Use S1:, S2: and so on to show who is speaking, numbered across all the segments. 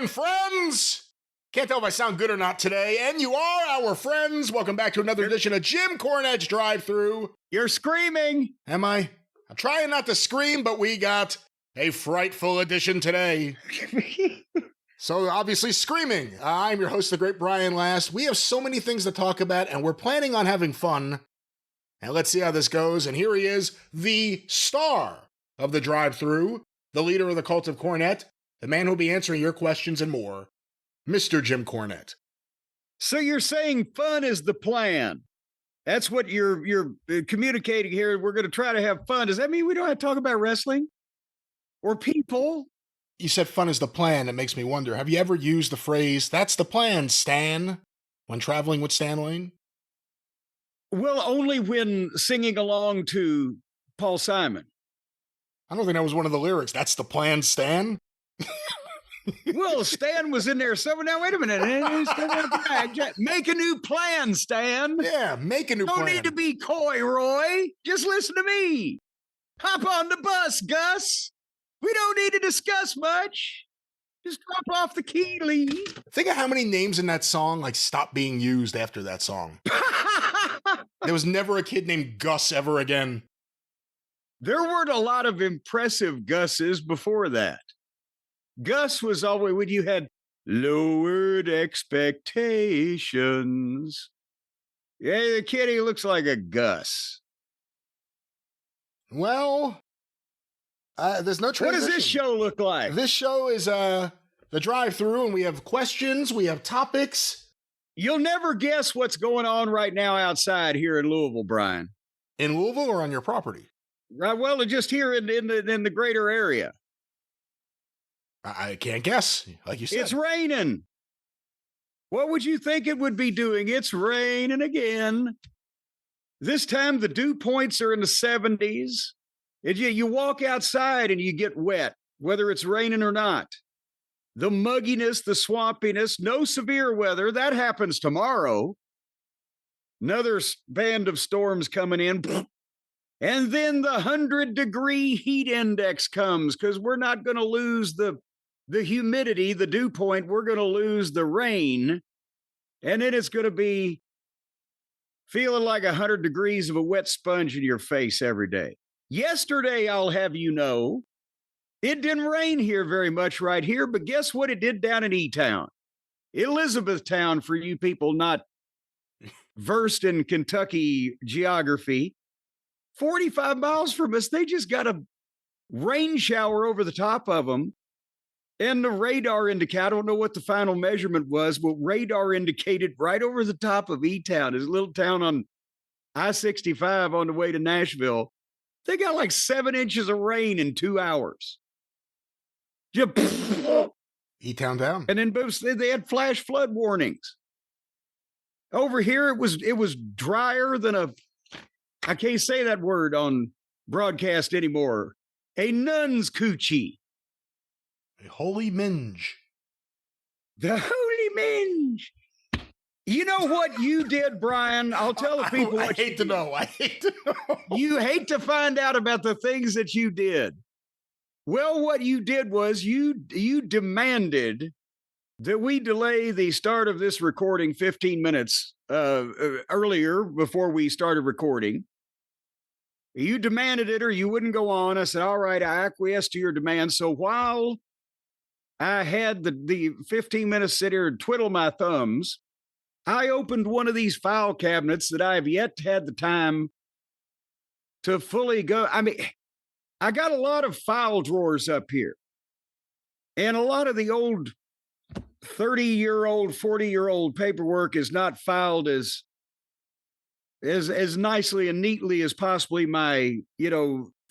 S1: and friends. Can't tell if I sound good or not today, and you are our friends. Welcome back to another edition of Jim Cornette's Drive Thru.
S2: You're screaming.
S1: Am I? I'm trying not to scream, but we got a frightful edition today. So obviously screaming. I'm your host, the great Brian Last. We have so many things to talk about, and we're planning on having fun. And let's see how this goes. And here he is, the star of the Drive Thru, the leader of the cult of Cornette, the man who'll be answering your questions and more, Mr. Jim Cornette.
S2: So you're saying fun is the plan. That's what you're communicating here. We're going to try to have fun. Does that mean we don't have to talk about wrestling or people?
S1: You said fun is the plan. It makes me wonder, have you ever used the phrase, that's the plan, Stan, when traveling with Stan Lane?
S2: Well, only when singing along to Paul Simon.
S1: I don't think that was one of the lyrics. That's the plan, Stan?
S2: Well, Stan was in there somewhere. Now, wait a minute. Make a new plan, Stan.
S1: Yeah, make a new plan.
S2: Don't need to be coy, Roy. Just listen to me. Hop on the bus, Gus. We don't need to discuss much. Just drop off the key, Lee.
S1: Think of how many names in that song stopped being used after that song. There was never a kid named Gus ever again.
S2: There weren't a lot of impressive Gus's before that. Gus was always when you had lowered expectations. Yeah, the kitty looks like a Gus.
S1: Well, there's no transition.
S2: What does this show look like?
S1: This show is the Drive Thru, and we have questions, we have topics.
S2: You'll never guess what's going on right now outside here in Louisville, Brian.
S1: In Louisville or on your property?
S2: Right, well, just here in the greater area.
S1: I can't guess, like you said.
S2: It's raining. What would you think it would be doing? It's raining again. This time the dew points are in the 70s. You walk outside and you get wet, whether it's raining or not. The mugginess, the swampiness, no severe weather. That happens tomorrow. Another band of storms coming in. And then the 100-degree heat index comes because we're not going to lose the humidity, the dew point. We're going to lose the rain. And then it's going to be feeling like 100 degrees of a wet sponge in your face every day. Yesterday, I'll have you know, it didn't rain here very much right here, but guess what it did down in E-Town? Elizabethtown, for you people not versed in Kentucky geography. 45 miles from us, they just got a rain shower over the top of them. And the radar indicator, I don't know what the final measurement was, but radar indicated right over the top of E-Town, this little town on I-65 on the way to Nashville. They got like 7 inches of rain in 2 hours.
S1: E-Town down.
S2: And then they had flash flood warnings. Over here, it was drier than I can't say that word on broadcast anymore. A nun's coochie.
S1: A holy minge.
S2: The holy minge. You know what you did, Brian? I'll tell the people what
S1: I hate to know.
S2: You hate to find out about the things that you did. Well, what you did was you demanded that we delay the start of this recording 15 minutes earlier before we started recording. You demanded it or you wouldn't go on. I said, all right, I acquiesced to your demand. So while I had the 15 minutes sit here and twiddle my thumbs, I opened one of these file cabinets that I have yet had the time to fully go. I mean, I got a lot of file drawers up here. And a lot of the old 30-year-old, 40-year-old paperwork is not filed as nicely and neatly as possibly my,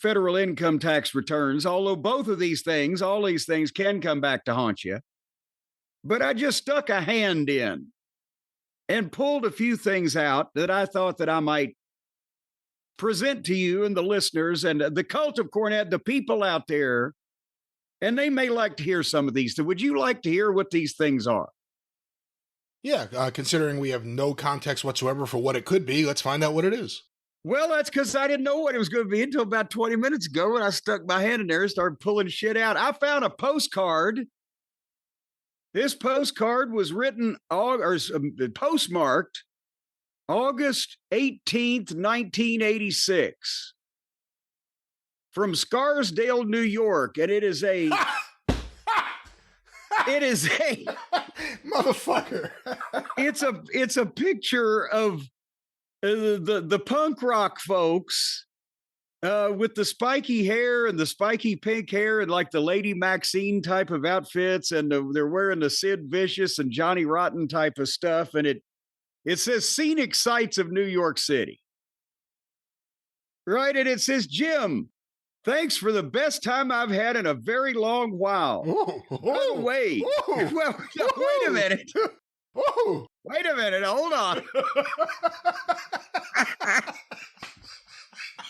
S2: federal income tax returns, although all these things can come back to haunt you. But I just stuck a hand in and pulled a few things out that I thought that I might present to you and the listeners and the cult of Cornette, the people out there, and they may like to hear some of these. So would you like to hear what these things are?
S1: Yeah, considering we have no context whatsoever for what it could be, let's find out what it is.
S2: Well, that's because I didn't know what it was going to be until about 20 minutes ago when I stuck my hand in there and started pulling shit out. I found a postcard This postcard was written postmarked August 18th, 1986 from Scarsdale, New York. And it is a
S1: motherfucker.
S2: it's a picture of the punk rock folks with the spiky hair and the spiky pink hair and like the Lady Maxine type of outfits, and they're wearing the Sid Vicious and Johnny Rotten type of stuff, and it says scenic sights of New York City, right? And it says, Jim, thanks for the best time I've had in a very long while. By the way, well, wait a minute. Wait a minute, hold on.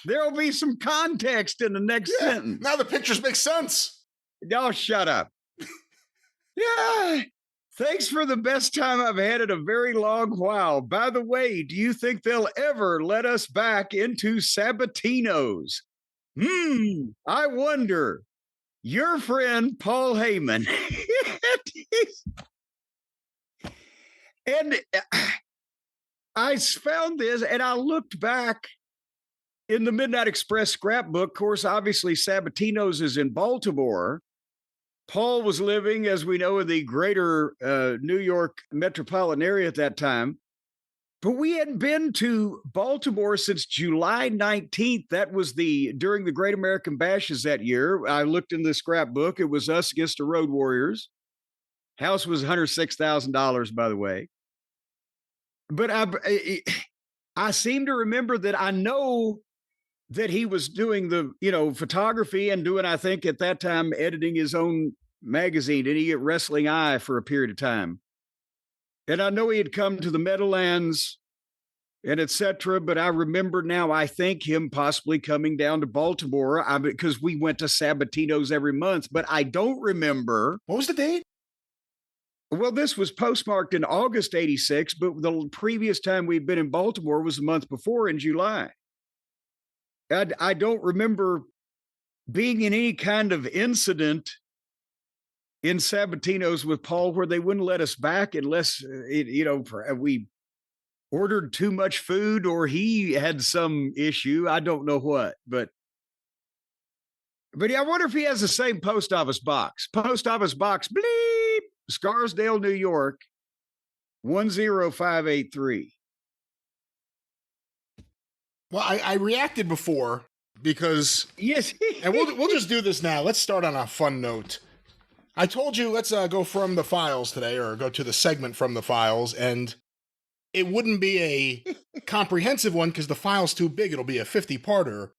S2: There'll be some context in the next sentence.
S1: Now the pictures make sense.
S2: No, shut up. Yeah. Thanks for the best time I've had in a very long while. By the way, do you think they'll ever let us back into Sabatino's? I wonder. Your friend, Paul Heyman. And I found this and I looked back in the Midnight Express scrapbook. Of course, obviously, Sabatino's is in Baltimore. Paul was living, as we know, in the greater New York metropolitan area at that time. But we hadn't been to Baltimore since July 19th. That was during the Great American Bashes that year. I looked in the scrapbook. It was us against the Road Warriors. House was $106,000, by the way. But I seem to remember that I know that he was doing the, photography and doing, I think at that time, editing his own magazine. Did he get Wrestling Eye for a period of time? And I know he had come to the Meadowlands and etc. But I remember now, I think him possibly coming down to Baltimore because we went to Sabatino's every month. But I don't remember.
S1: What was the date?
S2: Well, this was postmarked in August 86, but the previous time we'd been in Baltimore was the month before in July. I don't remember being in any kind of incident in Sabatino's with Paul where they wouldn't let us back unless, we ordered too much food or he had some issue. I don't know what, but yeah, I wonder if he has the same post office box. Post office box, bleep, Scarsdale, New York, 10583.
S1: Well, I reacted before because
S2: yes,
S1: and we'll just do this now. Let's start on a fun note. I told you let's go from the files today, or go to the segment from the files, and it wouldn't be a comprehensive one because the file's too big. It'll be a 50-parter.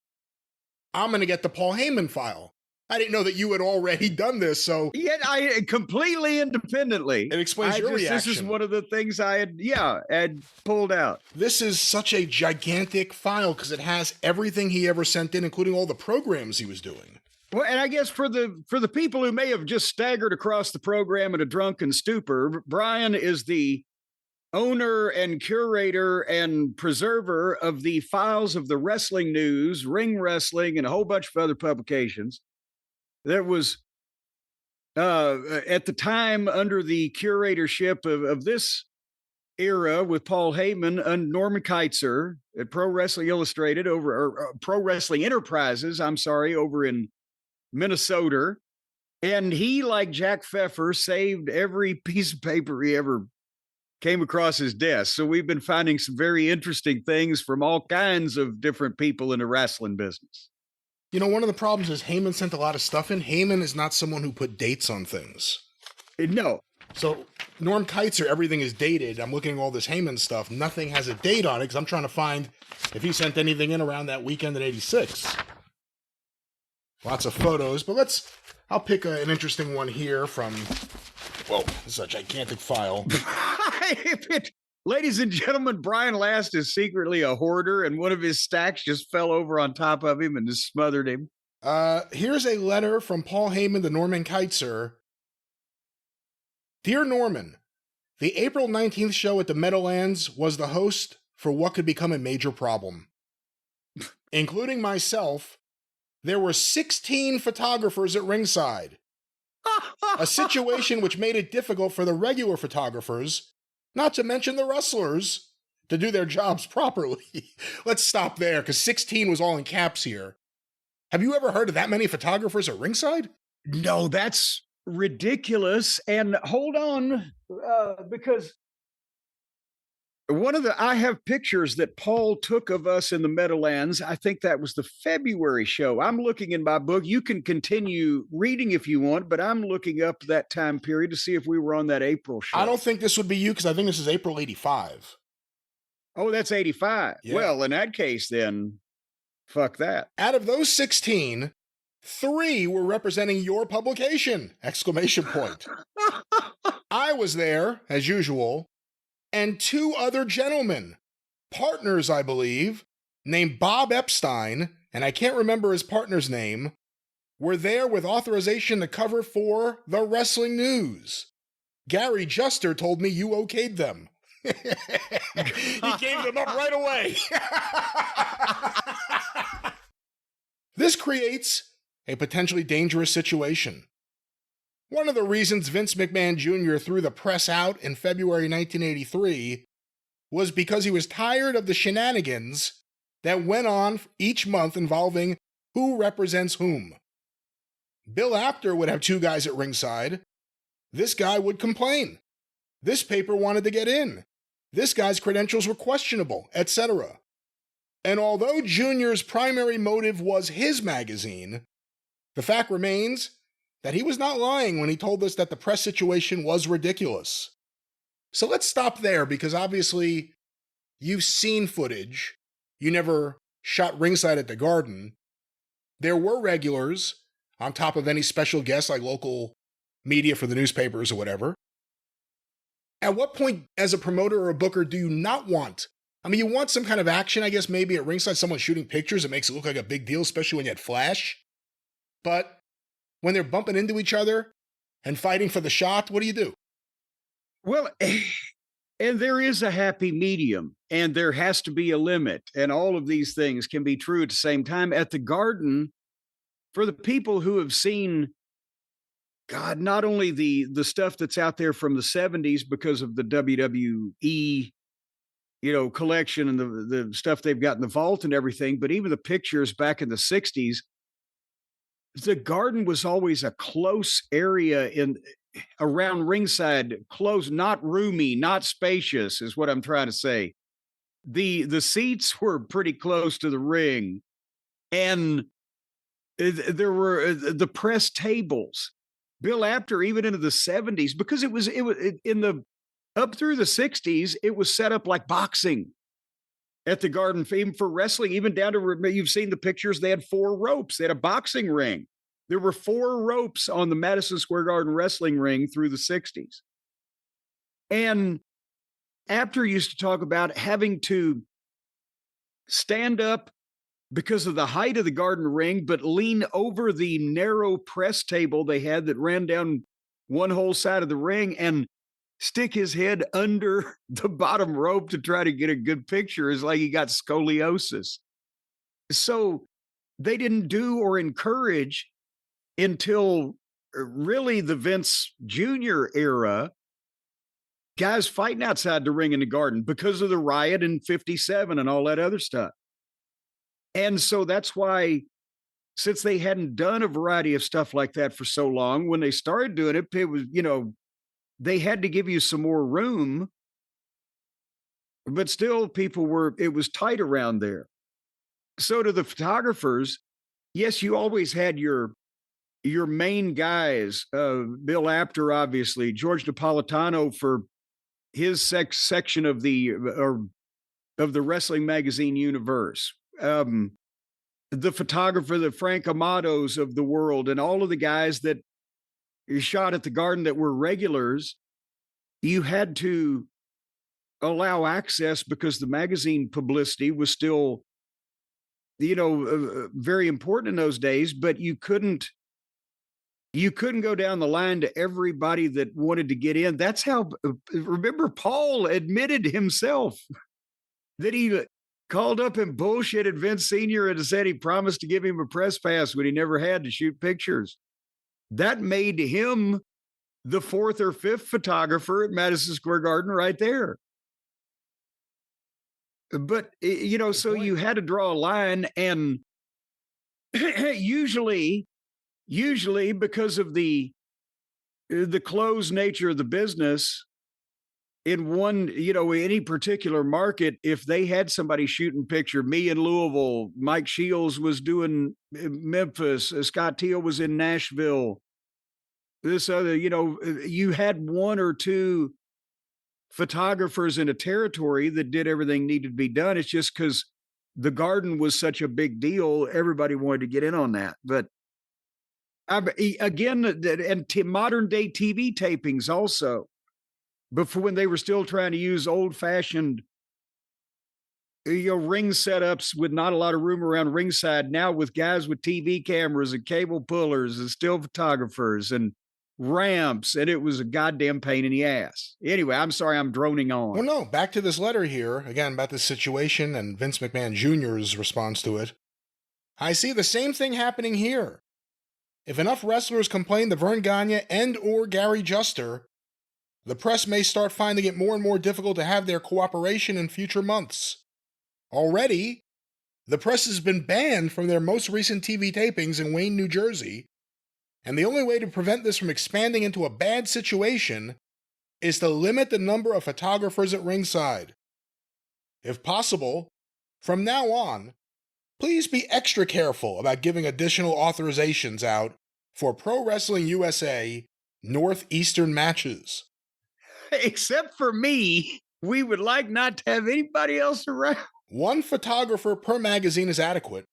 S1: I'm going to get the Paul Heyman file. I didn't know that you had already done this, so...
S2: Yeah, I completely independently.
S1: It explains your reaction.
S2: This is one of the things I had pulled out.
S1: This is such a gigantic file because it has everything he ever sent in, including all the programs he was doing.
S2: Well, and I guess for the people who may have just staggered across the program in a drunken stupor, Brian is the owner and curator and preserver of the files of the Wrestling News, Ring Wrestling, and a whole bunch of other publications. That was, at the time, under the curatorship of this era with Paul Heyman and Norman Kietzer at Pro Wrestling Illustrated or Pro Wrestling Enterprises, over in Minnesota. And he, like Jack Pfeffer, saved every piece of paper he ever came across his desk. So we've been finding some very interesting things from all kinds of different people in the wrestling business.
S1: One of the problems is Heyman sent a lot of stuff in. Heyman is not someone who put dates on things.
S2: No.
S1: So Norm Kietzer, everything is dated. I'm looking at all this Heyman stuff. Nothing has a date on it because I'm trying to find if he sent anything in around that weekend in 86. Lots of photos, but I'll pick an interesting one here from, whoa, this is a gigantic file.
S2: Ladies and gentlemen, Brian Last is secretly a hoarder, and one of his stacks just fell over on top of him and just smothered him.
S1: Here's a letter from Paul Heyman to Norman Kietzer. Dear Norman, the April 19th show at the Meadowlands was the host for what could become a major problem. Including myself, there were 16 photographers at ringside. A situation which made it difficult for the regular photographers, not to mention the wrestlers, to do their jobs properly. Let's stop there, because 16 was all in caps here. Have you ever heard of that many photographers at ringside?
S2: No, that's ridiculous. And hold on, because I have pictures that Paul took of us in the Meadowlands. I think that was the February show. I'm looking in my book. You can continue reading if you want, but I'm looking up that time period to see if we were on that April show.
S1: I don't think this would be you, because I think this is April 85.
S2: Oh, that's 85. Yeah. Well, in that case, then fuck that.
S1: Out of those 16, 3 were representing your publication! ! I was there, as usual, and 2 other gentlemen, partners, I believe, named Bob Epstein, and I can't remember his partner's name, were there with authorization to cover for the wrestling news. Gary Juster told me you okayed them. He gave them up right away. This creates a potentially dangerous situation. One of the reasons Vince McMahon Jr. threw the press out in February 1983 was because he was tired of the shenanigans that went on each month involving who represents whom. Bill Apter would have 2 guys at ringside. This guy would complain. This paper wanted to get in. This guy's credentials were questionable, etc. And although Junior's primary motive was his magazine, the fact remains that he was not lying when he told us that the press situation was ridiculous. So let's stop there, because obviously you've seen footage. You never shot ringside at the Garden. There were regulars on top of any special guests like local media for the newspapers or whatever. At what point as a promoter or a booker do you not want? I mean, you want some kind of action, I guess, maybe at ringside, someone shooting pictures. It makes it look like a big deal, especially when you had Flash. But when they're bumping into each other and fighting for the shot, what do you do?
S2: Well, and there is a happy medium, and there has to be a limit, and all of these things can be true at the same time. At the Garden, for the people who have seen, God, not only the stuff that's out there from the 70s because of the WWE, collection and the stuff they've got in the vault and everything, but even the pictures back in the 60s, the Garden was always a close area around ringside, close, not roomy, not spacious, is what I'm trying to say. The seats were pretty close to the ring, and there were the press tables. Bill Apter, even into the 70s, because it was in the up through the 60s, it was set up like boxing at the Garden, even for wrestling, even down to, you've seen the pictures, they had 4 ropes. They had a boxing ring. There were 4 ropes on the Madison Square Garden wrestling ring through the 60s. And Apter used to talk about having to stand up because of the height of the Garden ring, but lean over the narrow press table they had that ran down one whole side of the ring and stick his head under the bottom rope to try to get a good picture. It's like he got scoliosis. So they didn't do or encourage until really the Vince Jr. era, guys fighting outside the ring in the Garden because of the riot in 57 and all that other stuff. And so that's why, since they hadn't done a variety of stuff like that for so long, when they started doing it, it was, they had to give you some more room, but still it was tight around there. So to the photographers, yes, you always had your main guys, Bill Apter, obviously, George Napolitano for his section of the wrestling magazine universe, the photographer, the Frank Amados of the world, and all of the guys that shot at the Garden that were regulars. You had to allow access because the magazine publicity was still, very important in those days, but you couldn't go down the line to everybody that wanted to get in. That's how, remember, Paul admitted himself that he called up and bullshitted Vince Sr. and said he promised to give him a press pass when he never had to shoot pictures. that made him the fourth or fifth photographer at Madison Square Garden right there. But, so you had to draw a line, and usually because of the closed nature of the business in one, any particular market, if they had somebody shooting picture, me in Louisville, Mike Shields was doing Memphis, Scott Teal was in Nashville, this other, you had one or two photographers in a territory that did everything needed to be done. It's just because the Garden was such a big deal, everybody wanted to get in on that. But again, and modern day TV tapings also, before, when they were still trying to use old fashioned ring setups with not a lot of room around ringside, now with guys with TV cameras and cable pullers and still photographers and ramps, and it was a goddamn pain in the ass. Anyway, I'm sorry I'm droning on.
S1: Well, no, back to this letter here, again, about this situation and Vince McMahon Jr.'s response to it. I see the same thing happening here. If enough wrestlers complain to Vern Gagne and or Gary Juster, the press may start finding it more and more difficult to have their cooperation in future months. Already, the press has been banned from their most recent TV tapings in Wayne, New Jersey, and the only way to prevent this from expanding into a bad situation is to limit the number of photographers at ringside. If possible, from now on, please be extra careful about giving additional authorizations out for Pro Wrestling USA Northeastern matches.
S2: Except for me, we would like not to have anybody else around.
S1: One photographer per magazine is adequate,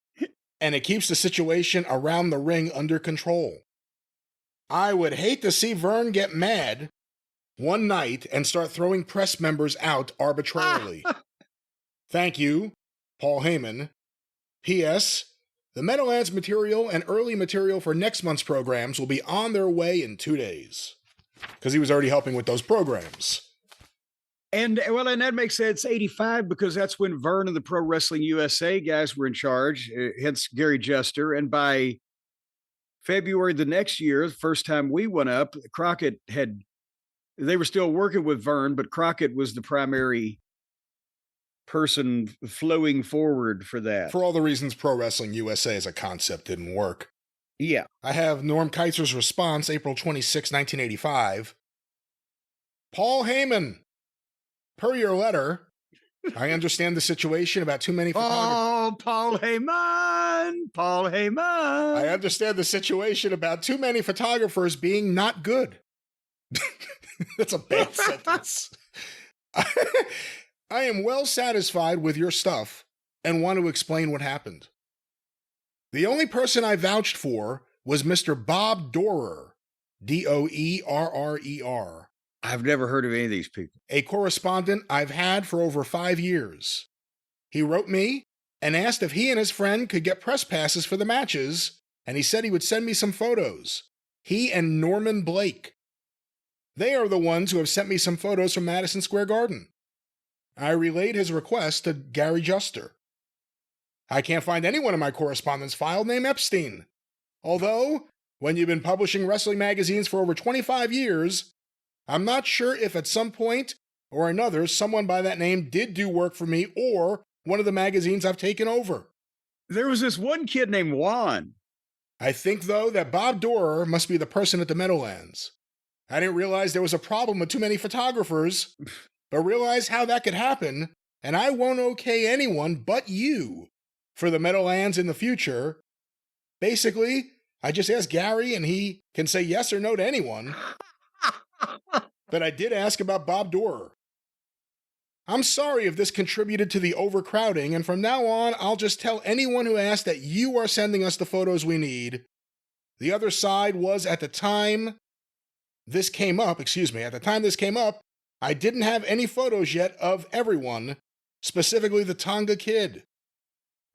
S1: and it keeps the situation around the ring under control. I would hate to see Vern get mad one night and start throwing press members out arbitrarily. Thank you, Paul Heyman. P.S. The Meadowlands material and early material for next month's programs will be on their way in 2 days. Because he was already helping with those programs.
S2: And that makes sense, 85, because that's when Vern and the Pro Wrestling USA guys were in charge, hence Gary Juster. And by February the next year, the first time we went up, Crockett they were still working with Vern, but Crockett was the primary person flowing forward for that.
S1: For all the reasons Pro Wrestling USA as a concept didn't work.
S2: Yeah.
S1: I have Norm Keitzer's response, April 26, 1985. Paul Heyman, per your letter, I understand the situation about too many photographers.
S2: Oh, Paul Heyman.
S1: I understand the situation about too many photographers being not good. That's a bad sentence. I am well satisfied with your stuff and want to explain what happened. The only person I vouched for was Mr. Bob Doerer, Doerrer.
S2: I've never heard of any of these people.
S1: A correspondent I've had for over 5 years. He wrote me and asked if he and his friend could get press passes for the matches, and he said he would send me some photos. He and Norman Blake. They are the ones who have sent me some photos from Madison Square Garden. I relayed his request to Gary Juster. I can't find anyone in my correspondence file named Epstein. Although, when you've been publishing wrestling magazines for over 25 years, I'm not sure if at some point or another someone by that name did do work for me or one of the magazines I've taken over.
S2: There was this one kid named Juan.
S1: I think, though, that Bob Doerer must be the person at the Meadowlands. I didn't realize there was a problem with too many photographers, but realize how that could happen, and I won't okay anyone but you for the Meadowlands in the future. Basically, I just asked Gary, and he can say yes or no to anyone. But I did ask about Bob Doerer. I'm sorry if this contributed to the overcrowding, and from now on, I'll just tell anyone who asks that you are sending us the photos we need. The other side was at the time this came up, I didn't have any photos yet of everyone, specifically the Tonga Kid,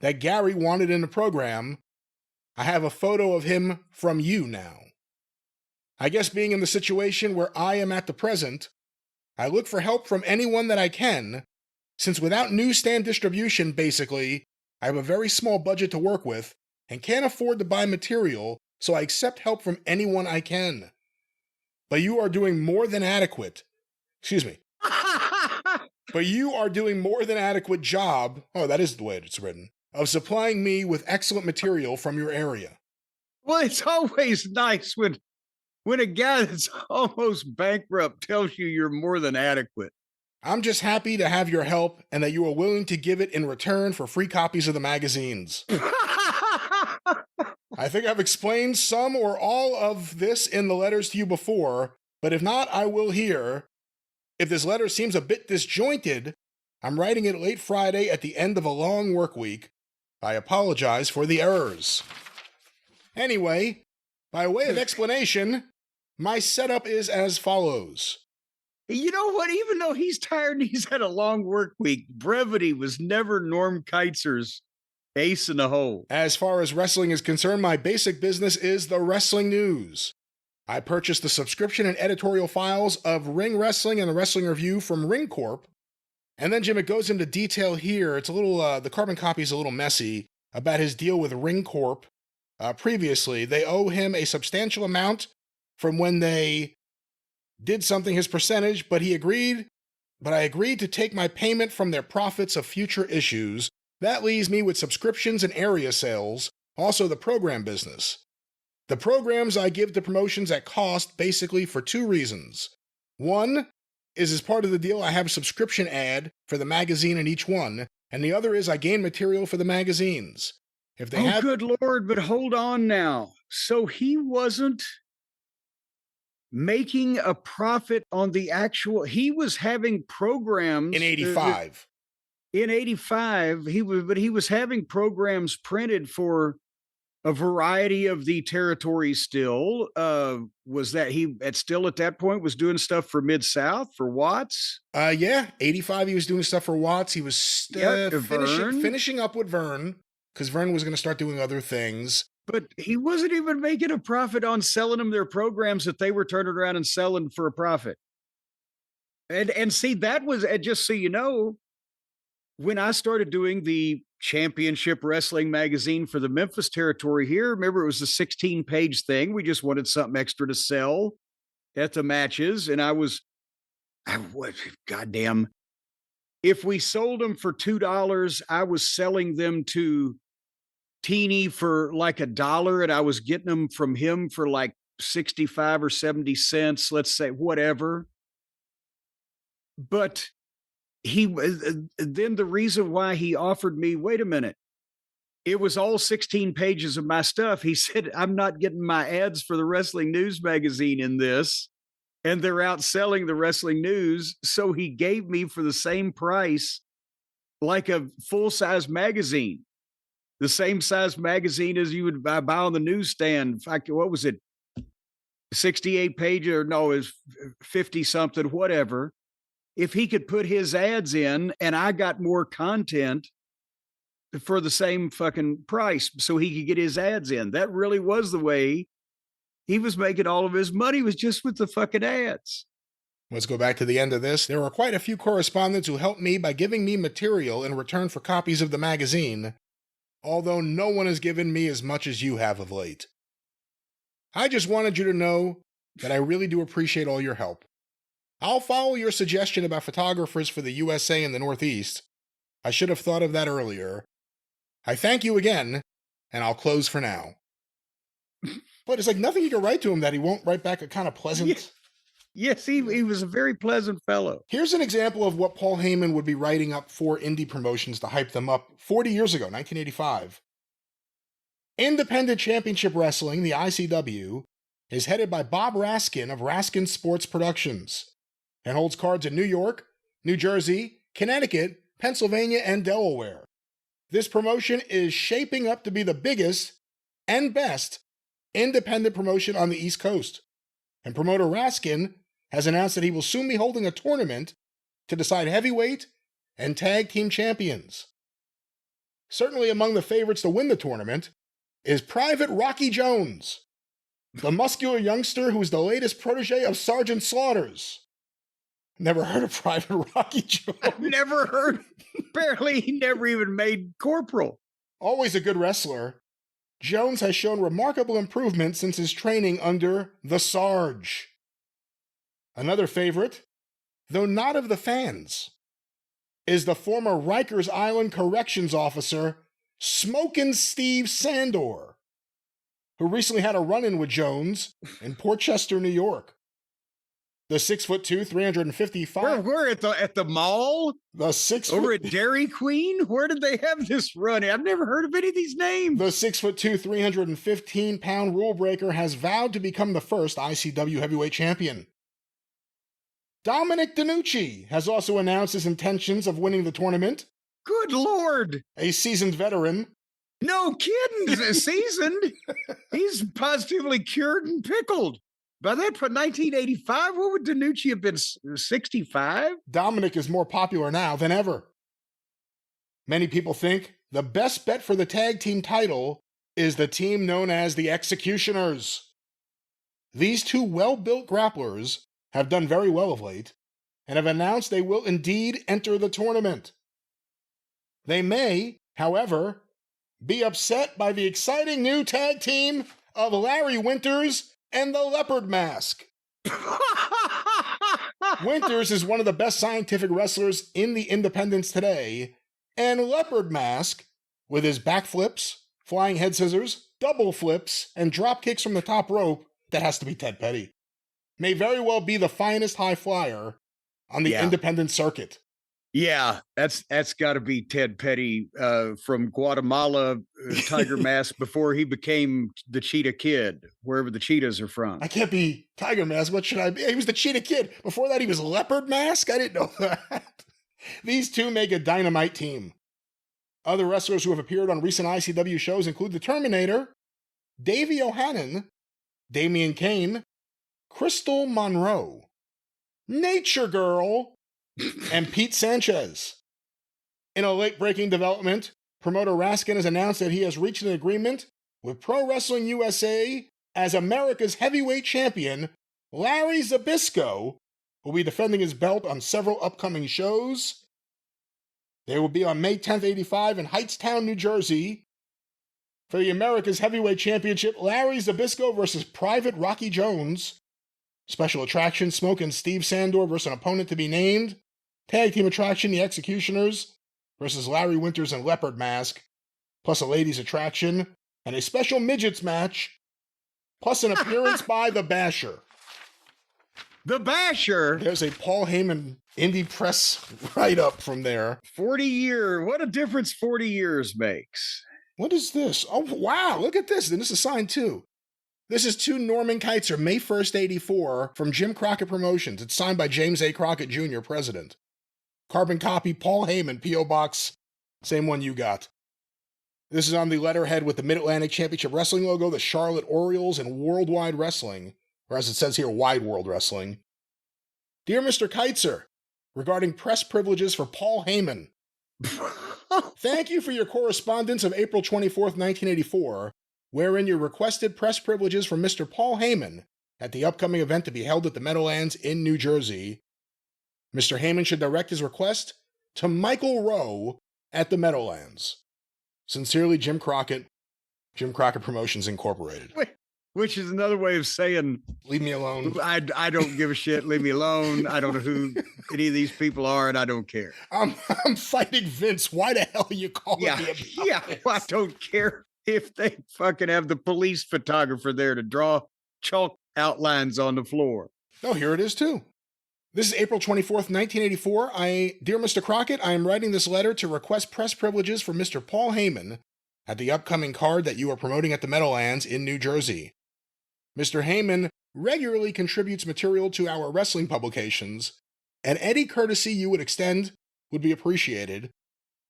S1: that Gary wanted in the program. I have a photo of him from you now. I guess being in the situation where I am at the present, I look for help from anyone that I can, since without newsstand distribution, basically, I have a very small budget to work with and can't afford to buy material so I accept help from anyone I can. But you are doing more than adequate. Excuse me. But you are doing more than adequate job, oh, that is the way it's written, of supplying me with excellent material from your area.
S2: Well, it's always nice when a guy that's almost bankrupt tells you you're more than adequate.
S1: I'm just happy to have your help and that you are willing to give it in return for free copies of the magazines. I think I've explained some or all of this in the letters to you before, but if not, I will here. If this letter seems a bit disjointed, I'm writing it late Friday at the end of a long work week. I apologize for the errors. Anyway, by way of explanation, my setup is as follows.
S2: You know what? Even though he's tired and he's had a long work week, brevity was never Norm Keitzer's ace in the hole.
S1: As far as wrestling is concerned, my basic business is the wrestling news. I purchased the subscription and editorial files of Ring Wrestling and the Wrestling Review from Ring Corp. And then, Jim, it goes into detail here. It's a little, the carbon copy is a little messy about his deal with Ring Corp. Previously, they owe him a substantial amount from when they did something, his percentage, but I agreed to take my payment from their profits of future issues. That leaves me with subscriptions and area sales, also the program business. The programs I give to promotions at cost basically for two reasons. One is as part of the deal I have a subscription ad for the magazine in each one, and the other is I gain material for the magazines. If they
S2: good Lord, but hold on now. So he wasn't making a profit on the actual, he was having programs
S1: in 85.
S2: In 85, he was having programs printed for a variety of the territories still. Was that he still at that point was doing stuff for Mid-South, for Watts?
S1: Yeah, 85 he was doing stuff for Watts. He was finishing up with Vern, because Vern was going to start doing other things.
S2: But he wasn't even making a profit on selling them their programs that they were turning around and selling for a profit. And see, that was, just so you know, when I started doing the Championship Wrestling magazine for the Memphis territory here, remember it was a 16-page thing. We just wanted something extra to sell at the matches. And goddamn, if we sold them for $2, I was selling them to Teeny for like $1, and I was getting them from him for like 65 or 70 cents, let's say, whatever. But then the reason why he offered me, wait a minute, it was all 16 pages of my stuff. He said, I'm not getting my ads for the Wrestling News magazine in this, and they're out selling the Wrestling News. So he gave me for the same price, like a full-size magazine, the same size magazine as you would buy on the newsstand. What was it? 68 pages, or no, it was 50 something, whatever. If he could put his ads in and I got more content for the same fucking price so he could get his ads in. That really was the way he was making all of his money, was just with the fucking ads.
S1: Let's go back to the end of this. There were quite a few correspondents who helped me by giving me material in return for copies of the magazine, although no one has given me as much as you have of late. I just wanted you to know that I really do appreciate all your help. I'll follow your suggestion about photographers for the USA and the Northeast. I should have thought of that earlier. I thank you again, and I'll close for now. But it's like nothing you can write to him that he won't write back a kind of pleasant...
S2: Yes, he was a very pleasant fellow.
S1: Here's an example of what Paul Heyman would be writing up for indie promotions to hype them up 40 years ago, 1985. Independent Championship Wrestling, the ICW, is headed by Bob Raskin of Raskin Sports Productions and holds cards in New York, New Jersey, Connecticut, Pennsylvania, and Delaware. This promotion is shaping up to be the biggest and best independent promotion on the East Coast. And promoter Raskin has announced that he will soon be holding a tournament to decide heavyweight and tag team champions. Certainly among the favorites to win the tournament is Private Rocky Jones, the muscular youngster who is the latest protege of Sergeant Slaughter's. Never heard of Private Rocky Jones.
S2: I've never heard. Apparently, he never even made corporal.
S1: Always a good wrestler. Jones has shown remarkable improvement since his training under the Sarge. Another favorite, though not of the fans, is the former Rikers Island Corrections Officer, Smokin' Steve Sandor, who recently had a run-in with Jones in Port Chester, New York. The 6'2", 355.
S2: We're at the mall?
S1: The 6
S2: Over at Dairy Queen? Where did they have this run? I've never heard of any of these names.
S1: The 6'2", 315-pound rule breaker has vowed to become the first ICW heavyweight champion. Dominic DeNucci has also announced his intentions of winning the tournament.
S2: Good Lord.
S1: A seasoned veteran.
S2: No kidding. Seasoned? He's positively cured and pickled. By that, for 1985, what would DeNucci have been, 65?
S1: Dominic is more popular now than ever. Many people think the best bet for the tag team title is the team known as the Executioners. These two well-built grapplers have done very well of late and have announced they will indeed enter the tournament. They may, however, be upset by the exciting new tag team of Larry Winters and the Leopard Mask. Winters is one of the best scientific wrestlers in the independents today, and Leopard Mask, with his backflips, flying head scissors, double flips, and drop kicks from the top rope, that has to be Ted Petty, may very well be the finest high flyer on the independent circuit.
S2: Yeah, that's got to be Ted Petty from Guatemala, Tiger Mask, before he became the Cheetah Kid, wherever the cheetahs are from.
S1: I can't be Tiger Mask. What should I be? He was the Cheetah Kid. Before that, he was Leopard Mask? I didn't know that. These two make a dynamite team. Other wrestlers who have appeared on recent ICW shows include the Terminator, Davey O'Hannon, Damian Kane, Crystal Monroe, Nature Girl, and Pete Sanchez. In a late-breaking development, promoter Raskin has announced that he has reached an agreement with Pro Wrestling USA as America's heavyweight champion. Larry Zbyszko will be defending his belt on several upcoming shows. They will be on May 10th, 85 in Hightstown, New Jersey. For the America's Heavyweight Championship, Larry Zbyszko versus Private Rocky Jones. Special attraction, Smokin' Steve Sandor versus an opponent to be named. Tag team attraction, the Executioners versus Larry Winters and Leopard Mask, plus a ladies attraction, and a special midgets match, plus an appearance by the Basher.
S2: The Basher?
S1: There's a Paul Heyman indie press write-up from there.
S2: 40-year, what a difference 40 years makes.
S1: What is this? Oh, wow, look at this. And this is signed too. This is to Norman Kietzer, May 1st, 84, from Jim Crockett Promotions. It's signed by James A. Crockett Jr., President. Carbon copy, Paul Heyman, P.O. Box, same one you got. This is on the letterhead with the Mid-Atlantic Championship Wrestling logo, the Charlotte Orioles, and Worldwide Wrestling, or as it says here, Wide World Wrestling. Dear Mr. Kietzer, regarding press privileges for Paul Heyman, thank you for your correspondence of April 24th, 1984, wherein you requested press privileges from Mr. Paul Heyman at the upcoming event to be held at the Meadowlands in New Jersey. Mr. Heyman should direct his request to Michael Rowe at the Meadowlands. Sincerely, Jim Crockett Promotions Incorporated.
S2: Which is another way of saying,
S1: leave me alone.
S2: I don't give a shit. Leave me alone. I don't know who any of these people are, and I don't care.
S1: I'm fighting Vince. Why the hell are you calling me about this?
S2: Well, I don't care if they fucking have the police photographer there to draw chalk outlines on the floor.
S1: Oh, here it is too. This is April 24th, 1984. Dear Mr. Crockett, I am writing this letter to request press privileges for Mr. Paul Heyman at the upcoming card that you are promoting at the Meadowlands in New Jersey. Mr. Heyman regularly contributes material to our wrestling publications, and any courtesy you would extend would be appreciated.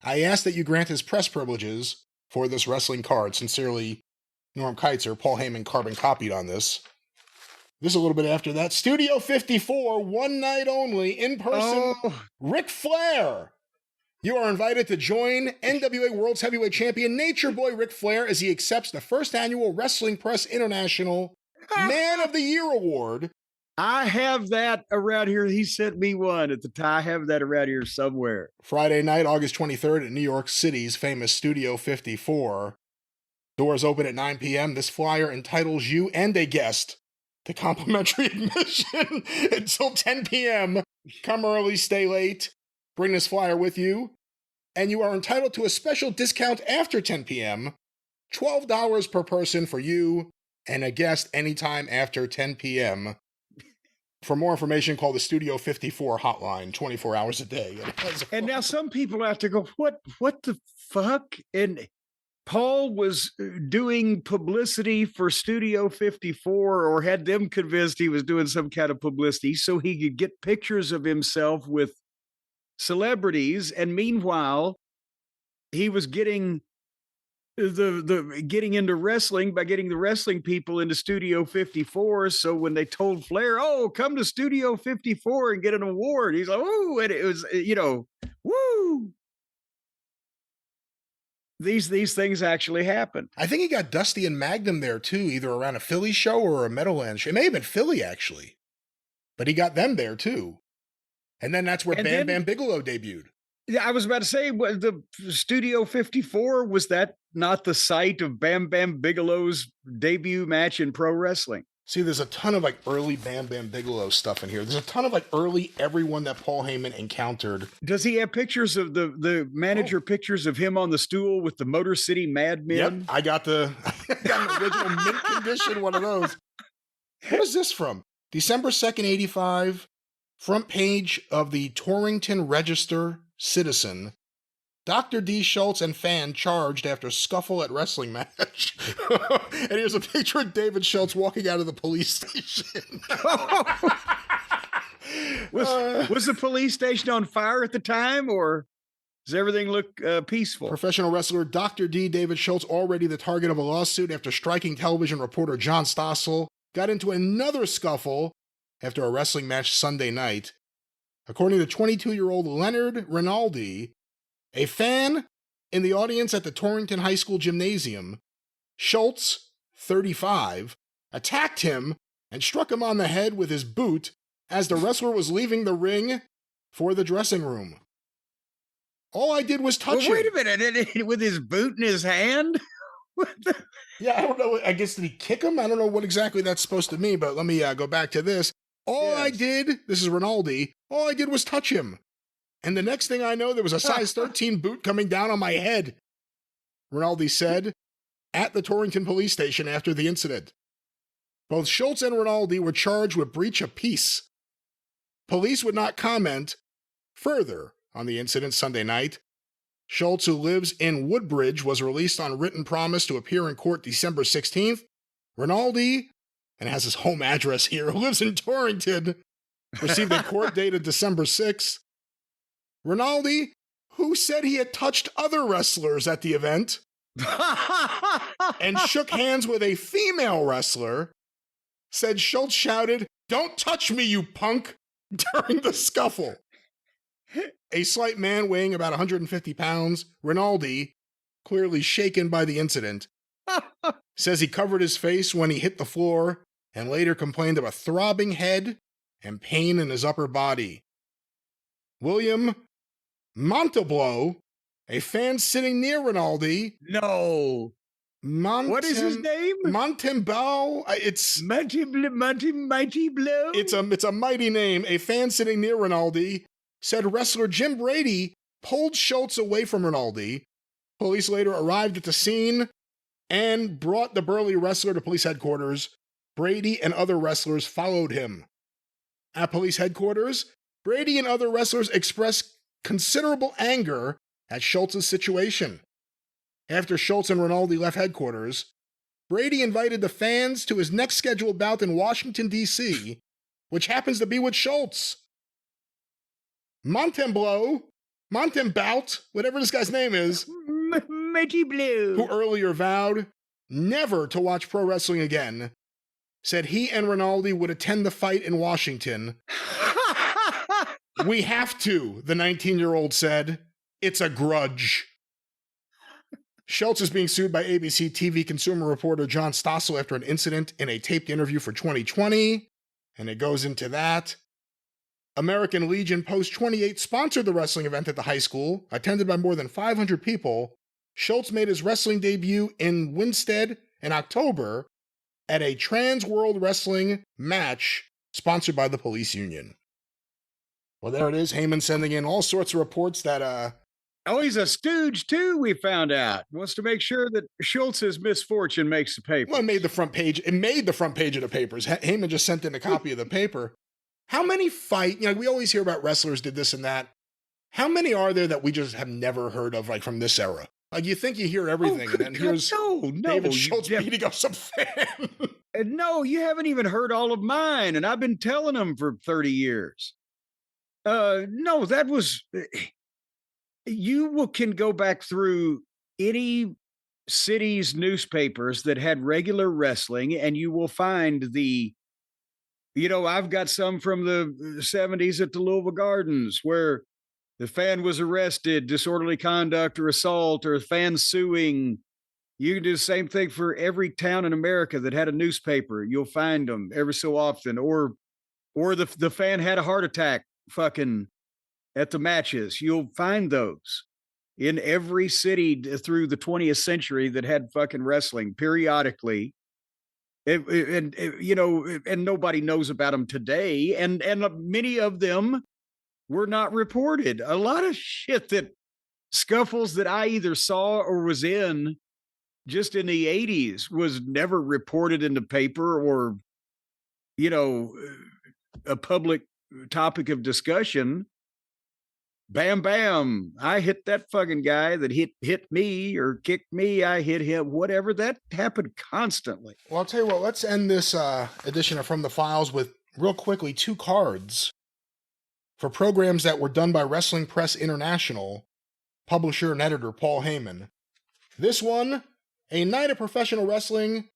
S1: I ask that you grant his press privileges for this wrestling card. Sincerely, Norm Kietzer. Paul Heyman carbon copied on this. This is a little bit after that. Studio 54, one night only, in person. Ric Flair. You are invited to join NWA World's Heavyweight Champion Nature Boy Ric Flair as he accepts the first annual Wrestling Press International Man of the Year Award.
S2: I have that around here. He sent me one at the time. I have that around here somewhere.
S1: Friday night, August 23rd at New York City's famous Studio 54. Doors open at 9 p.m. This flyer entitles you and a guest to complimentary admission until 10 p.m. Come early, stay late. Bring this flyer with you. And you are entitled to a special discount after 10 p.m. $12 per person for you and a guest anytime after 10 p.m. For more information, call the Studio 54 hotline 24 hours a day.
S2: And now some people have to go, what the fuck? And Paul was doing publicity for Studio 54, or had them convinced he was doing some kind of publicity so he could get pictures of himself with celebrities. And meanwhile, he was getting getting into wrestling by getting the wrestling people into Studio 54. So when they told Flair, "Oh, come to Studio 54 and get an award," he's like, "Ooh," and it was, woo. These things actually happen.
S1: I think he got Dusty and Magnum there too, either around a Philly show or a Meadowlands show. It may have been Philly actually, but he got them there too. And then that's where Bam Bam Bigelow debuted.
S2: Yeah, I was about to say, the Studio 54, was that not the site of Bam Bam Bigelow's debut match in pro wrestling?
S1: See, there's a ton of like early Bam Bam Bigelow stuff in here. There's a ton of like early everyone that Paul Heyman encountered.
S2: Does he have pictures of the manager pictures of him on the stool with the Motor City Mad Men?
S1: Yep, I got an original mint condition one of those. What is this from? December 2nd, 85. Front page of the Torington Register Citizen. Dr. D. Schultz and fan charged after scuffle at wrestling match. And here's a picture of David Schultz walking out of the police station.
S2: Was the police station on fire at the time, or does everything look peaceful?
S1: Professional wrestler Dr. D. David Schultz, already the target of a lawsuit after striking television reporter John Stossel, got into another scuffle after a wrestling match Sunday night. According to 22-year-old Leonard Rinaldi, a fan in the audience at the Torington High School gymnasium, Schultz, 35, attacked him and struck him on the head with his boot as the wrestler was leaving the ring for the dressing room. All I did was touch him.
S2: Wait a minute, with his boot in his hand?
S1: Yeah, I don't know. I guess, did he kick him? I don't know what exactly that's supposed to mean, but let me go back to this. I did, this is Rinaldi, all I did was touch him. And the next thing I know, there was a size 13 boot coming down on my head, Rinaldi said, at the Torington police station after the incident. Both Schultz and Rinaldi were charged with breach of peace. Police would not comment further on the incident Sunday night. Schultz, who lives in Woodbridge, was released on written promise to appear in court December 16th. Rinaldi, and has his home address here, who lives in Torington, received a court date of December 6th. Rinaldi, who said he had touched other wrestlers at the event and shook hands with a female wrestler, said Schultz shouted, "Don't touch me, you punk," during the scuffle. A slight man weighing about 150 pounds, Rinaldi, clearly shaken by the incident, says he covered his face when he hit the floor and later complained of a throbbing head and pain in his upper body. William Montalblo, a fan sitting near Rinaldi.
S2: No. What is his name?
S1: Montembeau. It's
S2: Mighty Blow.
S1: It's a mighty name. A fan sitting near Rinaldi said wrestler Jim Brady pulled Schultz away from Rinaldi. Police later arrived at the scene and brought the burly wrestler to police headquarters. Brady and other wrestlers followed him. At police headquarters, Brady and other wrestlers expressed considerable anger at Schultz's situation. After Schultz and Rinaldi left headquarters, Brady invited the fans to his next scheduled bout in Washington, D.C., which happens to be with Schultz. Montembeau, whatever this guy's name is,
S2: Mighty Blue,
S1: who earlier vowed never to watch pro wrestling again, said he and Rinaldi would attend the fight in Washington. "We have to," the 19-year-old said. "It's a grudge." Schultz is being sued by ABC TV consumer reporter John Stossel after an incident in a taped interview for 2020, and it goes into that. American Legion Post 28 sponsored the wrestling event at the high school, attended by more than 500 people, Schultz made his wrestling debut in Winstead in October at a Trans World Wrestling match sponsored by the police union. Well, there it is. Heyman sending in all sorts of reports that,
S2: Oh, he's a stooge, too, we found out. Wants to make sure that Schultz's misfortune makes the paper.
S1: Well, it made the front page. It made the front page of the papers. Heyman just sent in a copy of the paper. How many we always hear about wrestlers did this and that. How many are there that we just have never heard of, like, from this era? Like, you think you hear everything, and then here's David Schultz beating up some fan.
S2: No, you haven't even heard all of mine, and I've been telling them for 30 years. No, that was... You can go back through any city's newspapers that had regular wrestling, and you will find I've got some from the 70s at the Louisville Gardens where the fan was arrested, disorderly conduct or assault, or a fan suing. You can do the same thing for every town in America that had a newspaper. You'll find them every so often. Or the fan had a heart attack fucking at the matches. You'll find those in every city through the 20th century that had fucking wrestling periodically. And nobody knows about them today. And many of them were not reported. A lot of shit scuffles that I either saw or was in just in the 80s was never reported in the paper or, a public topic of discussion. Bam, bam. I hit that fucking guy that hit me or kicked me. I hit him, whatever. That happened constantly.
S1: Well, I'll tell you what, let's end this edition of From the Files with, real quickly, 2 cards for programs that were done by Wrestling Press International, publisher and editor Paul Heyman. This one, A Night of Professional Wrestling,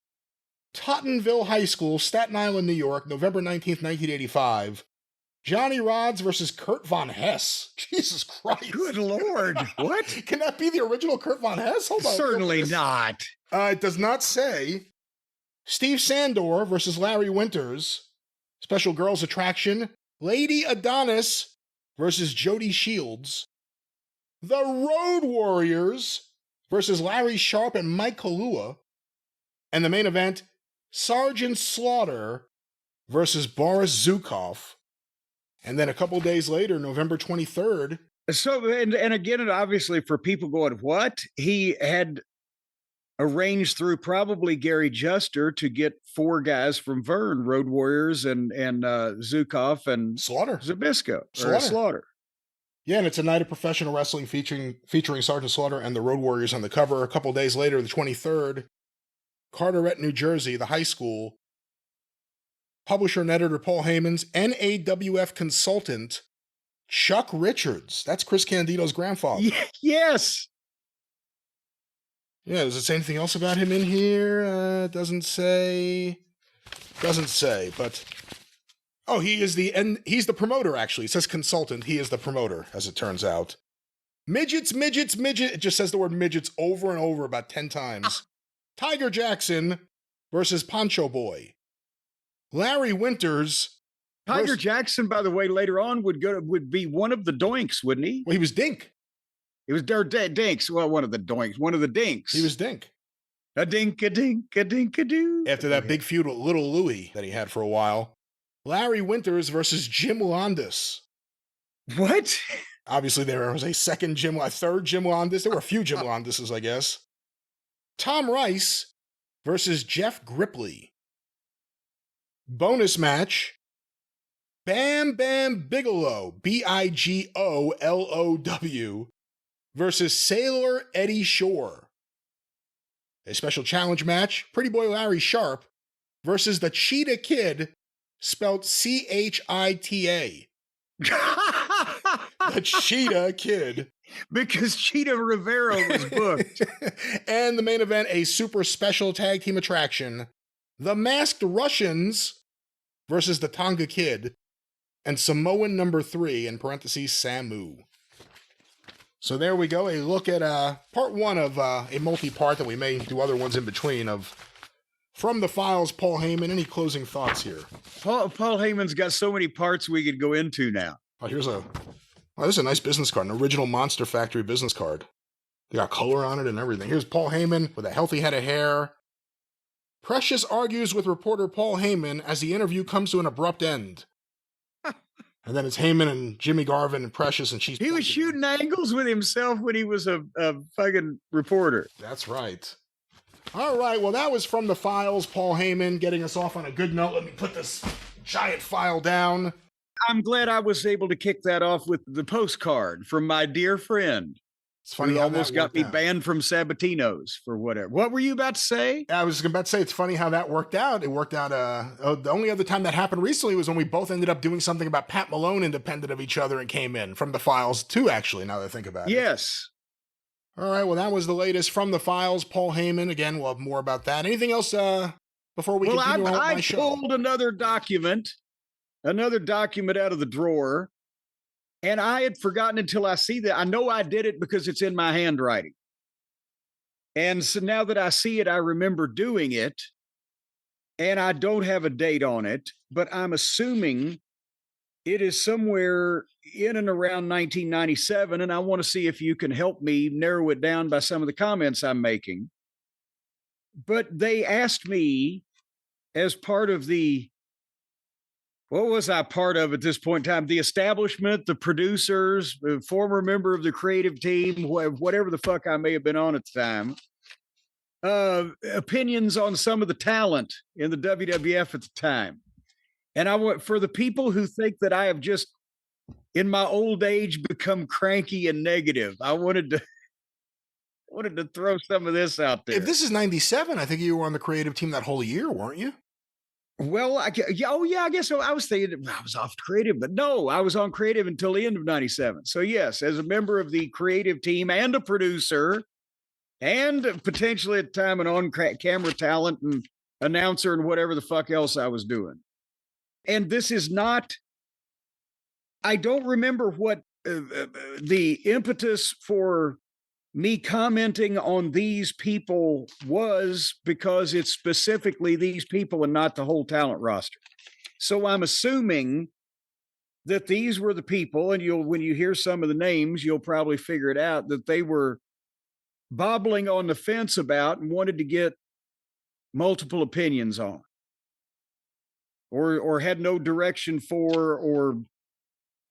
S1: Tottenville High School, Staten Island, New York, November 19th, 1985. Johnny Rods versus Kurt Von Hess. Jesus Christ.
S2: Good Lord. What?
S1: Can that be the original Kurt Von Hess? Hold on.
S2: Certainly not.
S1: It does not say. Steve Sandor versus Larry Winters. Special girls attraction. Lady Adonis versus Jody Shields. The Road Warriors versus Larry Sharp and Mike Kalua. And the main event, Sergeant Slaughter versus Boris Zukov. And then a couple days later, November 23rd.
S2: So, and again, obviously for people going, what? He had arranged through probably Gary Juster to get 4 guys from Vern, Road Warriors and Zukov and
S1: Slaughter.
S2: Zabisco. Slaughter.
S1: Yeah, and it's a night of professional wrestling featuring Sergeant Slaughter and the Road Warriors on the cover. A couple days later, the 23rd, Carteret, New Jersey, the high school. Publisher and editor Paul Heyman's NAWF consultant, Chuck Richards. That's Chris Candido's grandfather.
S2: Yes.
S1: Yeah, does it say anything else about him in here? Doesn't say, but... Oh, he's the promoter, actually. It says consultant. He is the promoter, as it turns out. Midgets. It just says the word midgets over and over about 10 times. Tiger Jackson versus Poncho Boy. Larry Winters.
S2: Tiger Jackson, by the way, later on would be one of the doinks, wouldn't he?
S1: Well, he was Dink.
S2: He was Dinks. Well, one of the doinks. One of the dinks.
S1: He was Dink.
S2: A dink, a dink, a dink, a doo.
S1: After that big feud with Little Louie that he had for a while. Larry Winters versus Jim Landis.
S2: What?
S1: Obviously, there was a third Jim Landis. There were a few Jim Landises, I guess. Tom Rice versus Jeff Gripley. Bonus match, Bam Bam Bigelow, Bigolow, versus Sailor Eddie Shore. A special challenge match, Pretty Boy Larry Sharp versus the Cheetah Kid, spelled Chita. The Cheetah Kid.
S2: Because Cheetah Rivera was booked.
S1: And the main event, a super special tag team attraction, the Masked Russians versus the Tonga Kid, and Samoan number 3, in parentheses, Samu. So there we go, a look at part 1 of a multi-part that we may do other ones in between of From the Files, Paul Heyman. Any closing thoughts here?
S2: Paul Heyman's got so many parts we could go into now.
S1: Oh, this is a nice business card, an original Monster Factory business card. They got color on it and everything. Here's Paul Heyman with a healthy head of hair. Precious argues with reporter Paul Heyman as the interview comes to an abrupt end. And then it's Heyman and Jimmy Garvin and Precious, and
S2: he was shooting angles with himself when he was a fucking reporter.
S1: That's right. All right, well, that was From the Files. Paul Heyman getting us off on a good note. Let me put this giant file down.
S2: I'm glad I was able to kick that off with the postcard from my dear friend.
S1: It's funny
S2: who
S1: how
S2: almost got me banned from Sabatino's for whatever. What were you about to say?
S1: I was about to say, it's funny how that worked out. It worked out. The only other time that happened recently was when we both ended up doing something about Pat Malone independent of each other and came in From the Files too, actually, now that I think about it.
S2: Yes.
S1: All right, well, that was the latest From the Files. Paul Heyman. Again, we'll have more about that. Anything else before we continue on my show?
S2: I pulled another document out of the drawer. And I had forgotten until I see that. I know I did it because it's in my handwriting. And so now that I see it, I remember doing it. And I don't have a date on it, but I'm assuming it is somewhere in and around 1997. And I want to see if you can help me narrow it down by some of the comments I'm making. But they asked me as part of what was I part of at this point in time? The establishment, the producers, the former member of the creative team, whatever the fuck I may have been on at the time. Opinions on some of the talent in the WWF at the time. And I want, for the people who think that I have just, in my old age, become cranky and negative, I wanted to throw some of this out there.
S1: If this is 97, I think you were on the creative team that whole year, weren't you?
S2: Well, I guess so. I was thinking I was off creative, but no, I was on creative until the end of 97. So yes, as a member of the creative team and a producer and potentially at the time an on-camera talent and announcer and whatever the fuck else I was doing. And this is not, I don't remember what the impetus for me commenting on these people was, because it's specifically these people and not the whole talent roster. So I'm assuming that these were the people, and when you hear some of the names, you'll probably figure it out, that they were bobbling on the fence about and wanted to get multiple opinions on, or had no direction for, or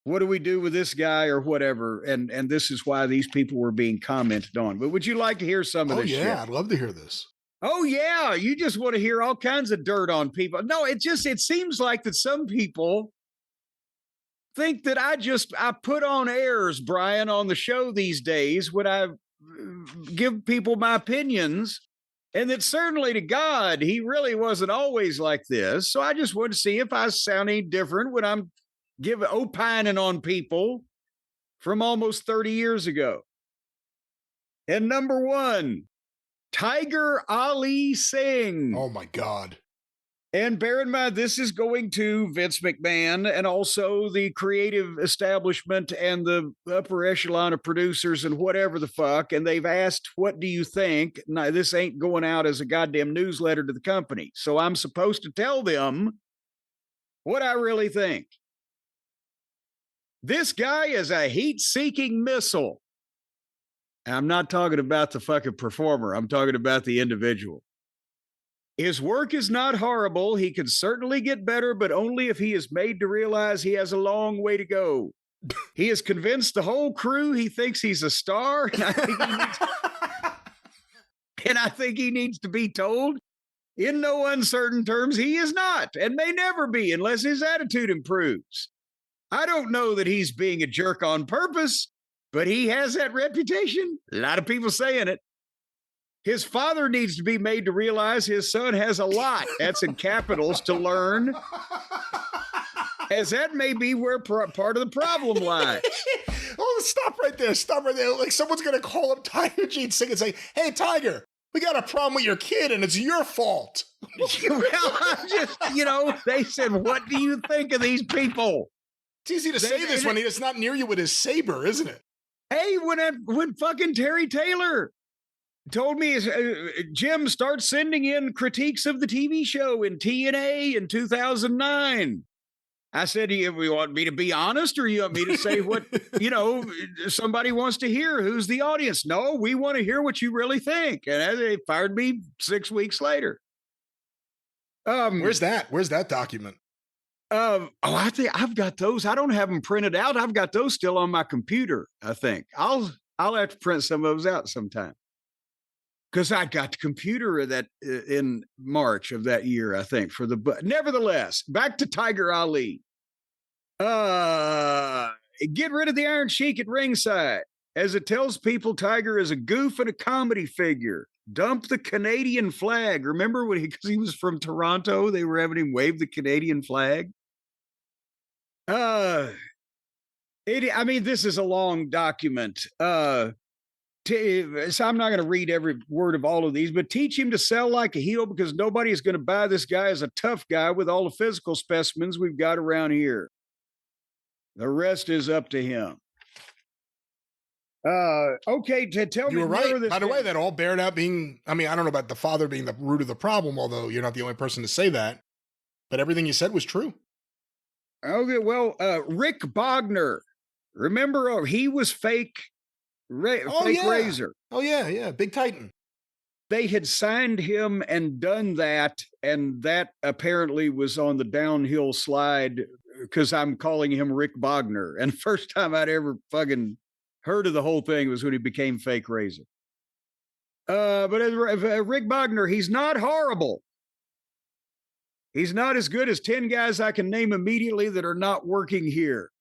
S2: what do we do with this guy or whatever? And this is why these people were being commented on. But would you like to hear some of this shit?
S1: I'd love to hear this.
S2: Oh, yeah. You just want to hear all kinds of dirt on people. No, it seems like that some people think that I put on airs, Brian, on the show these days when I give people my opinions. And that certainly to God, he really wasn't always like this. So I just wanted to see if I sound any different when I'm opining on people from almost 30 years ago. And number one, Tiger Ali Singh.
S1: Oh my God.
S2: And bear in mind, this is going to Vince McMahon and also the creative establishment and the upper echelon of producers and whatever the fuck. And they've asked, what do you think? Now, this ain't going out as a goddamn newsletter to the company. So I'm supposed to tell them what I really think. This guy is a heat-seeking missile. I'm not talking about the fucking performer. I'm talking about the individual. His work is not horrible. He can certainly get better, but only if he is made to realize he has a long way to go. He has convinced the whole crew he thinks he's a star, and I think he needs to be told in no uncertain terms he is not and may never be unless his attitude improves. I don't know that he's being a jerk on purpose, but he has that reputation. A lot of people saying it. His father needs to be made to realize his son has a lot, that's in capitals, to learn, as that may be where part of the problem lies.
S1: Oh, stop right there. Like someone's going to call up Tiger Gene Singh and say, hey, Tiger, we got a problem with your kid and it's your fault.
S2: Well, I'm just, they said, what do you think of these people?
S1: It's easy to say this when he's not near you with his saber, isn't it?
S2: Hey, when fucking Terry Taylor told me, Jim, start sending in critiques of the TV show in TNA in 2009. I said, you want me to be honest, or you want me to say what, somebody wants to hear? Who's the audience? No, we want to hear what you really think. And they fired me 6 weeks later.
S1: Where's that document?
S2: I think I've got those. I don't have them printed out. I've got those still on my computer. I think I'll have to print some of those out sometime. Because I got the computer that in March of that year, I think, nevertheless, back to Tiger Ali. Get rid of the Iron Sheik at ringside. As it tells people, Tiger is a goof and a comedy figure. Dump the Canadian flag. Remember when because he was from Toronto, they were having him wave the Canadian flag? This is a long document. So I'm not going to read every word of all of these, but teach him to sell like a heel because nobody is going to buy this guy as a tough guy with all the physical specimens we've got around here. The rest is up to him. Okay, to tell me.
S1: You were right. By the way, that all bared out being, I don't know about the father being the root of the problem, although you're not the only person to say that, but everything you said was true.
S2: Okay, well, Rick Bogner, remember, he was fake. Razor.
S1: Oh, yeah. Big Titan.
S2: They had signed him and done that, and that apparently was on the downhill slide because I'm calling him Rick Bogner. And first time I'd ever fucking heard of the whole thing was when he became fake Razor. But Rick Bogner, he's not horrible. He's not as good as 10 guys I can name immediately that are not working here.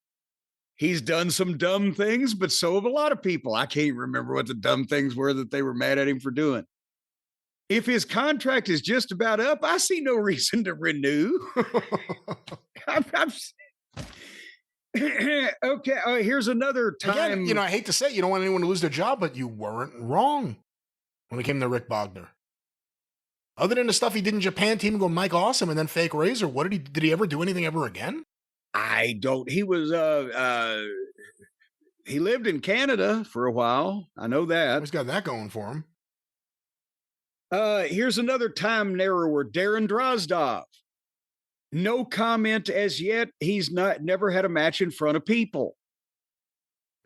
S2: He's done some dumb things, but so have a lot of people. I can't remember what the dumb things were that they were mad at him for doing. If his contract is just about up, I see no reason to renew. Okay, here's another time.
S1: Again, I hate to say it, you don't want anyone to lose their job, but you weren't wrong when it came to Rick Bogner. Other than the stuff he did in Japan, Team Go Mike Awesome, and then Fake Razor, did he ever do anything ever again?
S2: I don't. He was he lived in Canada for a while. I know that.
S1: He's got that going for him.
S2: Here's another time narrower, Darren Drozdov. No comment as yet. He's never had a match in front of people.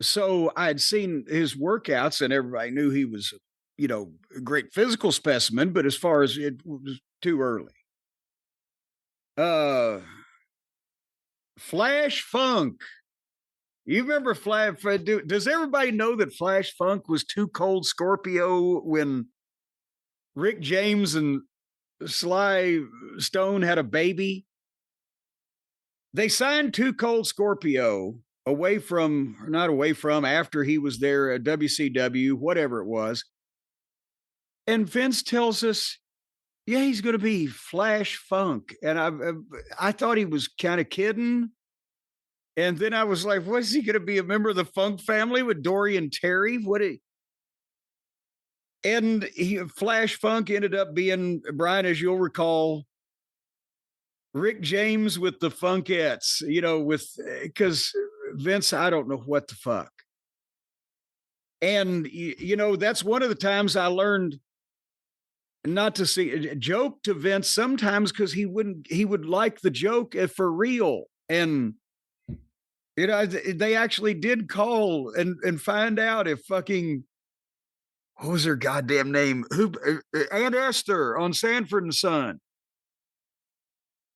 S2: So I'd seen his workouts and everybody knew he was, a great physical specimen, but as far as it was too early. Flash Funk. You remember Flash? Does everybody know that Flash Funk was Too Cold Scorpio when Rick James and Sly Stone had a baby? They signed Too Cold Scorpio after he was there at WCW, whatever it was. And Vince tells us, yeah, he's going to be Flash Funk. And I thought he was kind of kidding. And then I was like, was he going to be a member of the Funk family with Dory and Terry? Flash Funk ended up being, Brian, as you'll recall, Rick James with the Funkettes, because Vince, I don't know what the fuck. And, that's one of the times I learned not to see a joke to Vince sometimes because he would like the joke for real. And, they actually did call and find out if fucking, what was her goddamn name? Aunt Esther on Sanford and Son.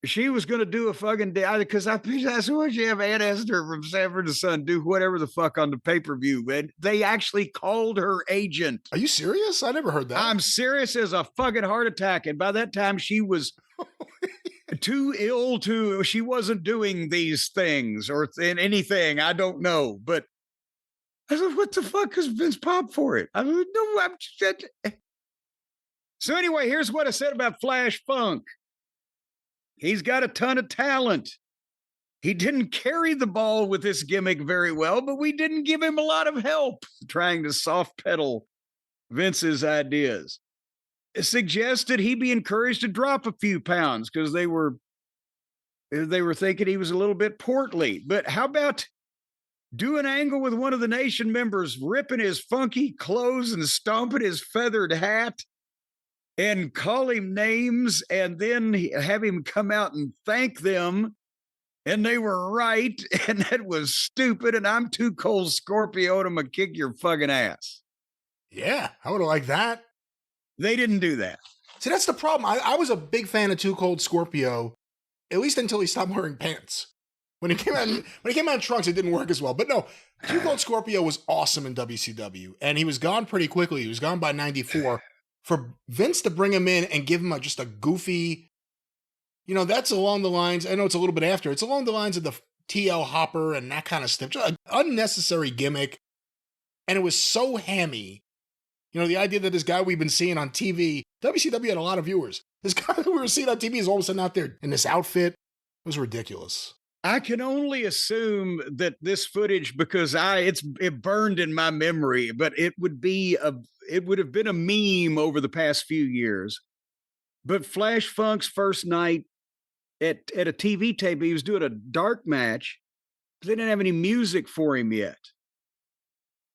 S2: She was going to do a fucking day because I said, would you have Aunt Esther from Sanford and Son do whatever the fuck on the pay-per-view? And they actually called her agent.
S1: Are you serious? I never heard that.
S2: I'm serious as a fucking heart attack. And by that time she was too ill she wasn't doing these things or anything. I don't know. But I said, what the fuck is Vince Pop for it? I mean, no, I'm just... So anyway, here's what I said about Flash Funk. He's got a ton of talent. He didn't carry the ball with this gimmick very well, but we didn't give him a lot of help trying to soft pedal Vince's ideas. It suggested he be encouraged to drop a few pounds because they were thinking he was a little bit portly. But how about do an angle with one of the Nation members ripping his funky clothes and stomping his feathered hat and call him names and then have him come out and thank them And they were right, and that was stupid, and I'm too cold Scorpio, and I'm going to kick your fucking ass.
S1: Yeah, I would have liked that.
S2: They didn't do that.
S1: See, that's the problem. I was a big fan of Too Cold Scorpio, at least until he stopped wearing pants. When he came out in trunks, it didn't work as well. But no, Too Cold Scorpio was awesome in WCW, and he was gone pretty quickly. He was gone by 94. For Vince to bring him in and give him just a goofy, that's along the lines, I know it's a little bit after, it's along the lines of the TL Hopper and that kind of stuff. Just an unnecessary gimmick. And it was so hammy. The idea that this guy we've been seeing on TV, WCW had a lot of viewers. This guy that we were seeing on TV is all of a sudden out there in this outfit. It was ridiculous.
S2: I can only assume that this footage, because it burned in my memory, but it would have been a meme over the past few years. But Flash Funk's first night at a TV tape, he was doing a dark match. They didn't have any music for him yet.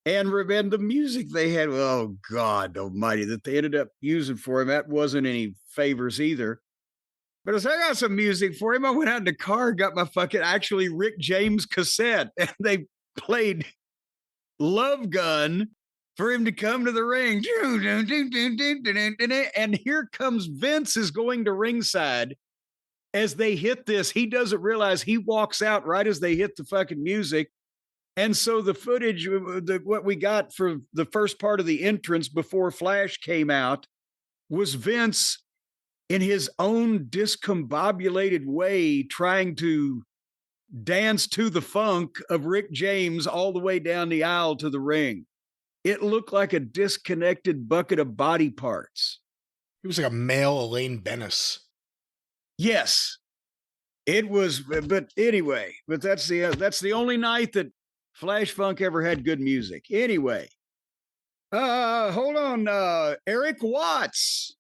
S2: And the music they had, oh God almighty, that they ended up using for him, that wasn't any favors either. But as I got some music for him, I went out in the car and got my actually Rick James cassette, and they played Love Gun for him to come to the ring. And here comes Vince is going to ringside. As they hit this, he doesn't realize he walks out right as they hit the fucking music. And so the footage, what we got for the first part of the entrance before Flash came out was Vince in his own discombobulated way trying to dance to the funk of Rick James all the way down the aisle to the ring. It looked like a disconnected bucket of body parts.
S1: He was like a male Elaine Bennis.
S2: Yes, it was. But anyway, that's the only night that Flash Funk ever had good music. Anyway, hold on, Eric Watts.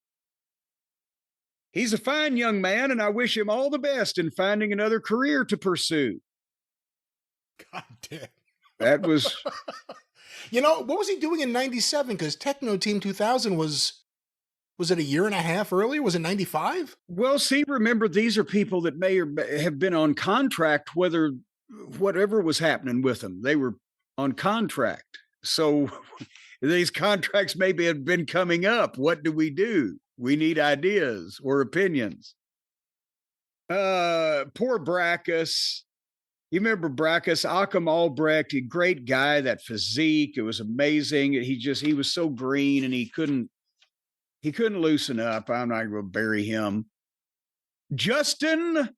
S2: He's a fine young man, and I wish him all the best in finding another career to pursue.
S1: God damn.
S2: That was...
S1: what was he doing in 97? Because Techno Team 2000 was it a year and a half earlier? Was it 95?
S2: Well, see, remember, these are people that may or have been on contract, whatever was happening with them. They were on contract. So these contracts maybe have been coming up. What do? We need ideas or opinions. Poor Brackus. You remember Brackus, Occam Albrecht, a great guy, that physique. It was amazing. He was so green and he couldn't loosen up. I'm not going to bury him. Justin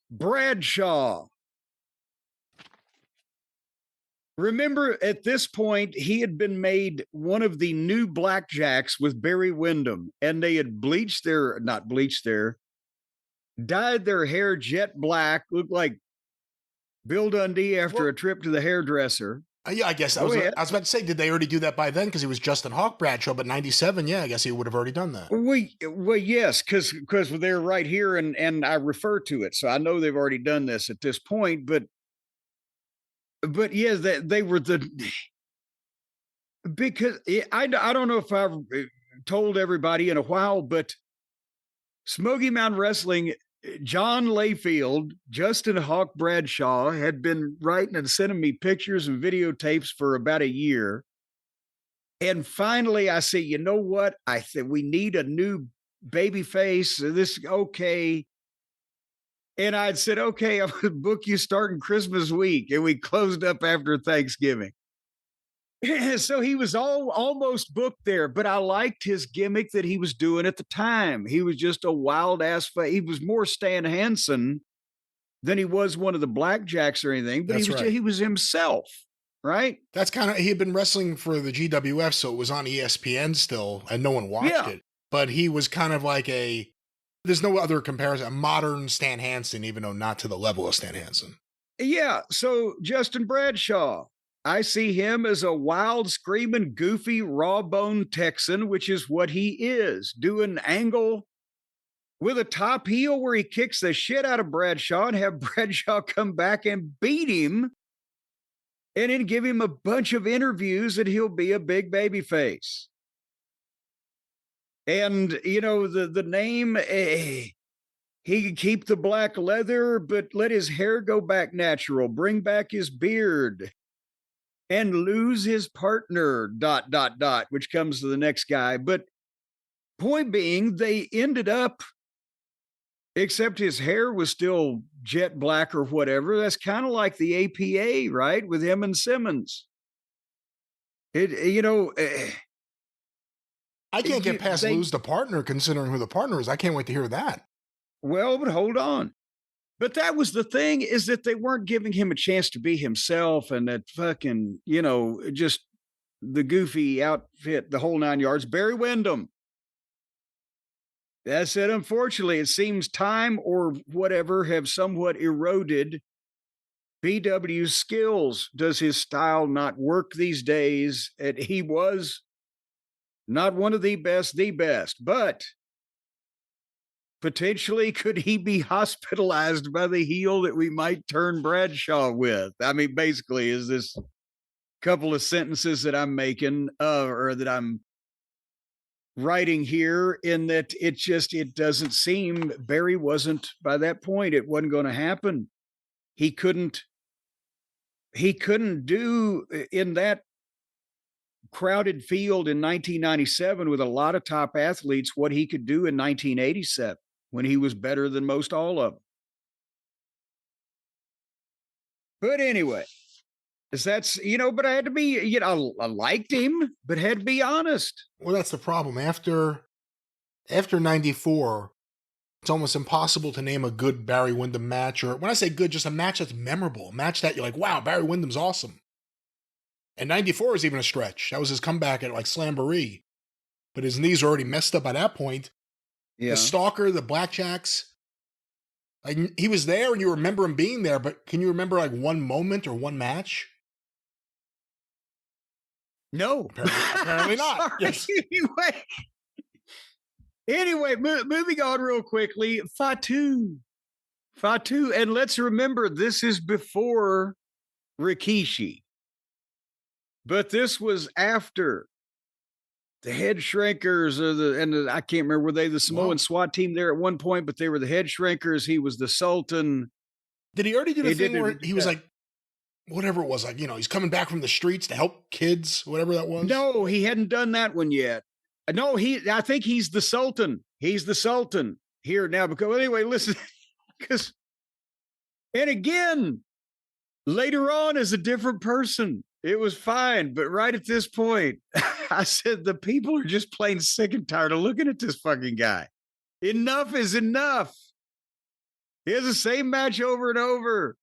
S2: Bradshaw. Remember, at this point, he had been made one of the new Blackjacks with Barry Windham, and they had dyed their hair jet black, looked like Bill Dundee after a trip to the hairdresser.
S1: Yeah, I guess I was about to say, did they already do that by then? Because he was Justin Hawk Bradshaw, but 97, yeah, I guess he would have already done that.
S2: Well, yes, because they're right here, and I refer to it, so I know they've already done this at this point, but yeah, they were because I don't know if I've told everybody in a while, but Smoky Mountain Wrestling, John Layfield, Justin Hawk Bradshaw had been writing and sending me pictures and videotapes for about a year. And finally I say, you know what? I said, we need a new baby face. Okay. And I'd said, okay, I'm going to book you starting Christmas week. And we closed up after Thanksgiving. So he was almost booked there, but I liked his gimmick that he was doing at the time. He was just a wild ass. He was more Stan Hansen than he was one of the Blackjacks or anything, but he was himself, right?
S1: That's he had been wrestling for the GWF, so it was on ESPN still, and no one watched it. But he was kind of like there's no other comparison, a modern Stan Hansen, even though not to the level of Stan Hansen.
S2: Yeah, so Justin Bradshaw, I see him as a wild, screaming, goofy, raw-boned Texan, which is what he is, doing angle with a top heel where he kicks the shit out of Bradshaw and have Bradshaw come back and beat him and then give him a bunch of interviews that he'll be a big baby face. And, the name, He could keep the black leather, but let his hair go back natural, bring back his beard, and lose his partner, ... which comes to the next guy. But point being, they ended up, except his hair was still jet black or whatever. That's kind of like the APA, right? With him and Simmons.
S1: I can't get past lose the partner, considering who the partner is. I can't wait to hear that.
S2: Well, but hold on. But that was the thing, is that they weren't giving him a chance to be himself, and that fucking, just the goofy outfit, the whole 9 yards. Barry Windham. That said, unfortunately, it seems time or whatever have somewhat eroded BW's skills. Does his style not work these days? And he was not one of the best, but potentially could he be hospitalized by the heel that we might turn Bradshaw with? I mean, basically, is this couple of sentences that I'm making or that I'm writing here, in that it doesn't seem Barry wasn't, by that point, it wasn't going to happen. He couldn't do in that crowded field in 1997 with a lot of top athletes what he could do in 1987 when he was better than most all of them. But anyway, that's, but I had to be, I liked him, but had to be honest.
S1: Well, that's the problem. After 94, it's almost impossible to name a good Barry Windham match, or when I say good, just a match that's memorable, a match that you're like, wow, Barry Windham's awesome. And 94 is even a stretch. That was his comeback at like Slamboree. But his knees were already messed up by that point. Yeah. The Stalker, the Blackjacks, like, he was there and you remember him being there, but can you remember like one moment or one match?
S2: No.
S1: Apparently not. Yes.
S2: Anyway, moving on real quickly. Fatu. And let's remember, this is before Rikishi. But this was after the Head Shrinkers, I can't remember, were they the Samoan SWAT team there at one point, but they were the Head Shrinkers. He was the Sultan.
S1: Did he already do the thing where he was like, whatever it was, like, he's coming back from the streets to help kids, whatever that was?
S2: No, he hadn't done that one yet. No, I think he's the Sultan. He's the Sultan here now. Because anyway, listen, and again, later on is a different person. It was fine, but right at this point, I said the people are just plain sick and tired of looking at this fucking guy. Enough is enough. He has the same match over and over.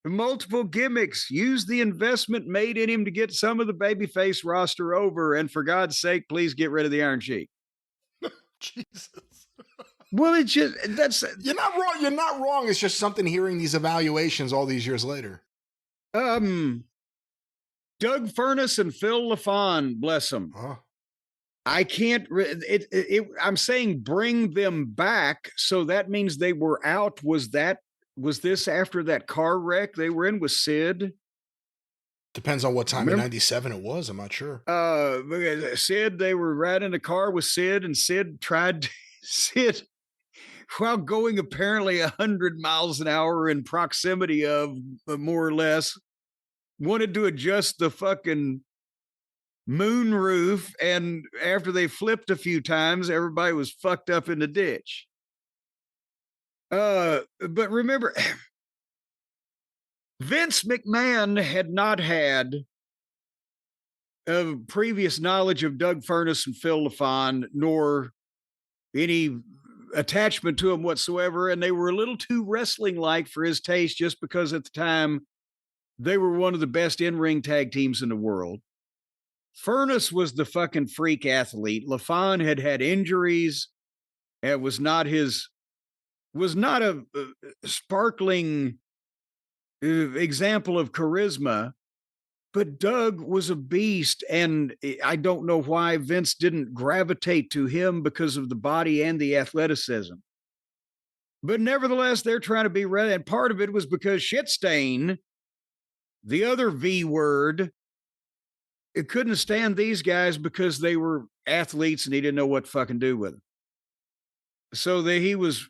S2: Multiple gimmicks. Use the investment made in him to get some of the babyface roster over, and for God's sake, please get rid of the Iron Sheik.
S1: Jesus.
S2: Well, it's just,
S1: you're not wrong. You're not wrong. It's just something hearing these evaluations all these years later.
S2: Doug Furnace and Phil LaFon, bless them.
S1: Huh.
S2: I can't, I'm saying bring them back. So that means they were out. Was this after that car wreck they were in with Sid?
S1: Depends on what time in 97 it was. I'm not sure.
S2: Sid, they were riding in a car with Sid, and Sid, while going apparently 100 miles an hour in proximity of, more or less, wanted to adjust the fucking moon roof, and after they flipped a few times, everybody was fucked up in the ditch. But remember, Vince McMahon had not had previous knowledge of Doug Furnace and Phil LaFon, nor any attachment to him whatsoever, and they were a little too wrestling-like for his taste, just because at the time they were one of the best in-ring tag teams in the world. Furnace was the fucking freak athlete. LaFon had injuries. It was not a sparkling example of charisma, but Doug was a beast, and I don't know why Vince didn't gravitate to him because of the body and the athleticism. But nevertheless, they're trying to be ready, and part of it was because Shitstain, the other V word, it couldn't stand these guys because they were athletes and he didn't know what to fucking do with them. so that he was,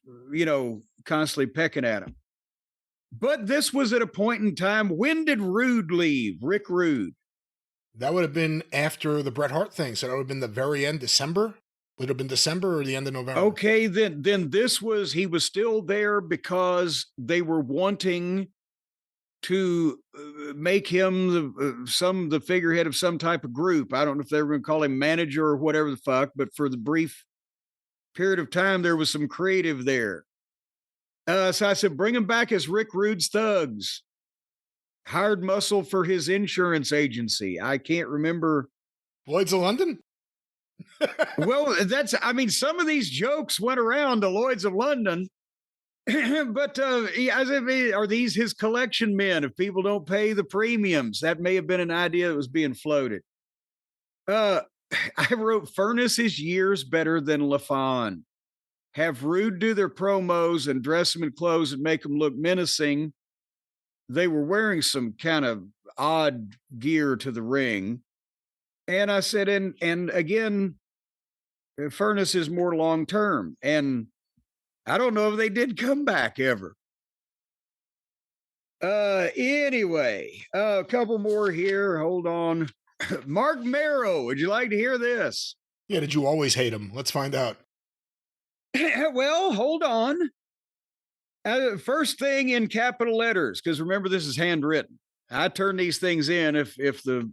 S2: constantly pecking at him. But this was at a point in time. When did Rude leave? Rick Rude.
S1: That would have been after the Bret Hart thing. So that would have been the very end, December? Would it have been December or the end of November?
S2: Okay, then he was still there because they were wanting to make him the figurehead of some type of group. I don't know if they were going to call him manager or whatever the fuck, but for the brief period of time, there was some creative there. So I said, bring him back as Rick Rude's Thugs. Hired muscle for his insurance agency. I can't remember.
S1: Lloyd's of London?
S2: Well, some of these jokes went around to Lloyd's of London, but are these his collection men? If people don't pay the premiums, that may have been an idea that was being floated. I wrote, Furnace is years better than LaFawn. Have Rude do their promos and dress them in clothes and make them look menacing. They were wearing some kind of odd gear to the ring. And I said, and again, Furnace is more long-term. And I don't know if they did come back ever. Anyway, a couple more here. Hold on. Mark Marrow, would you like to hear this?
S1: Yeah, did you always hate him? Let's find out.
S2: Well, hold on. First thing in capital letters, because remember, this is handwritten. I turn these things in if the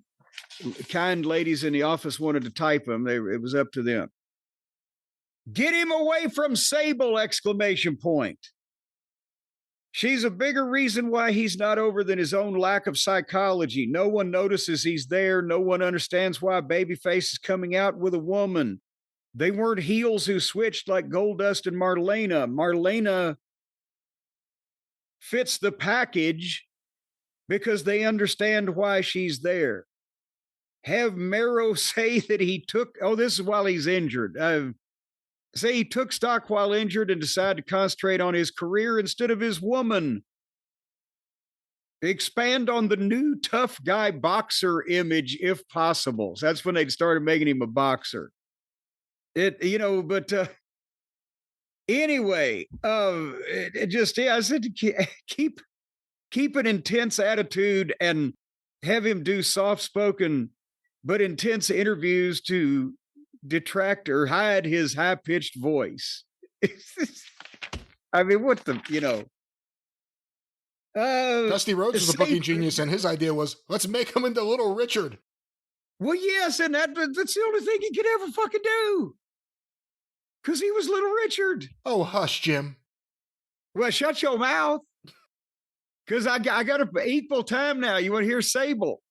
S2: kind ladies in the office wanted to type them. It was up to them. Get him away from Sable! ! She's a bigger reason why he's not over than his own lack of psychology. No one notices he's there. No one understands why Babyface is coming out with a woman. They weren't heels who switched like Goldust and Marlena. Marlena fits the package because they understand why she's there. Have Marrow say that he took, this is while he's injured. Say he took stock while injured and decided to concentrate on his career instead of his woman. Expand on the new tough guy boxer image if possible. So that's when they started making him a boxer. Anyway, I said to keep an intense attitude and have him do soft-spoken but intense interviews to detract or hide his high-pitched voice. I mean, what the,
S1: Dusty Rhodes was a booking genius, and his idea was, let's make him into Little Richard.
S2: Well, yes, and that's the only thing he could ever fucking do. Because he was Little Richard.
S1: Oh, hush, Jim.
S2: Well, shut your mouth. Because I got an equal time now. You want to hear Sable?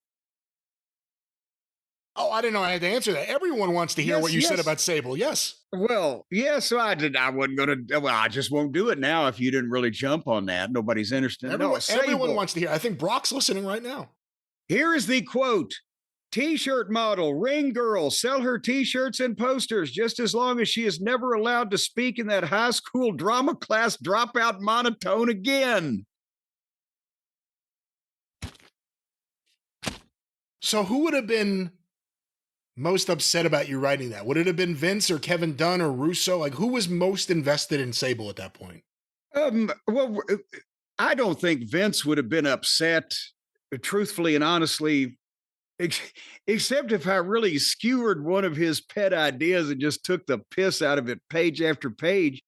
S1: Oh, I didn't know I had to answer that. Everyone wants to hear what you said about Sable. Yes.
S2: Well, yes, so I wasn't going to. Well, I just won't do it now if you didn't really jump on that. Nobody's interested.
S1: Everyone wants to hear. I think Brock's listening right now.
S2: Here is the quote. T-shirt model, ring girl, sell her T-shirts and posters just as long as she is never allowed to speak in that high school drama class dropout monotone again.
S1: So who would have been most upset about you writing that? Would it have been Vince or Kevin Dunn or Russo? Like, who was most invested in Sable at that point?
S2: Well, I don't think Vince would have been upset, truthfully and honestly, except if I really skewered one of his pet ideas and just took the piss out of it page after page.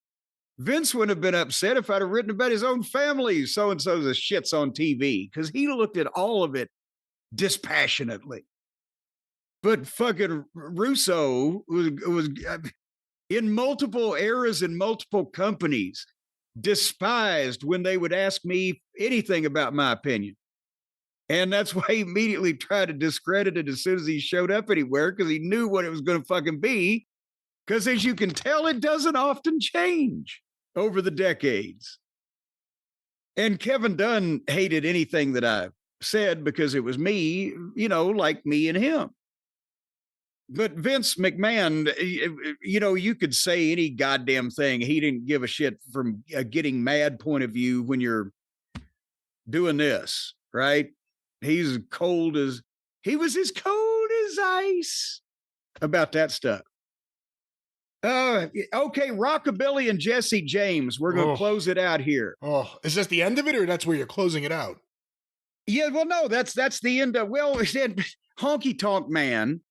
S2: Vince wouldn't have been upset if I'd have written about his own family. So-and-so's a shits on TV, because he looked at all of it dispassionately. But fucking Russo was in multiple eras and multiple companies, despised when they would ask me anything about my opinion. And that's why he immediately tried to discredit it as soon as he showed up anywhere, because he knew what it was going to fucking be. Because as you can tell, it doesn't often change over the decades. And Kevin Dunn hated anything that I said because it was me, like me and him. But Vince McMahon, you could say any goddamn thing. He didn't give a shit from a getting mad point of view when you're doing this, right? He was as cold as ice about that stuff. Okay, Rockabilly and Jesse James. We're going to close it out here.
S1: Oh, is this the end of it, or that's where you're closing it out?
S2: Yeah, well, no, that's the end of. Well, we said Honky Tonk Man.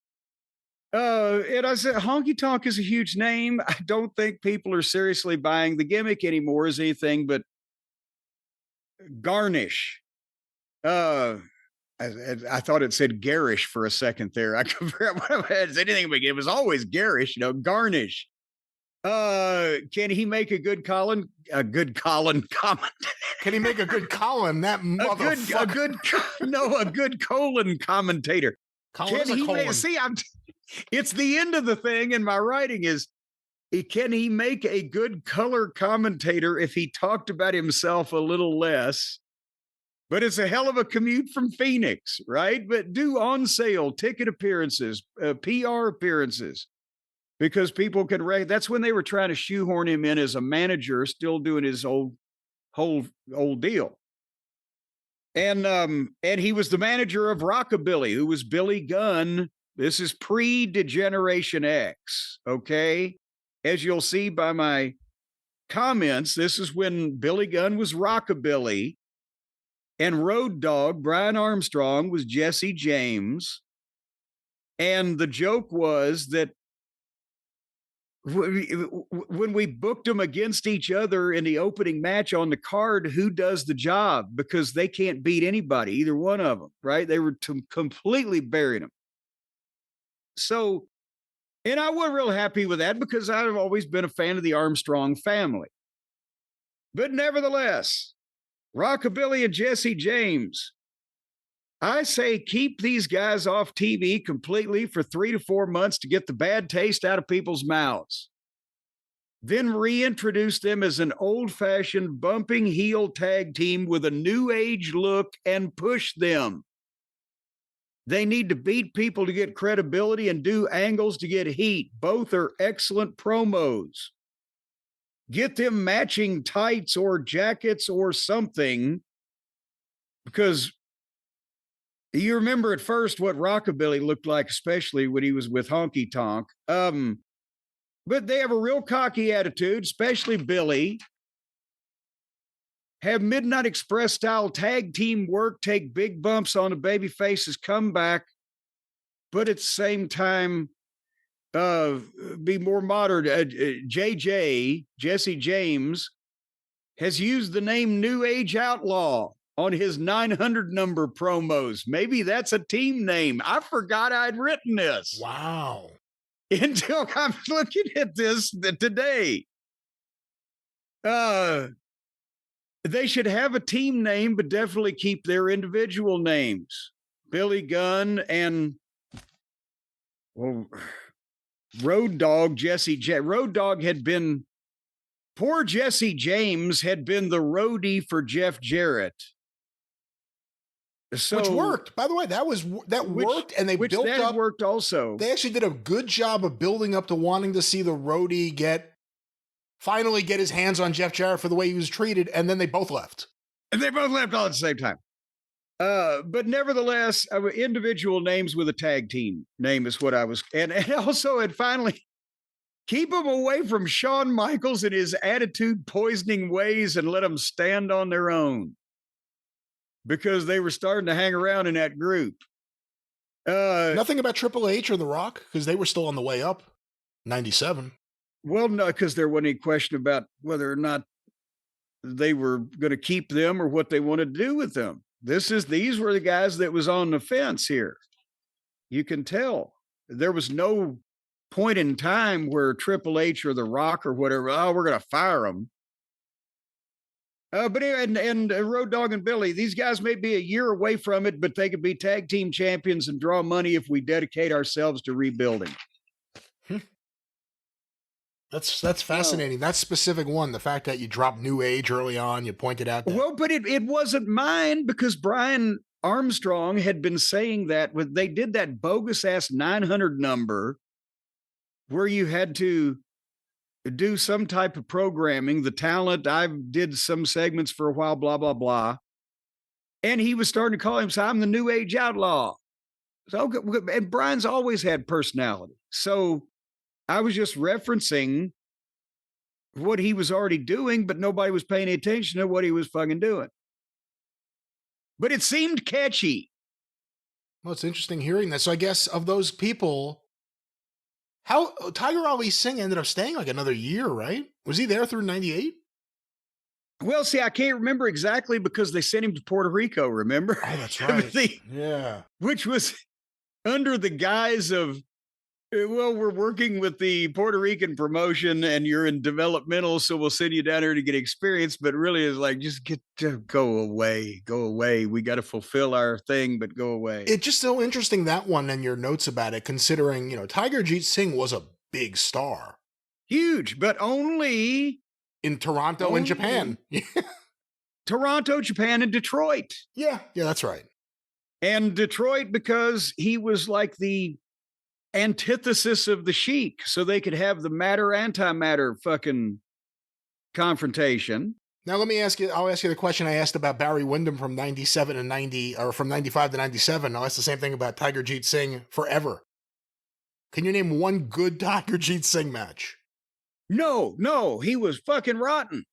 S2: And I said Honky Tonk is a huge name. I don't think people are seriously buying the gimmick anymore as anything but garnish. I thought it said garish for a second there. I could figure out what it was anything but it was always garish, garnish. Can he make a good Colin comment?
S1: Can he make a good Colin? That motherfucker.
S2: A good colon commentator.
S1: Colin is a colon.
S2: It's the end of the thing in my writing is, can he make a good color commentator if he talked about himself a little less? But it's a hell of a commute from Phoenix, right? But do on sale ticket appearances, PR appearances, because people can that's when they were trying to shoehorn him in as a manager, still doing his old deal. And he was the manager of Rockabilly, who was Billy Gunn. This is pre-Degeneration X, okay? As you'll see by my comments, this is when Billy Gunn was Rockabilly. And Road Dogg, Brian Armstrong, was Jesse James. And the joke was that when we booked them against each other in the opening match on the card, who does the job? Because they can't beat anybody, either one of them, right? They were completely burying them. So, and I wasn't real happy with that because I've always been a fan of the Armstrong family. But nevertheless, Rockabilly and Jesse James, I say keep these guys off TV completely for 3 to 4 months to get the bad taste out of people's mouths. Then reintroduce them as an old-fashioned bumping heel tag team with a new age look and push them. They need to beat people to get credibility and do angles to get heat. Both are excellent promos. Get them matching tights or jackets or something, because you remember at first what Rockabilly looked like, especially when he was with Honky Tonk. But they have a real cocky attitude, especially Billy. Have Midnight Express style tag team work, take big bumps on the baby faces, come back, but at the same time, be more modern. Jesse James, has used the name New Age Outlaw on his 900 number promos. Maybe that's a team name. I forgot I'd written this.
S1: Wow.
S2: Until I'm looking at this today. They should have a team name, but definitely keep their individual names. Billy Gunn and Road Dogg, Road Dogg had been, poor Jesse James had been the roadie for Jeff Jarrett. So,
S1: which worked, by the way. That worked, and they built up.
S2: Worked also.
S1: They actually did a good job of building up to wanting to see the roadie finally get his hands on Jeff Jarrett for the way he was treated, and then they both left.
S2: And they both left all at the same time. But nevertheless, individual names with a tag team name is what I was, and also, and finally, keep them away from Shawn Michaels and his attitude poisoning ways, and let them stand on their own, because they were starting to hang around in that group.
S1: Nothing about Triple H or The Rock, because they were still on the way up. 97.
S2: Well, no, because there wasn't any question about whether or not they were going to keep them or what they wanted to do with them. These were the guys that was on the fence here. You can tell there was no point in time where Triple H or The Rock or whatever, we're going to fire them. But and Road Dogg and Billy, these guys may be a year away from it, but they could be tag team champions and draw money if we dedicate ourselves to rebuilding.
S1: That's fascinating. That specific one, the fact that you dropped New Age early on, you pointed out that.
S2: Well, but it wasn't mine, because Brian Armstrong had been saying that they did that bogus ass 900 number where you had to do some type of programming, the talent. I did some segments for a while, blah, blah, blah. And he was starting to call himself, I'm the New Age Outlaw. So, and Brian's always had personality. So I was just referencing what he was already doing, but nobody was paying attention to what he was fucking doing. But it seemed catchy.
S1: Well, it's interesting hearing that. So I guess of those people, how Tiger Ali Singh ended up staying like another year, right? Was he there through 98?
S2: Well, see, I can't remember exactly because they sent him to Puerto Rico, remember?
S1: Oh, that's right. Yeah.
S2: Which was under the guise of, well, we're working with the Puerto Rican promotion and you're in developmental, so we'll send you down here to get experience. But really it's like, just go away. We got to fulfill our thing, but go away.
S1: It's just so interesting, that one and your notes about it, considering, Tiger Jeet Singh was a big star.
S2: Huge, but only
S1: in Toronto and Japan.
S2: Toronto, Japan, and Detroit.
S1: Yeah, that's right.
S2: And Detroit because he was like the antithesis of the Sheik, so they could have the matter-antimatter fucking confrontation.
S1: Now let me ask you, I'll ask you the question I asked about Barry Windham from 97 and 90, or from 95 to 97. I'll ask the same thing about Tiger Jeet Singh forever. Can you name one good Tiger Jeet Singh match?
S2: No, he was fucking rotten.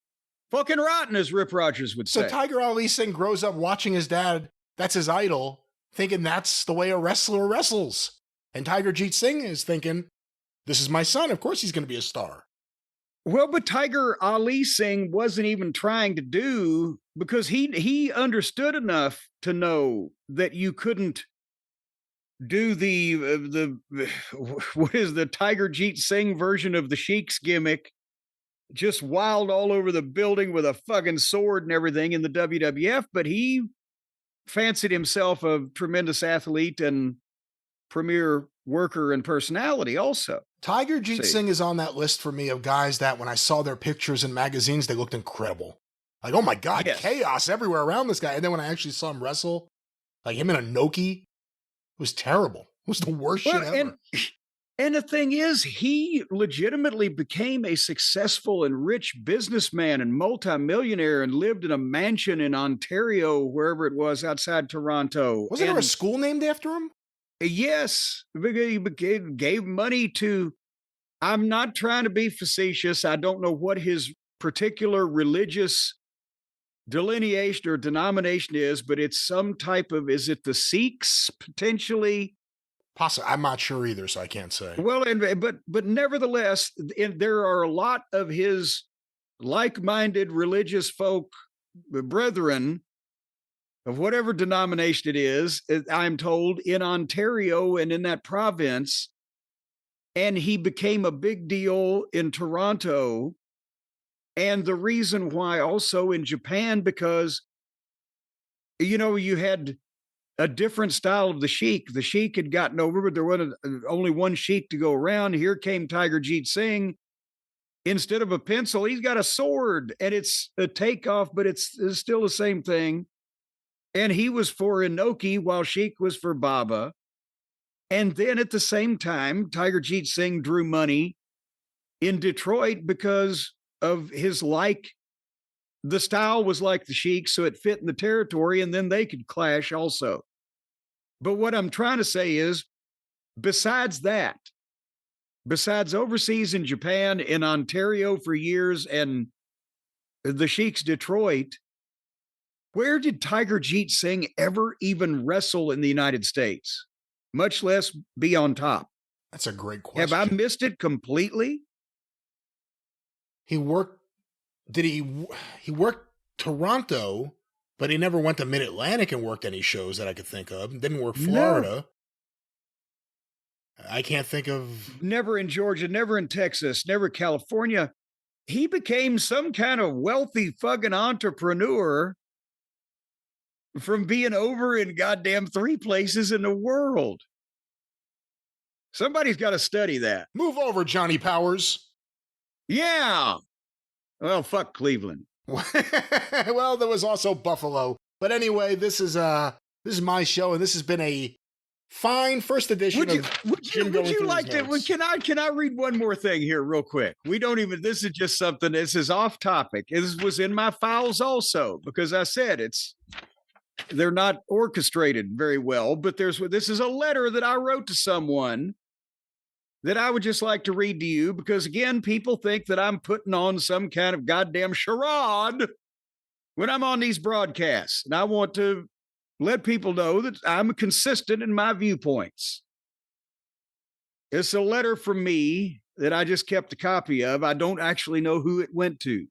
S2: Fucking rotten, as Rip Rogers would say.
S1: So Tiger Ali Singh grows up watching his dad, that's his idol, thinking that's the way a wrestler wrestles. And Tiger Jeet Singh is thinking, this is my son, of course he's going to be a star.
S2: Well, but Tiger Ali Singh wasn't even trying to do, because he understood enough to know that you couldn't do the what is the Tiger Jeet Singh version of the Sheik's gimmick, just wild all over the building with a fucking sword and everything in the WWF, but he fancied himself a tremendous athlete and premier worker and personality also.
S1: Tiger Jeet Singh is on that list for me of guys that when I saw their pictures in magazines, they looked incredible. Like, oh my God, yes. Chaos everywhere around this guy. And then when I actually saw him wrestle, like him in a Noki, it was terrible. It was the worst shit ever.
S2: And the thing is, he legitimately became a successful and rich businessman and multimillionaire and lived in a mansion in Ontario, wherever it was, outside Toronto.
S1: Wasn't there a school named after him?
S2: Yes, he gave money to, I'm not trying to be facetious. I don't know what his particular religious delineation or denomination is, but it's some type of, is it the Sikhs potentially?
S1: Possibly. I'm not sure either, so I can't say.
S2: Well, but nevertheless, there are a lot of his like-minded religious folk brethren of whatever denomination it is, I'm told, in Ontario and in that province. And he became a big deal in Toronto. And the reason why also in Japan, because, you had a different style of the Sheik. The Sheik had gotten over, but there wasn't only one Sheik to go around. Here came Tiger Jeet Singh. Instead of a pencil, he's got a sword, and it's a takeoff, but it's still the same thing. And he was for Inoki while Sheik was for Baba. And then at the same time, Tiger Jeet Singh drew money in Detroit because of his the style was like the Sheik, so it fit in the territory, and then they could clash also. But what I'm trying to say is, besides overseas in Japan, in Ontario for years, and the Sheik's Detroit, where did Tiger Jeet Singh ever even wrestle in the United States, much less be on top?
S1: That's a great question.
S2: Have I missed it completely?
S1: He worked Toronto, but he never went to Mid-Atlantic and worked any shows that I could think of. Didn't work Florida. No. I can't think of...
S2: Never in Georgia, never in Texas, never California. He became some kind of wealthy fucking entrepreneur from being over in goddamn 3 places in the world. Somebody's got to study that.
S1: Move over, Johnny Powers.
S2: Yeah. Well, fuck Cleveland.
S1: Well, there was also Buffalo. But anyway, this is my show, and this has been a fine first edition
S2: would you like to? Can I read one more thing here real quick? This is just something, this is off topic. This was in my files also, because I said they're not orchestrated very well, but this is a letter that I wrote to someone that I would just like to read to you because, again, people think that I'm putting on some kind of goddamn charade when I'm on these broadcasts. And I want to let people know that I'm consistent in my viewpoints. It's a letter from me that I just kept a copy of. I don't actually know who it went to.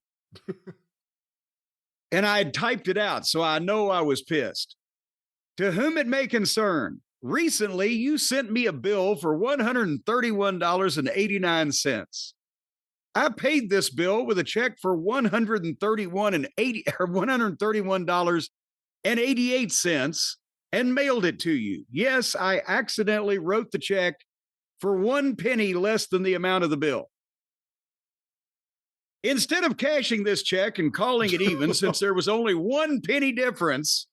S2: And I had typed it out, so I know I was pissed. To whom it may concern, recently you sent me a bill for $131.89. I paid this bill with a check for $131.88 and mailed it to you. Yes, I accidentally wrote the check for 1 penny less than the amount of the bill. Instead of cashing this check and calling it even, since there was only 1 penny difference,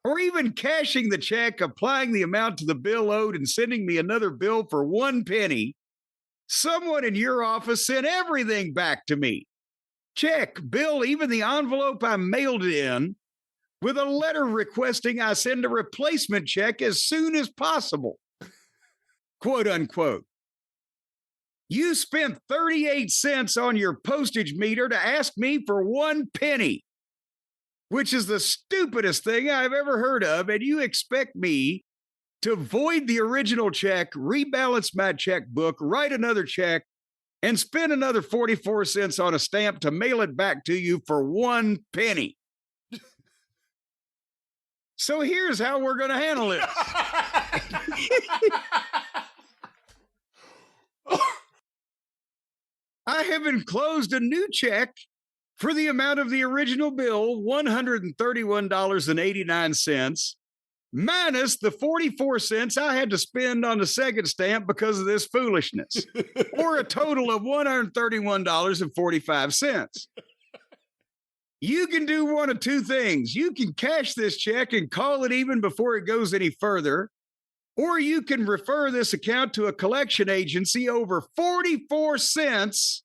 S2: or even cashing the check, applying the amount to the bill owed, and sending me another bill for 1 penny, someone in your office sent everything back to me. Check, bill, even the envelope I mailed it in, with a letter requesting I send a replacement check as soon as possible. Quote unquote. You spent 38 cents on your postage meter to ask me for 1 penny, which is the stupidest thing I've ever heard of. And you expect me to void the original check, rebalance my checkbook, write another check, and spend another 44 cents on a stamp to mail it back to you for 1 penny. So here's how we're going to handle it. I have enclosed a new check for the amount of the original bill, $131.89, minus the 44 cents I had to spend on the second stamp because of this foolishness, or a total of $131.45. You can do one of two things. You can cash this check and call it even before it goes any further, or you can refer this account to a collection agency over 44 cents,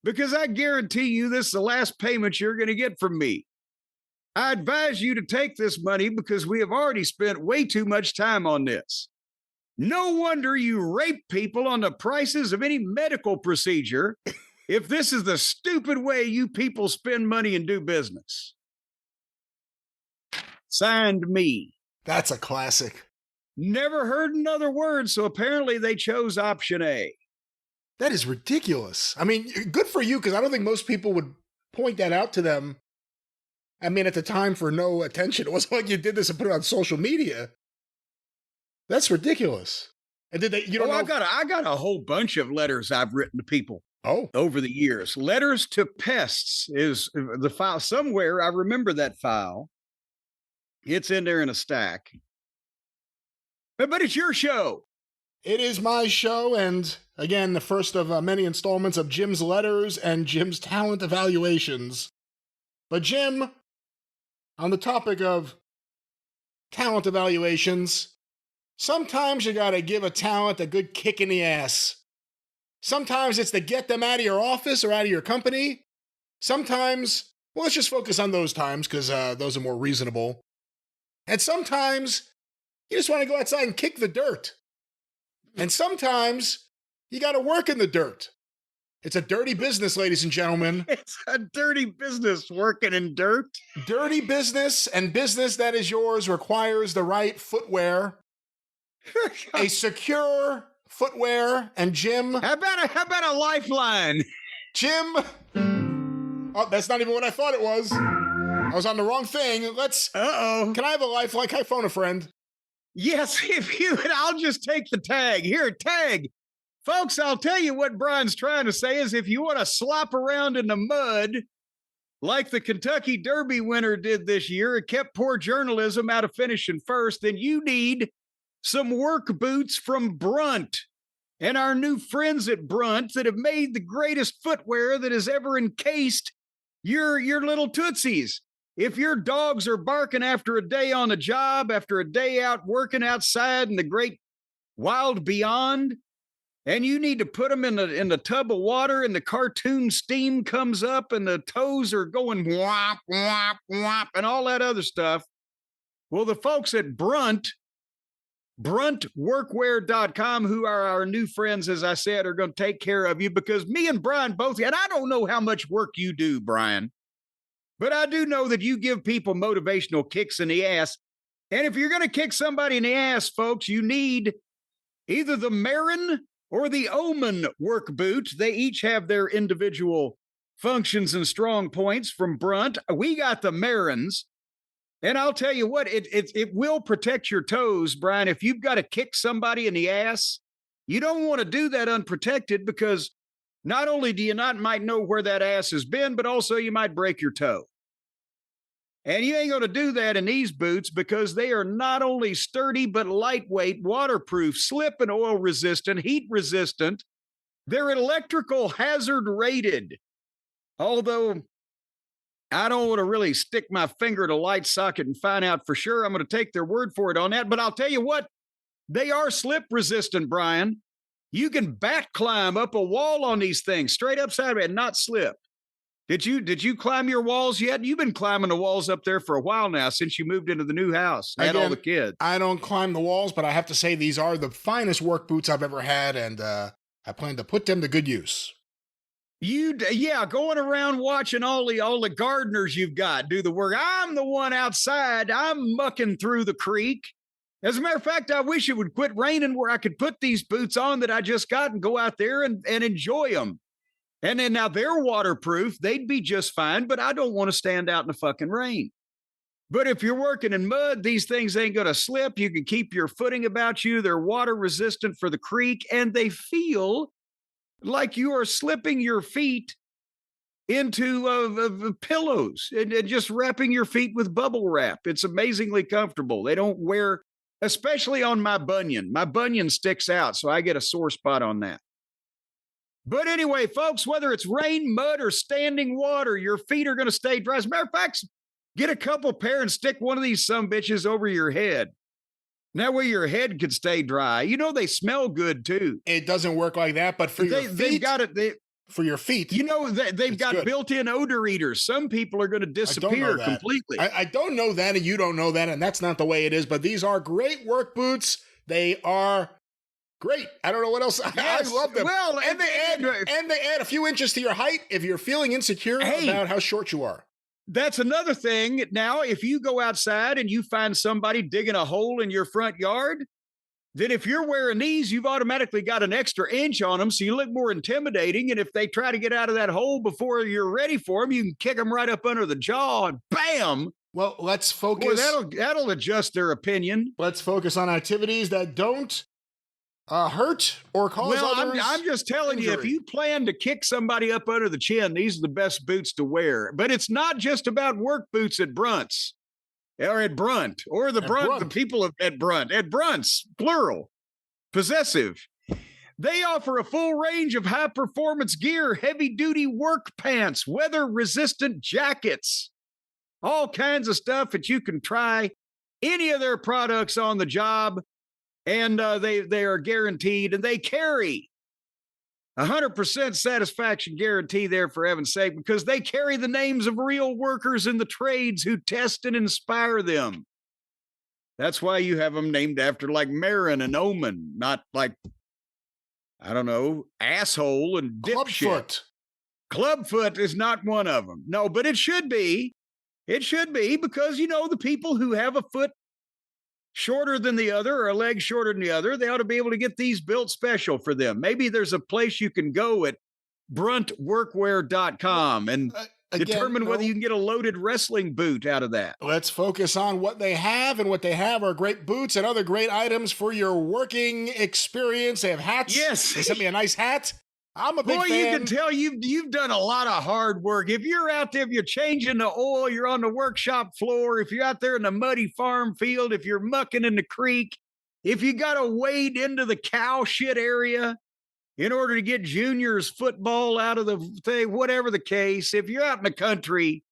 S2: because I guarantee you this is the last payment you're going to get from me. I advise you to take this money because we have already spent way too much time on this. No wonder you rape people on the prices of any medical procedure if this is the stupid way you people spend money and do business. Signed, me.
S1: That's a classic.
S2: Never heard another word, so apparently they chose option A.
S1: That is ridiculous. I mean, good for you, because I don't think most people would point that out to them. I mean, at the time, for no attention. It wasn't like you did this and put it on social media. That's ridiculous. And did they? You don't know?
S2: I got a whole bunch of letters I've written to people. Over the years. Letters to Pests is the file somewhere. I remember that file. It's in there in a stack. But it's your show.
S1: It is my show, and again, the first of many installments of Jim's letters and Jim's talent evaluations. But Jim, on the topic of talent evaluations, sometimes you gotta give a talent a good kick in the ass. Sometimes it's to get them out of your office or out of your company. Sometimes, well, let's just focus on those times, because those are more reasonable. And sometimes you just want to go outside and kick the dirt. And sometimes you got to work in the dirt. It's a dirty business, ladies and gentlemen.
S2: It's a dirty business, working in dirt.
S1: Dirty business, and business that is yours requires the right footwear, a secure footwear. And Jim,
S2: how about a lifeline?
S1: Jim, oh, that's not even what I thought it was. I was on the wrong thing. Can I have a lifeline? Can I phone a friend?
S2: Yes, if you, and I'll just take the tag. Here, tag. Folks, I'll tell you what Brian's trying to say is if you want to slop around in the mud like the Kentucky Derby winner did this year, it kept poor journalism out of finishing first, then you need some work boots from Brunt and our new friends at Brunt that have made the greatest footwear that has ever encased your little tootsies. If your dogs are barking after a day on the job, after a day out working outside in the great wild beyond, and you need to put them in the tub of water and the cartoon steam comes up and the toes are going whop, whop, whop, and all that other stuff. Well, the folks at Brunt bruntworkwear.com, who are our new friends, as I said, are going to take care of you, because me and Brian both, and I don't know how much work you do, Brian, but I do know that you give people motivational kicks in the ass. And if you're going to kick somebody in the ass, folks, you need either the Marin or the Omen work boot. They each have their individual functions and strong points from Brunt. We got the Marins. And I'll tell you what, it will protect your toes, Brian. If you've got to kick somebody in the ass, you don't want to do that unprotected, because not only do you might know where that ass has been, but also you might break your toe. And you ain't going to do that in these boots, because they are not only sturdy, but lightweight, waterproof, slip and oil resistant, heat resistant. They're electrical hazard rated. Although I don't want to really stick my finger at a light socket and find out for sure. I'm going to take their word for it on that. But I'll tell you what, they are slip resistant, Brian. You can bat climb up a wall on these things, straight upside and not slip. Did you climb your walls yet? You've been climbing the walls up there for a while now, since you moved into the new house and had all the kids.
S1: I don't climb the walls, but I have to say these are the finest work boots I've ever had, and I plan to put them to good use.
S2: Going around watching all the gardeners you've got do the work. I'm the one outside. I'm mucking through the creek. As a matter of fact, I wish it would quit raining where I could put these boots on that I just got and go out there and enjoy them. And then now they're waterproof. They'd be just fine, but I don't want to stand out in the fucking rain. But if you're working in mud, these things ain't going to slip. You can keep your footing about you. They're water resistant for the creek, and they feel like you are slipping your feet into pillows and just wrapping your feet with bubble wrap. It's amazingly comfortable. They don't wear, especially on my bunion. My bunion sticks out, so I get a sore spot on that. But anyway, folks, whether it's rain, mud, or standing water, your feet are going to stay dry. As a matter of fact, get a couple pair and stick one of these sumbitches over your head. That way your head could stay dry. You know, they smell good too.
S1: It doesn't work like that, but for your feet.
S2: They've got it.
S1: For your feet.
S2: You know, they've got built-in odor eaters. Some people are going to disappear completely.
S1: I don't know that, and you don't know that, and that's not the way it is. But these are great work boots. They are great. I don't know what else. Yes. I love them. Well, and they add a few inches to your height if you're feeling insecure about how short you are.
S2: That's another thing. Now, if you go outside and you find somebody digging a hole in your front yard, then if you're wearing these, you've automatically got an extra inch on them, so you look more intimidating. And if they try to get out of that hole before you're ready for them, you can kick them right up under the jaw and bam.
S1: Well, let's focus.
S2: Boy, that'll adjust their opinion.
S1: Let's focus on activities that don't hurt or cause others.
S2: I'm just telling you, if you plan to kick somebody up under the chin, these are the best boots to wear. But it's not just about work boots at Brunt's or at Brunt or the people at Brunt, at Brunt's, plural, possessive. They offer a full range of high performance gear, heavy duty work pants, weather resistant jackets, all kinds of stuff that you can try any of their products on the job. And they are guaranteed, and they carry 100% satisfaction guarantee there, for heaven's sake, because they carry the names of real workers in the trades who test and inspire them. That's why you have them named after like Marin and Omen, not like, I don't know, asshole and dipshit. Clubfoot is not one of them. No, but it should be. It should be, because, you know, the people who have a foot shorter than the other or a leg shorter than the other, they ought to be able to get these built special for them. Maybe there's a place you can go at bruntworkwear.com and determine whether you can get a loaded wrestling boot out of that.
S1: Let's focus on what they have, and what they have are great boots and other great items for your working experience. They have hats.
S2: Yes.
S1: They sent me a nice hat. I'm a big fan.
S2: You can tell you've done a lot of hard work. If you're out there, if you're changing the oil, you're on the workshop floor, if you're out there in the muddy farm field, if you're mucking in the creek, if you got to wade into the cow shit area in order to get juniors football out of the thing, whatever the case, if you're out in the country,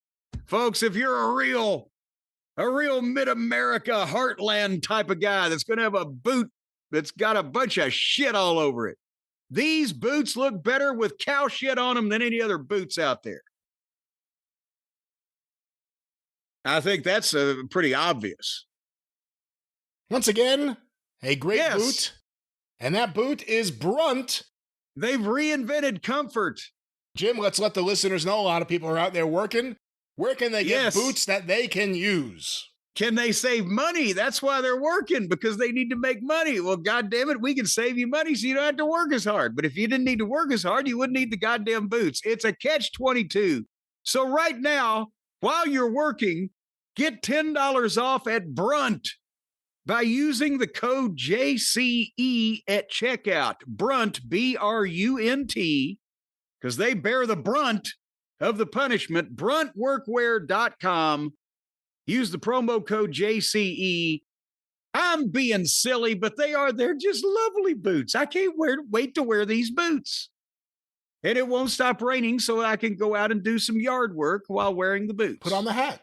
S2: folks, if you're a real mid-America heartland type of guy that's going to have a boot that's got a bunch of shit all over it, these boots look better with cow shit on them than any other boots out there. I think that's pretty obvious.
S1: Once again, A great boot. And that boot is Brunt.
S2: They've reinvented comfort.
S1: Jim, let's let the listeners know a lot of people are out there working. Where can they get boots that they can use?
S2: Can they save money? That's why they're working, because they need to make money. Well, goddamn it, we can save you money so you don't have to work as hard. But if you didn't need to work as hard, you wouldn't need the goddamn boots. It's a catch-22. So right now, while you're working, get $10 off at Brunt by using the code JCE at checkout. Brunt, B-R-U-N-T, because they bear the brunt of the punishment. BruntWorkwear.com. Use the promo code JCE. I'm being silly, but they're just lovely boots. I can't wait to wear these boots. And it won't stop raining, so I can go out and do some yard work while wearing the boots.
S1: Put on the hat.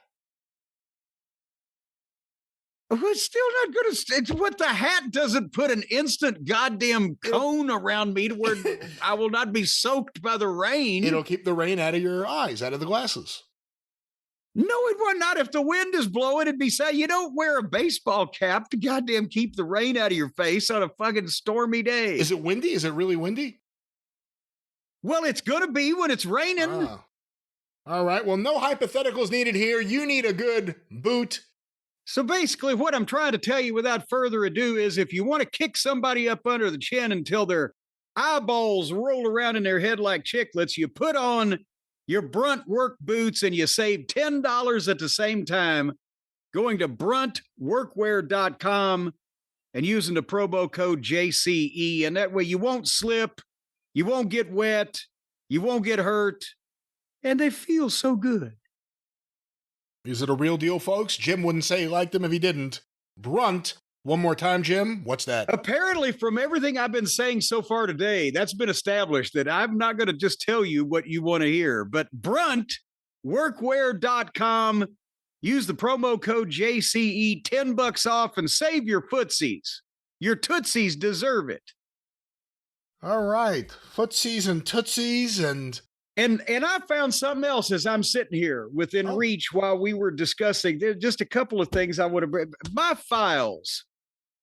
S2: Well, it's still not going to. It's what the hat doesn't put an instant goddamn cone around me to where I will not be soaked by the rain.
S1: It'll keep the rain out of your eyes, out of the glasses.
S2: No, it would not. If the wind is blowing, it'd be sad. You don't wear a baseball cap to goddamn keep the rain out of your face on a fucking stormy day.
S1: Is it windy? Is it really windy?
S2: Well, it's going to be when it's raining.
S1: All right. Well, no hypotheticals needed here. You need a good boot.
S2: So basically, what I'm trying to tell you without further ado is if you want to kick somebody up under the chin until their eyeballs roll around in their head like chiclets, you put on your Brunt work boots and you save $10 at the same time going to BruntWorkwear.com and using the promo code JCE. And that way you won't slip, you won't get wet, you won't get hurt, and they feel so good.
S1: Is it a real deal, folks? Jim wouldn't say he liked them if he didn't. Brunt. One more time, Jim. What's that?
S2: Apparently, from everything I've been saying so far today, that's been established that I'm not going to just tell you what you want to hear. But BruntWorkwear.com. Use the promo code JCE, $10 off, and save your footsies. Your tootsies deserve it.
S1: All right. Footsies and tootsies and
S2: I found something else as I'm sitting here within reach while we were discussing. There's just a couple of things I would have. My files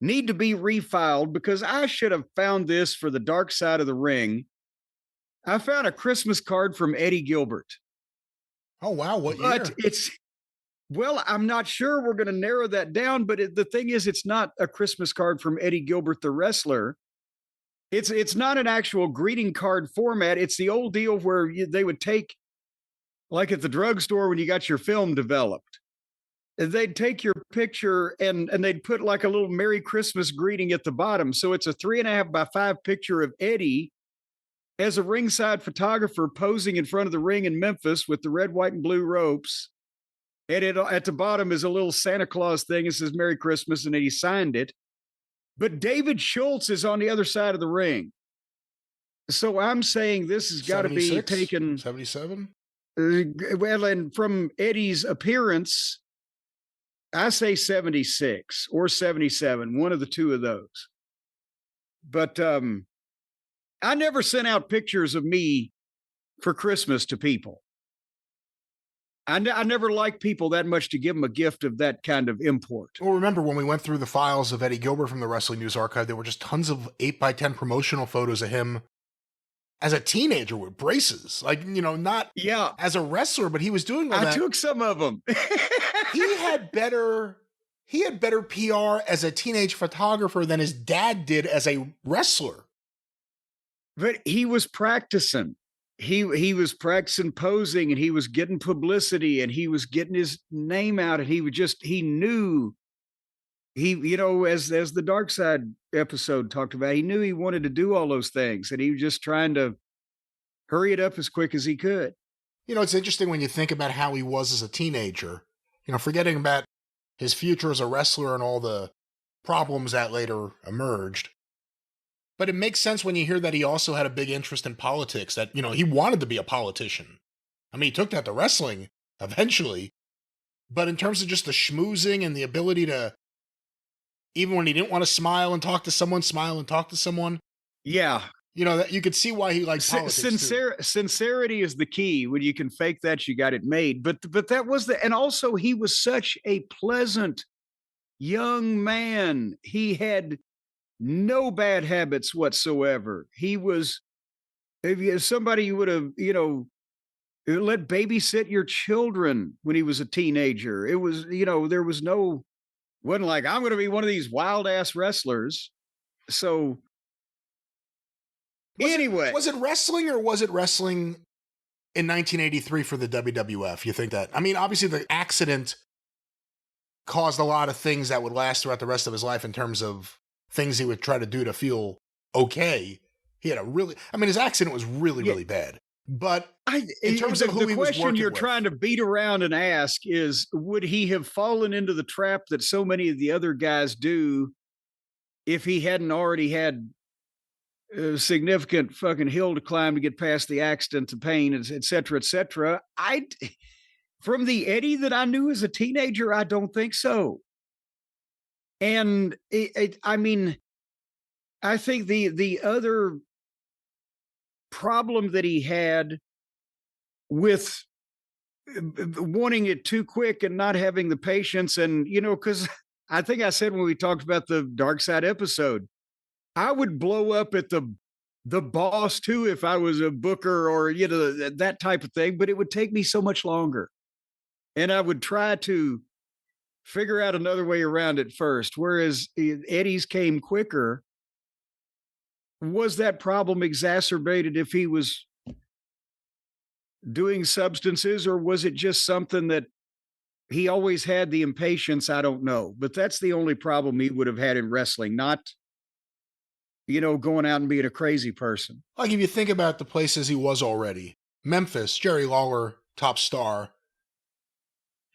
S2: need to be refiled because I should have found this for the Dark Side of the Ring. I found a Christmas card from Eddie Gilbert.
S1: Oh, wow. What year?
S2: Well, I'm not sure. We're going to narrow that down. But the thing is, it's not a Christmas card from Eddie Gilbert, the wrestler. It's not an actual greeting card format. It's the old deal where they would take, like at the drugstore when you got your film developed, they'd take your picture and they'd put like a little Merry Christmas greeting at the bottom. So it's a 3.5 by 5 picture of Eddie as a ringside photographer posing in front of the ring in Memphis with the red, white, and blue ropes. And at the bottom is a little Santa Claus thing. It says Merry Christmas, and then he signed it. But David Schultz is on the other side of the ring. So I'm saying this has got to be taken.
S1: 77?
S2: Well, and from Eddie's appearance, I say 76 or 77, one of the two of those. But I never sent out pictures of me for Christmas to people. I never liked people that much to give them a gift of that kind of import.
S1: Well, remember when we went through the files of Eddie Gilbert from the Wrestling News Archive, there were just tons of 8x10 promotional photos of him as a teenager with braces. Like, not as a wrestler, but he was doing all that.
S2: I took some of them.
S1: He had better PR as a teenage photographer than his dad did as a wrestler.
S2: But he was practicing. He was practicing posing, and he was getting publicity, and he was getting his name out, and he knew as the Dark Side episode talked about, he knew he wanted to do all those things, and he was just trying to hurry it up as quick as he could.
S1: It's interesting when you think about how he was as a teenager, forgetting about his future as a wrestler and all the problems that later emerged. But it makes sense when you hear that he also had a big interest in politics, that, he wanted to be a politician. I mean, he took that to wrestling eventually. But in terms of just the schmoozing and the ability to, even when he didn't want to smile and talk to someone, smile and talk to someone.
S2: Yeah.
S1: That you could see why he liked politics.
S2: Sincerity is the key. When you can fake that, you got it made. But that was and also he was such a pleasant young man. He had no bad habits whatsoever. He was, if somebody would have, let babysit your children when he was a teenager. It was, there was wasn't like, I'm going to be one of these wild ass wrestlers. So anyway.
S1: Was it wrestling or was it wrestling in 1983 for the WWF? You think that? I mean, obviously the accident caused a lot of things that would last throughout the rest of his life in terms of things he would try to do to feel okay. He had his accident was really bad. But in terms of who he was working with. The question
S2: you're trying to beat around and ask is, would he have fallen into the trap that so many of the other guys do if he hadn't already had a significant fucking hill to climb to get past the accident, the pain, et cetera, et cetera? From the Eddie that I knew as a teenager, I don't think so. And I think the other problem that he had with wanting it too quick and not having the patience, and because I think I said when we talked about the Dark Side episode, I would blow up at the boss too if I was a booker or that type of thing, but it would take me so much longer, and I would try to figure out another way around it first, whereas Eddie's came quicker. Was that problem exacerbated if he was doing substances, or was it just something that he always had the impatience? I don't know. But that's the only problem he would have had in wrestling, not, going out and being a crazy person.
S1: Like if you think about the places he was already, Memphis, Jerry Lawler, top star,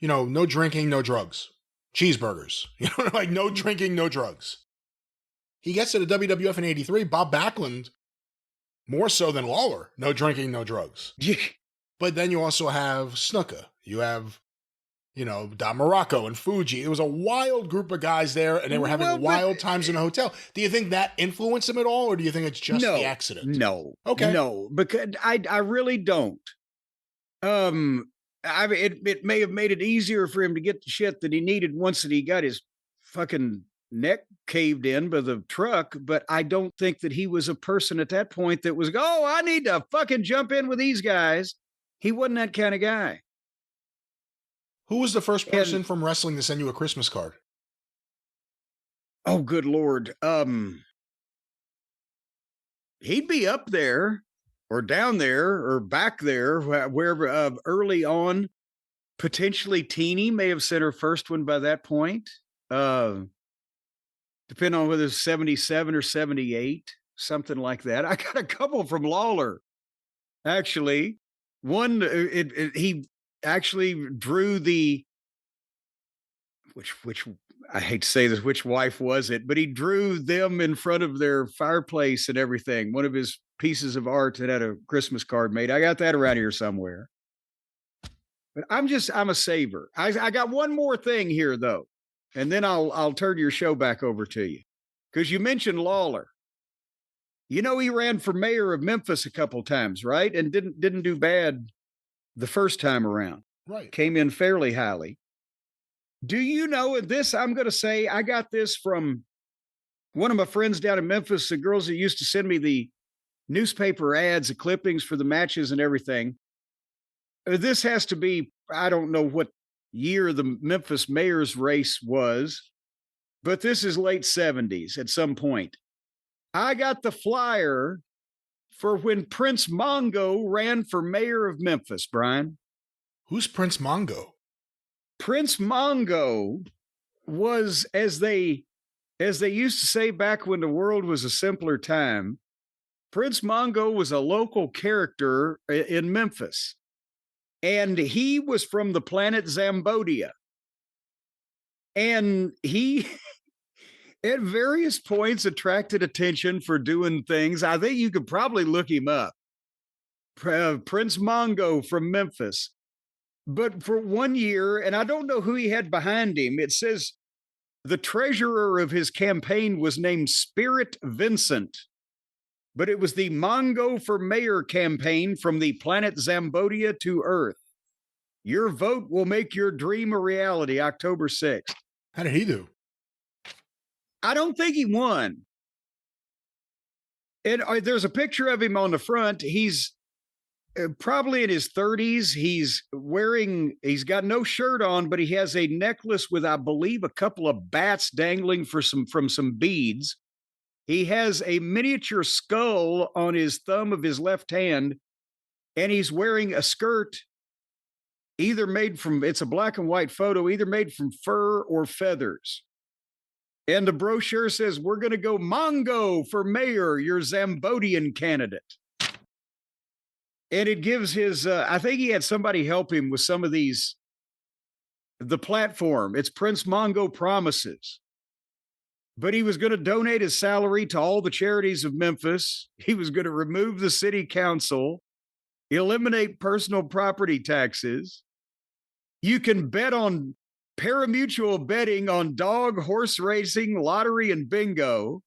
S1: no drinking, no drugs, cheeseburgers, no drinking, no drugs. He gets to the WWF in 83, Bob Backlund, more so than Lawler, no drinking, no drugs. But then you also have Snuka. You have, Don Morocco and Fuji. It was a wild group of guys there, and they were having wild times in a hotel. Do you think that influenced him at all, or do you think it's just the accident?
S2: No.
S1: Okay.
S2: No, because I really don't. It may have made it easier for him to get the shit that he needed once that he got his fucking neck caved in by the truck, but I don't think that he was a person at that point that was, I need to fucking jump in with these guys. He wasn't that kind of guy.
S1: Who was the first person from wrestling to send you a Christmas card?
S2: Oh, good Lord. He'd be up there or down there or back there, wherever, early on. Potentially Teeny may have sent her first one by that point. Depending on whether it's 77 or 78, something like that. I got a couple from Lawler, actually. One, he actually drew which I hate to say this, which wife was it, but he drew them in front of their fireplace and everything. One of his pieces of art that had a Christmas card made. I got that around here somewhere. But I'm a saver. I got one more thing here, though. And then I'll turn your show back over to you. Because you mentioned Lawler. He ran for mayor of Memphis a couple times, right? And didn't do bad the first time around.
S1: Right.
S2: Came in fairly highly. Do you know, and this I'm going to say, I got this from one of my friends down in Memphis, the girls that used to send me the newspaper ads, the clippings for the matches and everything. This has to be, I don't know what year the Memphis mayor's race was, but this is late 70s at some point. I got the flyer for when Prince Mongo ran for mayor of Memphis, Brian.
S1: Who's Prince Mongo?
S2: Prince Mongo was, as they used to say back when the world was a simpler time, Prince Mongo was a local character in Memphis. And he was from the planet Zambodia. And he, at various points, attracted attention for doing things. I think you could probably look him up. Prince Mongo from Memphis. But for 1 year, and I don't know who he had behind him, it says the treasurer of his campaign was named Spirit Vincent. But it was the Mongo for Mayor campaign from the planet Zambodia to Earth. Your vote will make your dream a reality, October 6th.
S1: How did he do?
S2: I don't think he won. And there's a picture of him on the front. He's probably in his 30s. He's got no shirt on, but he has a necklace with, I believe, a couple of bats dangling from some beads. He has a miniature skull on his thumb of his left hand, and he's wearing a skirt it's a black and white photo, either made from fur or feathers. And the brochure says, "We're going to go Mongo for mayor, your Zambodian candidate." And it gives his, I think he had somebody help him with some of these, the platform. It's Prince Mongo Promises. But he was going to donate his salary to all the charities of Memphis. He was going to remove the city council, eliminate personal property taxes. You can bet on parimutuel betting on dog, horse racing, lottery, and bingo.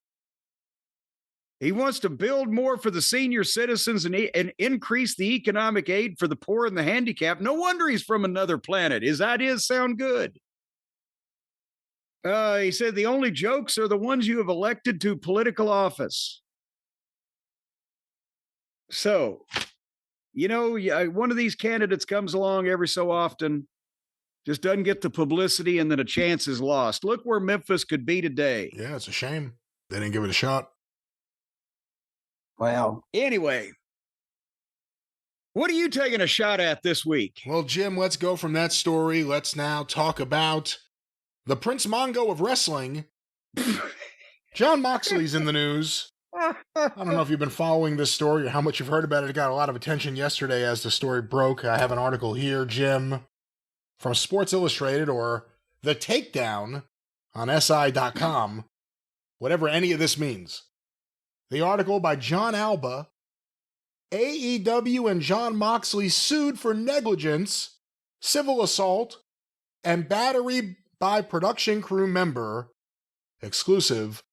S2: He wants to build more for the senior citizens and increase the economic aid for the poor and the handicapped. No wonder he's from another planet. His ideas sound good. He said the only jokes are the ones you have elected to political office. So, one of these candidates comes along every so often, just doesn't get the publicity, and then a chance is lost. Look where Memphis could be today.
S1: Yeah, it's a shame. They didn't give it a shot.
S2: Well, anyway, what are you taking a shot at this week?
S1: Well, Jim, let's go from that story. Let's now talk about the Prince Mongo of wrestling. Jon Moxley's in the news. I don't know if you've been following this story or how much you've heard about it. It got a lot of attention yesterday as the story broke. I have an article here, Jim, from Sports Illustrated, or The Takedown on SI.com, whatever any of this means. The article by John Alba, AEW and Jon Moxley sued for negligence, civil assault, and battery by production crew member. Exclusive.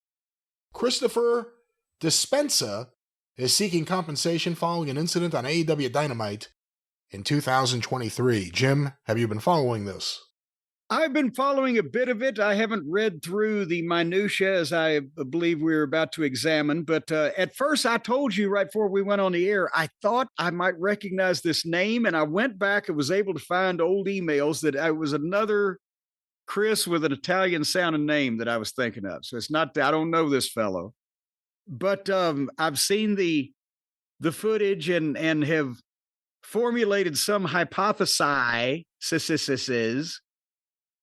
S1: Christopher Dispenza is seeking compensation following an incident on AEW Dynamite in 2023. Jim, have you been following this?
S2: I've been following a bit of it. I haven't read through the minutiae as I believe we're about to examine. But at first, I told you right before we went on the air, I thought I might recognize this name. And I went back and was able to find old emails that I was another Chris with an Italian sounding name that I was thinking of. So it's not, I don't know this fellow. But I've seen the footage and have formulated some hypotheses,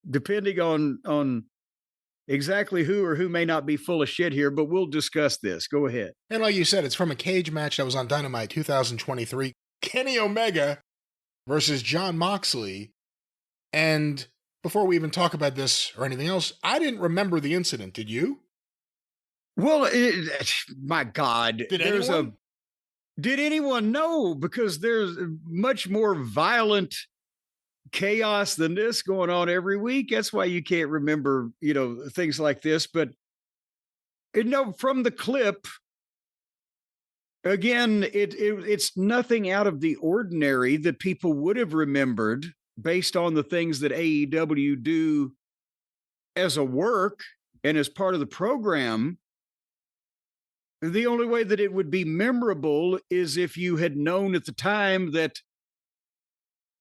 S2: depending on exactly who or who may not be full of shit here, but we'll discuss this. Go ahead.
S1: And like you said, it's from a cage match that was on Dynamite 2023. Kenny Omega versus Jon Moxley. And before we even talk about this or anything else, I didn't remember the incident. Did you?
S2: Well, my God.
S1: Did anyone?
S2: Did anyone know? Because there's much more violent chaos than this going on every week. That's why you can't remember, things like this. But, from the clip, again, it's nothing out of the ordinary that people would have remembered based on the things that AEW do as a work and as part of the program. The only way that it would be memorable is if you had known at the time that,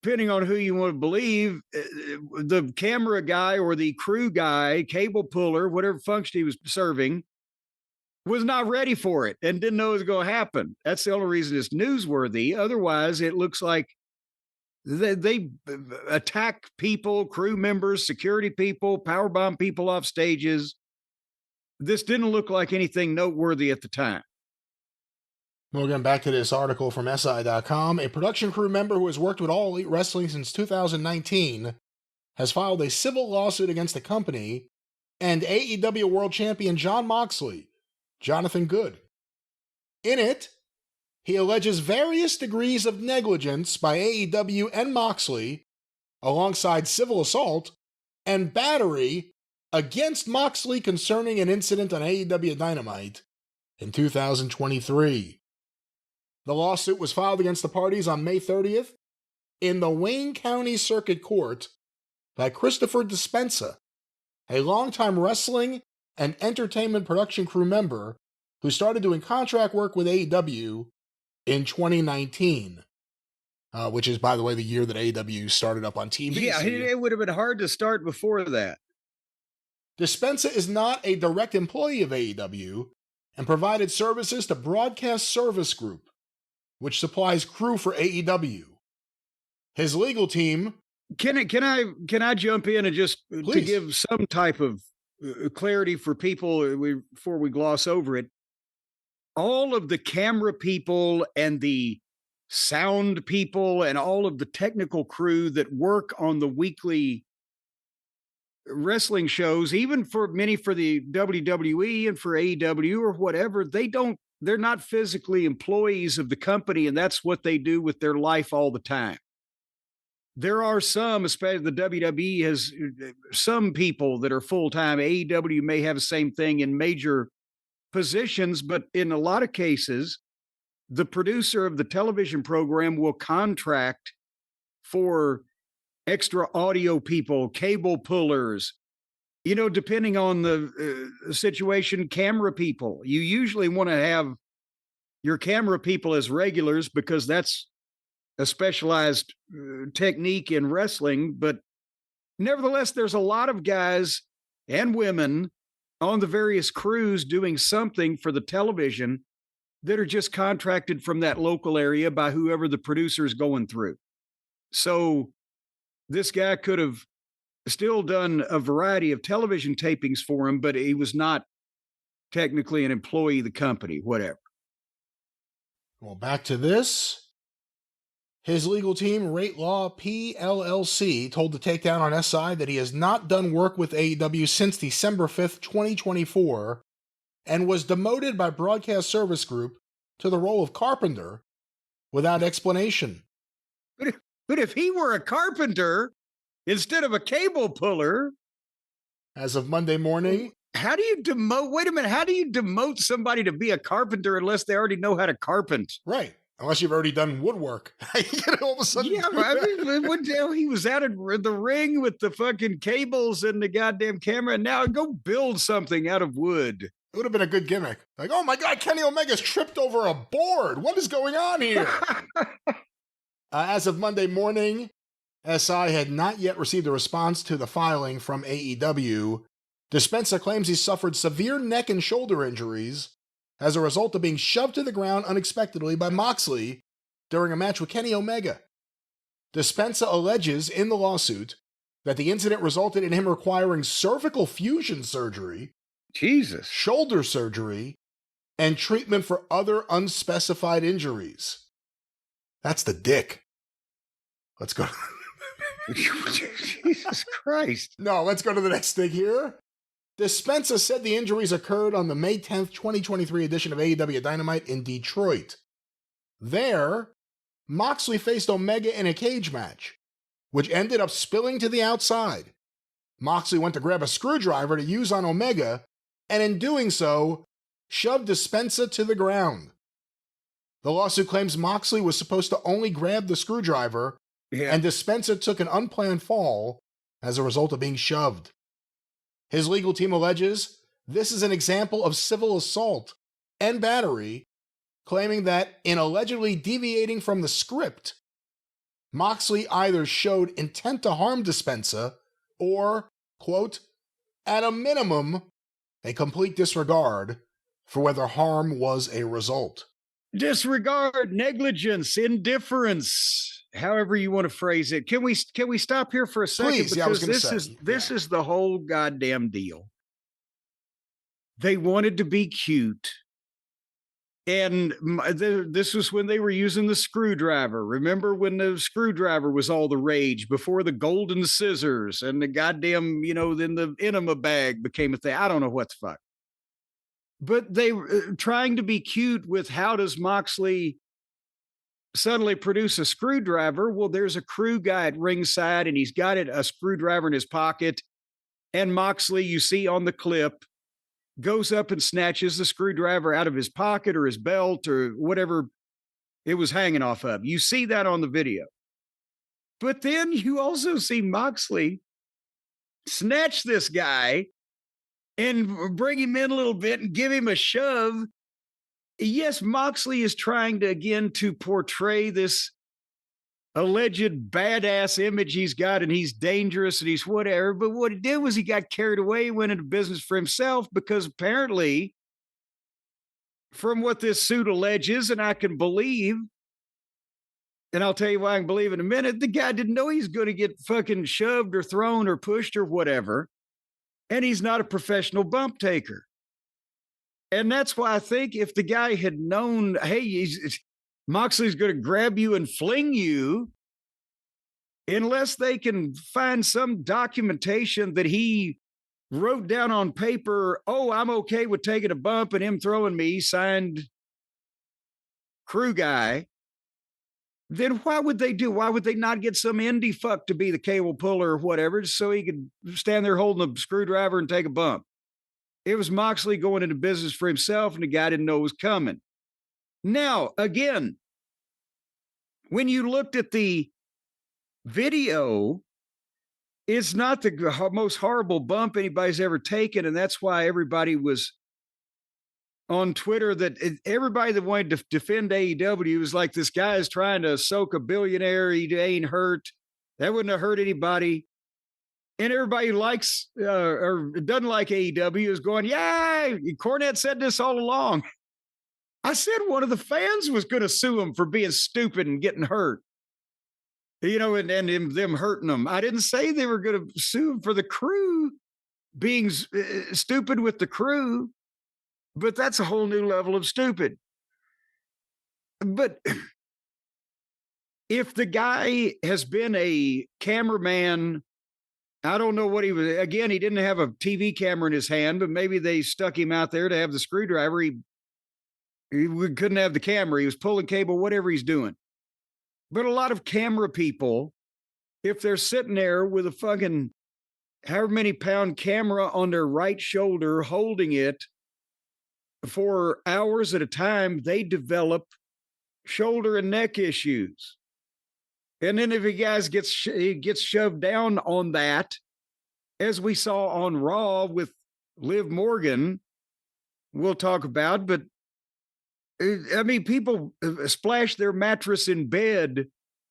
S2: depending on who you want to believe, the camera guy or the crew guy, cable puller, whatever function he was serving, was not ready for it and didn't know it was going to happen. That's the only reason it's newsworthy. Otherwise, it looks like they attack people, crew members, security people, powerbomb people off stages. This didn't look like anything noteworthy at the time.
S1: Well, again, back to this article from SI.com. A production crew member who has worked with All Elite Wrestling since 2019 has filed a civil lawsuit against the company and AEW World Champion Jon Moxley, Jonathan Good. In it, he alleges various degrees of negligence by AEW and Moxley, alongside civil assault and battery against Moxley concerning an incident on AEW Dynamite in 2023. The lawsuit was filed against the parties on May 30th in the Wayne County Circuit Court by Christopher Dispenza, a longtime wrestling and entertainment production crew member who started doing contract work with AEW in 2019, which is, by the way, the year that AEW started up on TV.
S2: Yeah, it would have been hard to start before that.
S1: Dispenza is not a direct employee of AEW and provided services to Broadcast Service Group, which supplies crew for AEW. His legal team...
S2: Can I jump in and just to give some type of clarity for people before we gloss over it? All of the camera people and the sound people and all of the technical crew that work on the weekly wrestling shows, even for many for the WWE and for AEW or whatever, they're not physically employees of the company, and that's what they do with their life all the time. There are some, especially the WWE has some people that are full-time. AEW may have the same thing in major positions, but in a lot of cases, the producer of the television program will contract for extra audio people, cable pullers, depending on the situation, camera people. You usually want to have your camera people as regulars because that's a specialized technique in wrestling. But nevertheless, there's a lot of guys and women on the various crews doing something for the television that are just contracted from that local area by whoever the producer is going through. So this guy could have still done a variety of television tapings for him, but he was not technically an employee of the company, whatever.
S1: Well, back to this. His legal team, Rate Law PLLC, told the Takedown on SI that he has not done work with AEW since December 5th, 2024, and was demoted by Broadcast Service Group to the role of carpenter without explanation.
S2: But if he were a carpenter instead of a cable puller...
S1: As of Monday morning...
S2: How do you demote... Wait a minute. How do you demote somebody to be a carpenter unless they already know how to carpent?
S1: Right. Unless you've already done woodwork. All of a sudden...
S2: Yeah, what the hell? He was out in the ring with the fucking cables and the goddamn camera, and now go build something out of wood.
S1: It would have been a good gimmick. Like, oh my God, Kenny Omega's tripped over a board. What is going on here? As of Monday morning, SI had not yet received a response to the filing from AEW. Dispenza claims he suffered severe neck and shoulder injuries as a result of being shoved to the ground unexpectedly by Moxley during a match with Kenny Omega. Dispenza alleges in the lawsuit that the incident resulted in him requiring cervical fusion surgery,
S2: Jesus,
S1: shoulder surgery, and treatment for other unspecified injuries. That's the dick. Let's go.
S2: Jesus Christ.
S1: No, let's go to the next thing here. Dispenza said the injuries occurred on the May 10th, 2023 edition of AEW Dynamite in Detroit. There, Moxley faced Omega in a cage match, which ended up spilling to the outside. Moxley went to grab a screwdriver to use on Omega, and in doing so, shoved Dispenza to the ground. The lawsuit claims Moxley was supposed to only grab the screwdriver, and Dispenza took an unplanned fall as a result of being shoved. His legal team alleges this is an example of civil assault and battery, claiming that in allegedly deviating from the script, Moxley either showed intent to harm Dispenza or, quote, at a minimum, a complete disregard for whether harm was a result.
S2: Disregard, negligence, indifference, however you want to phrase it. Can we stop here for a second?
S1: Please,
S2: because this is the whole goddamn deal. They wanted to be cute. And this was when they were using the screwdriver. Remember when the screwdriver was all the rage before the golden scissors and the goddamn, then the enema bag became a thing. I don't know what the fuck. But they were trying to be cute with how does Moxley suddenly produce a screwdriver? Well, there's a crew guy at ringside and he's got a screwdriver in his pocket. And Moxley, you see on the clip, goes up and snatches the screwdriver out of his pocket or his belt or whatever it was hanging off of. You see that on the video. But then you also see Moxley snatch this guy and bring him in a little bit and give him a shove yes, Moxley is trying to, again, to portray this alleged badass image he's got, and he's dangerous and he's whatever. But what he did was he got carried away, went into business for himself, because apparently, from what this suit alleges, and I can believe, and I'll tell you why I can believe in a minute, the guy didn't know he's going to get fucking shoved or thrown or pushed or whatever. And he's not a professional bump taker. And that's why I think if the guy had known, hey, Moxley's going to grab you and fling you, unless they can find some documentation that he wrote down on paper, oh, I'm okay with taking a bump and him throwing me, signed crew guy, then why would they not get some indie fuck to be the cable puller or whatever, so he could stand there holding a screwdriver and take a bump? It was Moxley going into business for himself, and the guy didn't know it was coming. Now, again, when you looked at the video, it's not the most horrible bump anybody's ever taken, and that's why everybody was on Twitter, that everybody that wanted to defend AEW was like, this guy is trying to soak a billionaire, he ain't hurt, that wouldn't have hurt anybody. And everybody who likes or doesn't like AEW is going, yeah, Cornette said this all along. I said one of the fans was going to sue him for being stupid and getting hurt. You know, and them hurting them. I didn't say they were going to sue him for the crew being stupid with the crew, but that's a whole new level of stupid. But if the guy has been a cameraman, I don't know what he was. Again, he didn't have a TV camera in his hand, but maybe they stuck him out there to have the screwdriver. He couldn't have the camera. He was pulling cable, whatever he's doing. But a lot of camera people, if they're sitting there with a fucking however many pound camera on their right shoulder, holding it for hours at a time, they develop shoulder and neck issues. And then if a guy gets shoved down on that, as we saw on Raw with Liv Morgan, we'll talk about, but I mean, people splashed their mattress in bed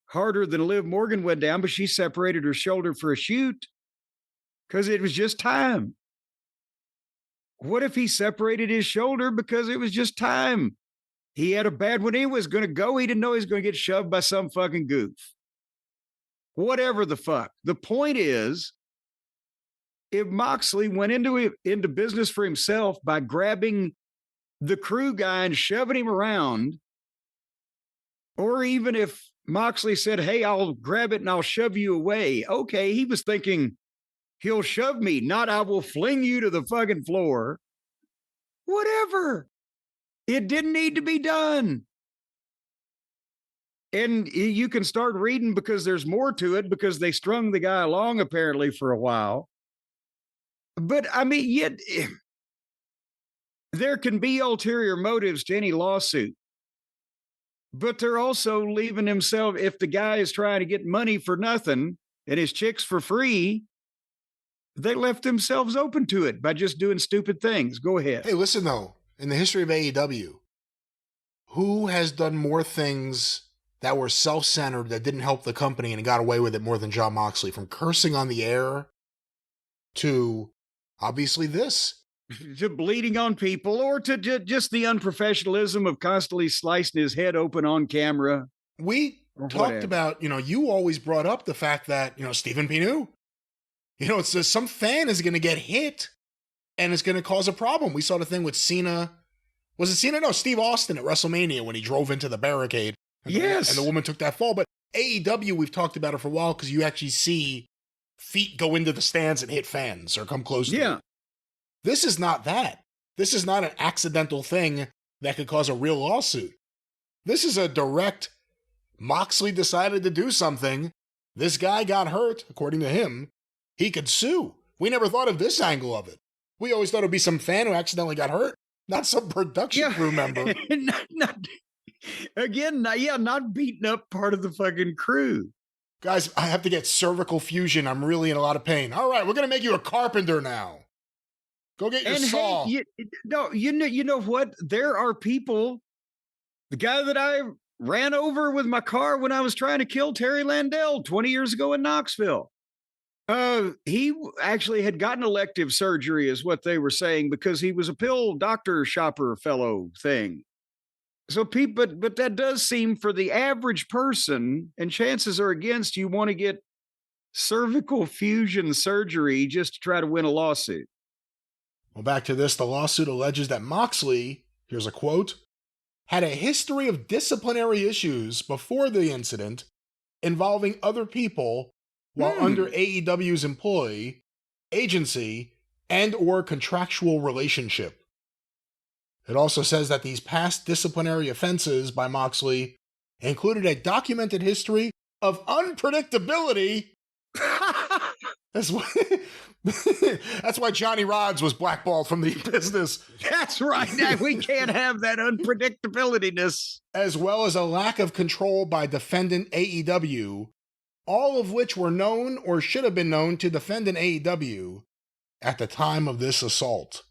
S2: harder than Liv Morgan went down, but she separated her shoulder for a shoot because it was just time. What if he separated his shoulder because it was just time? He had a bad one. He was going to go. He didn't know he was going to get shoved by some fucking goof. Whatever the fuck. The point is, if Moxley went into business for himself by grabbing the crew guy and shoving him around, or even if Moxley said, hey, I'll grab it and I'll shove you away. Okay, he was thinking, he'll shove me, not I will fling you to the fucking floor. Whatever. It didn't need to be done. And you can start reading because there's more to it, because they strung the guy along apparently for a while. But I mean, yet there can be ulterior motives to any lawsuit. But they're also leaving himself, if the guy is trying to get money for nothing and his chicks for free, they left themselves open to it by just doing stupid things. Go ahead.
S1: Hey, listen though, in the history of AEW, who has done more things that were self-centered that didn't help the company and got away with it more than Jon Moxley? From cursing on the air to obviously this.
S2: To bleeding on people, or to just the unprofessionalism of constantly slicing his head open on camera.
S1: We talked about, you always brought up the fact that, Stephen Pinu, it's some fan is going to get hit and it's going to cause a problem. We saw the thing with Cena. Was it Cena? No, Steve Austin at WrestleMania when he drove into the barricade.
S2: Yes.
S1: And the woman took that fall. But AEW, we've talked about it for a while because you actually see feet go into the stands and hit fans or come close to them. This is not that. This is not an accidental thing that could cause a real lawsuit. This is a direct, Moxley decided to do something. This guy got hurt, according to him. He could sue. We never thought of this angle of it. We always thought it would be some fan who accidentally got hurt, not some production crew member. Not beating up part of the fucking crew. Guys, I have to get cervical fusion. I'm really in a lot of pain. All right, we're going to make you a carpenter now. Go get your
S2: And
S1: saw.
S2: hey, you know what? There are people. The guy that I ran over with my car when I was trying to kill Terry Landell 20 years ago in Knoxville. He actually had gotten elective surgery, is what they were saying, because he was a pill doctor shopper fellow thing. So but that does seem for the average person, and chances are against you want to get cervical fusion surgery just to try to win a lawsuit.
S1: Well, back to this, the lawsuit alleges that Moxley, here's a quote, had a history of disciplinary issues before the incident involving other people while under AEW's employee, agency, and or contractual relationship. It also says that these past disciplinary offenses by Moxley included a documented history of unpredictability. That's why Johnny Rods was blackballed from the business.
S2: That's right. We can't have that unpredictability-ness.
S1: As well as a lack of control by defendant AEW, all of which were known or should have been known to defendant AEW at the time of this assault.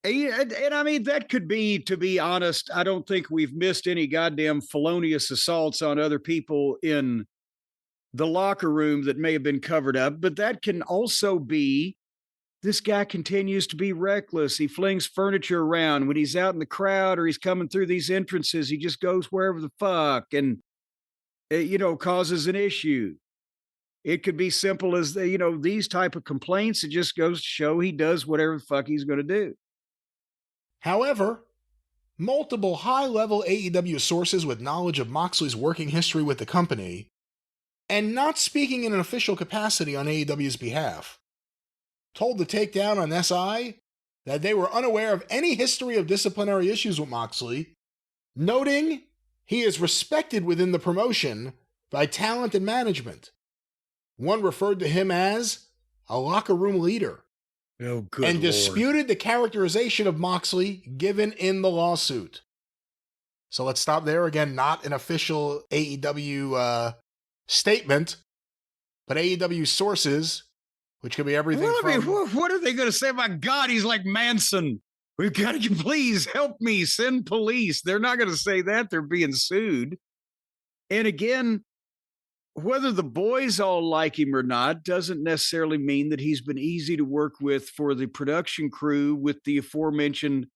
S2: And I mean, that could be, to be honest, I don't think we've missed any goddamn felonious assaults on other people in the locker room that may have been covered up, but that can also be, this guy continues to be reckless. He flings furniture around when he's out in the crowd or he's coming through these entrances. He just goes wherever the fuck and, causes an issue. It could be simple as, these type of complaints. It just goes to show he does whatever the fuck he's going to do.
S1: However, multiple high-level AEW sources with knowledge of Moxley's working history with the company, and not speaking in an official capacity on AEW's behalf, told the Takedown on SI that they were unaware of any history of disciplinary issues with Moxley, noting he is respected within the promotion by talent and management. One referred to him as a locker room leader.
S2: Oh, good
S1: and
S2: Lord.
S1: Disputed the characterization of Moxley given in the lawsuit. So let's stop there. Again, not an official AEW statement, but AEW sources, which could be everything
S2: what are they going to say? My God, he's like Manson. We've got to, please help me, send police. They're not going to say that. They're being sued. And again, whether the boys all like him or not doesn't necessarily mean that he's been easy to work with for the production crew with the aforementioned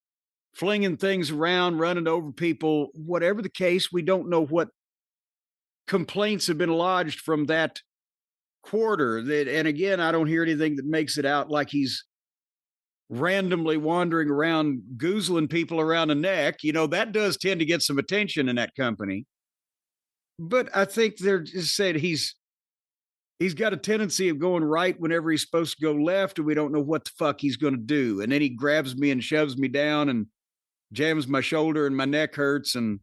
S2: flinging things around, running over people. Whatever the case, we don't know what complaints have been lodged from that quarter. And again, I don't hear anything that makes it out like he's randomly wandering around goozling people around the neck. That does tend to get some attention in that company. But I think they're just said he's got a tendency of going right whenever he's supposed to go left, and we don't know what the fuck he's going to do. And then he grabs me and shoves me down and jams my shoulder and my neck hurts, and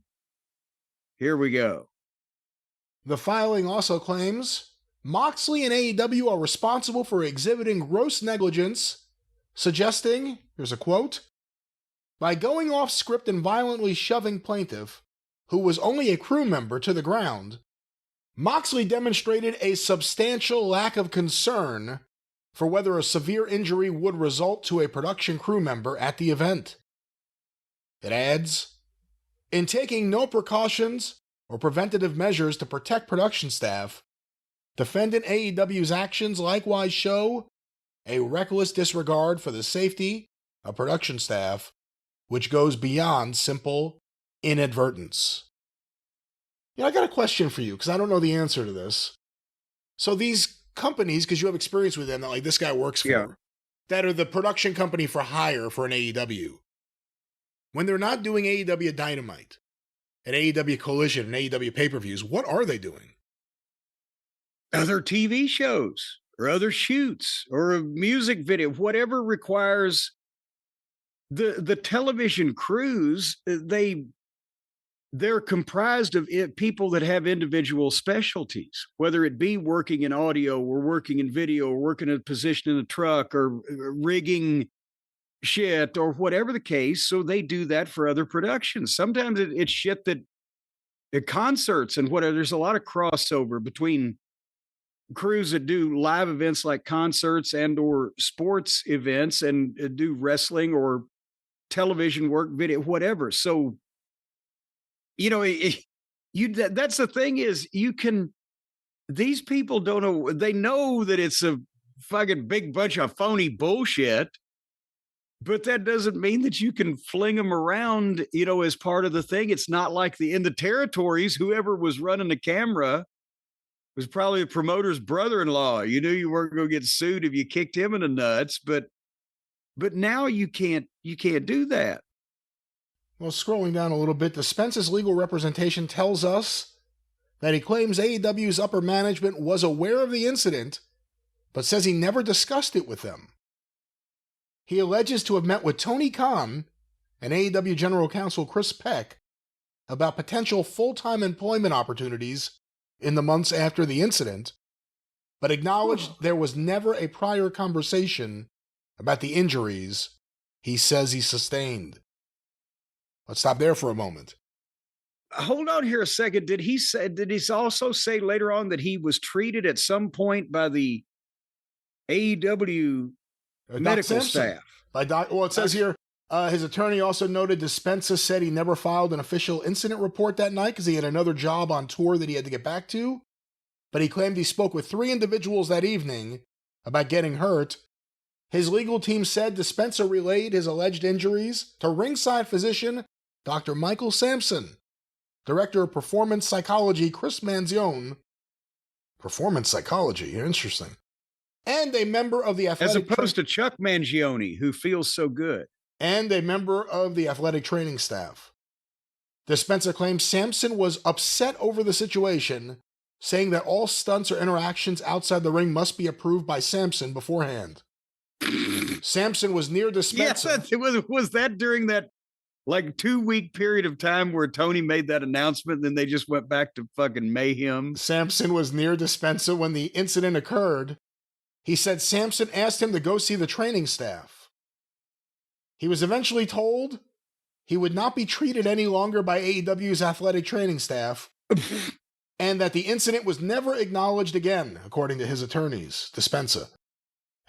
S2: here we go.
S1: The filing also claims Moxley and AEW are responsible for exhibiting gross negligence, suggesting, here's a quote, by going off script and violently shoving plaintiff, who was only a crew member, to the ground, Moxley demonstrated a substantial lack of concern for whether a severe injury would result to a production crew member at the event. It adds, in taking no precautions or preventative measures to protect production staff, defendant AEW's actions likewise show a reckless disregard for the safety of production staff, which goes beyond simple inadvertence. I got a question for you, because I don't know the answer to this. So these companies, because you have experience with them, that like this guy works for, that are the production company for hire for an AEW, when they're not doing AEW Dynamite, and AEW Collision, and AEW pay-per-views, what are they doing?
S2: Other TV shows, or other shoots, or a music video, whatever requires the television crews, they're comprised of people that have individual specialties, whether it be working in audio or working in video or working in a position in a truck or rigging shit or whatever the case. So they do that for other productions. Sometimes it's shit that at concerts and whatever, there's a lot of crossover between crews that do live events like concerts and or sports events and do wrestling or television work, video, whatever. So, that's the thing is these people don't know. They know that it's a fucking big bunch of phony bullshit, but that doesn't mean that you can fling them around, as part of the thing. It's not like in the territories, whoever was running the camera was probably the promoter's brother-in-law. You knew you weren't going to get sued if you kicked him in the nuts, but now you can't do that.
S1: Well, scrolling down a little bit, Dispenza's legal representation tells us that he claims AEW's upper management was aware of the incident, but says he never discussed it with them. He alleges to have met with Tony Khan and AEW General Counsel Chris Peck about potential full-time employment opportunities in the months after the incident, but acknowledged there was never a prior conversation about the injuries he says he sustained. Let's stop there for a moment.
S2: Hold on here a second. Did he also say later on that he was treated at some point by the AEW medical staff?
S1: It says here, his attorney also noted Dispenza said he never filed an official incident report that night because he had another job on tour that he had to get back to. But he claimed he spoke with 3 individuals that evening about getting hurt. His legal team said Dispenza relayed his alleged injuries to ringside physician Dr. Michael Sampson, Director of Performance Psychology Chris Manzione. Performance Psychology, interesting. And a member of the athletic...
S2: As opposed to Chuck Mangione, who feels so good.
S1: And a member of the athletic training staff. Dispenza claims Sampson was upset over the situation, saying that all stunts or interactions outside the ring must be approved by Sampson beforehand. Sampson was near Dispenza.
S2: Yes, was that during that 2-week period of time where Tony made that announcement and then they just went back to fucking mayhem?
S1: Sampson was near Dispenza when the incident occurred. He said Sampson asked him to go see the training staff. He was eventually told he would not be treated any longer by AEW's athletic training staff and that the incident was never acknowledged again, according to his attorneys, Dispenza.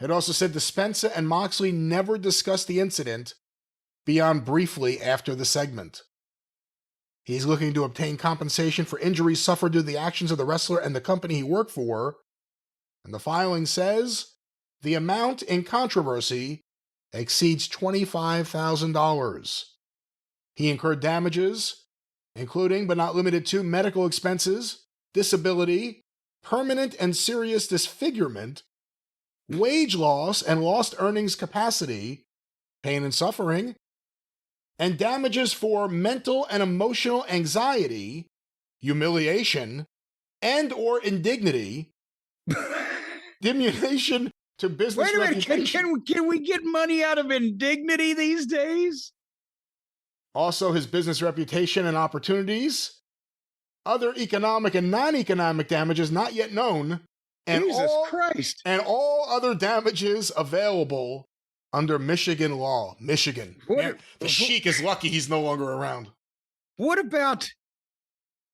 S1: It also said Dispenza and Moxley never discussed the incident beyond briefly after the segment. He's looking to obtain compensation for injuries suffered due to the actions of the wrestler and the company he worked for. And the filing says the amount in controversy exceeds $25,000. He incurred damages, including but not limited to medical expenses, disability, permanent and serious disfigurement, wage loss and lost earnings capacity, pain and suffering, and damages for mental and emotional anxiety, humiliation, and or indignity, diminution to business reputation.
S2: Can we get money out of indignity these days?
S1: Also, his business reputation and opportunities, other economic and non-economic damages not yet known, and
S2: Jesus Christ.
S1: And all other damages available under Michigan law. Michigan. Man, the Sheik is lucky he's no longer around.
S2: What about,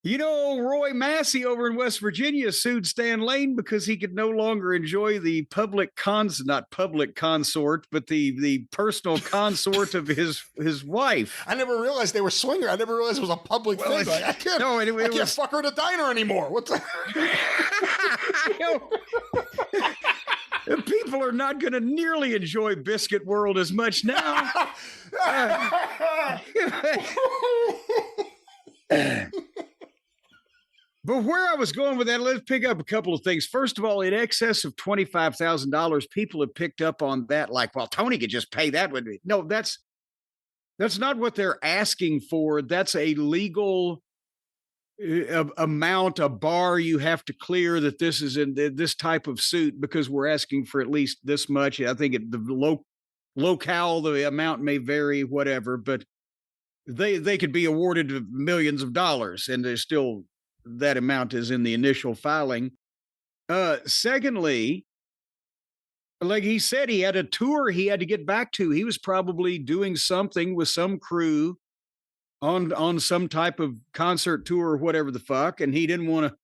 S2: Roy Massey over in West Virginia sued Stan Lane because he could no longer enjoy the not public consort, but the personal consort of his wife.
S1: I never realized they were swinger. I never realized it was a public thing. I can't fuck her at a diner anymore. What the?
S2: People are not going to nearly enjoy Biscuit World as much now. But where I was going with that, let's pick up a couple of things. First of all, in excess of $25,000, people have picked up on that. Like, well, Tony could just pay that with me. No, that's not what they're asking for. That's a legal amount, a bar you have to clear that this is in this type of suit because we're asking for at least this much. I think the locale, the amount may vary, whatever, but they could be awarded millions of dollars and there's still that amount is in the initial filing. Secondly, like he said, he had a tour he had to get back to. He was probably doing something with some crew on some type of concert tour or whatever the fuck, and he didn't want to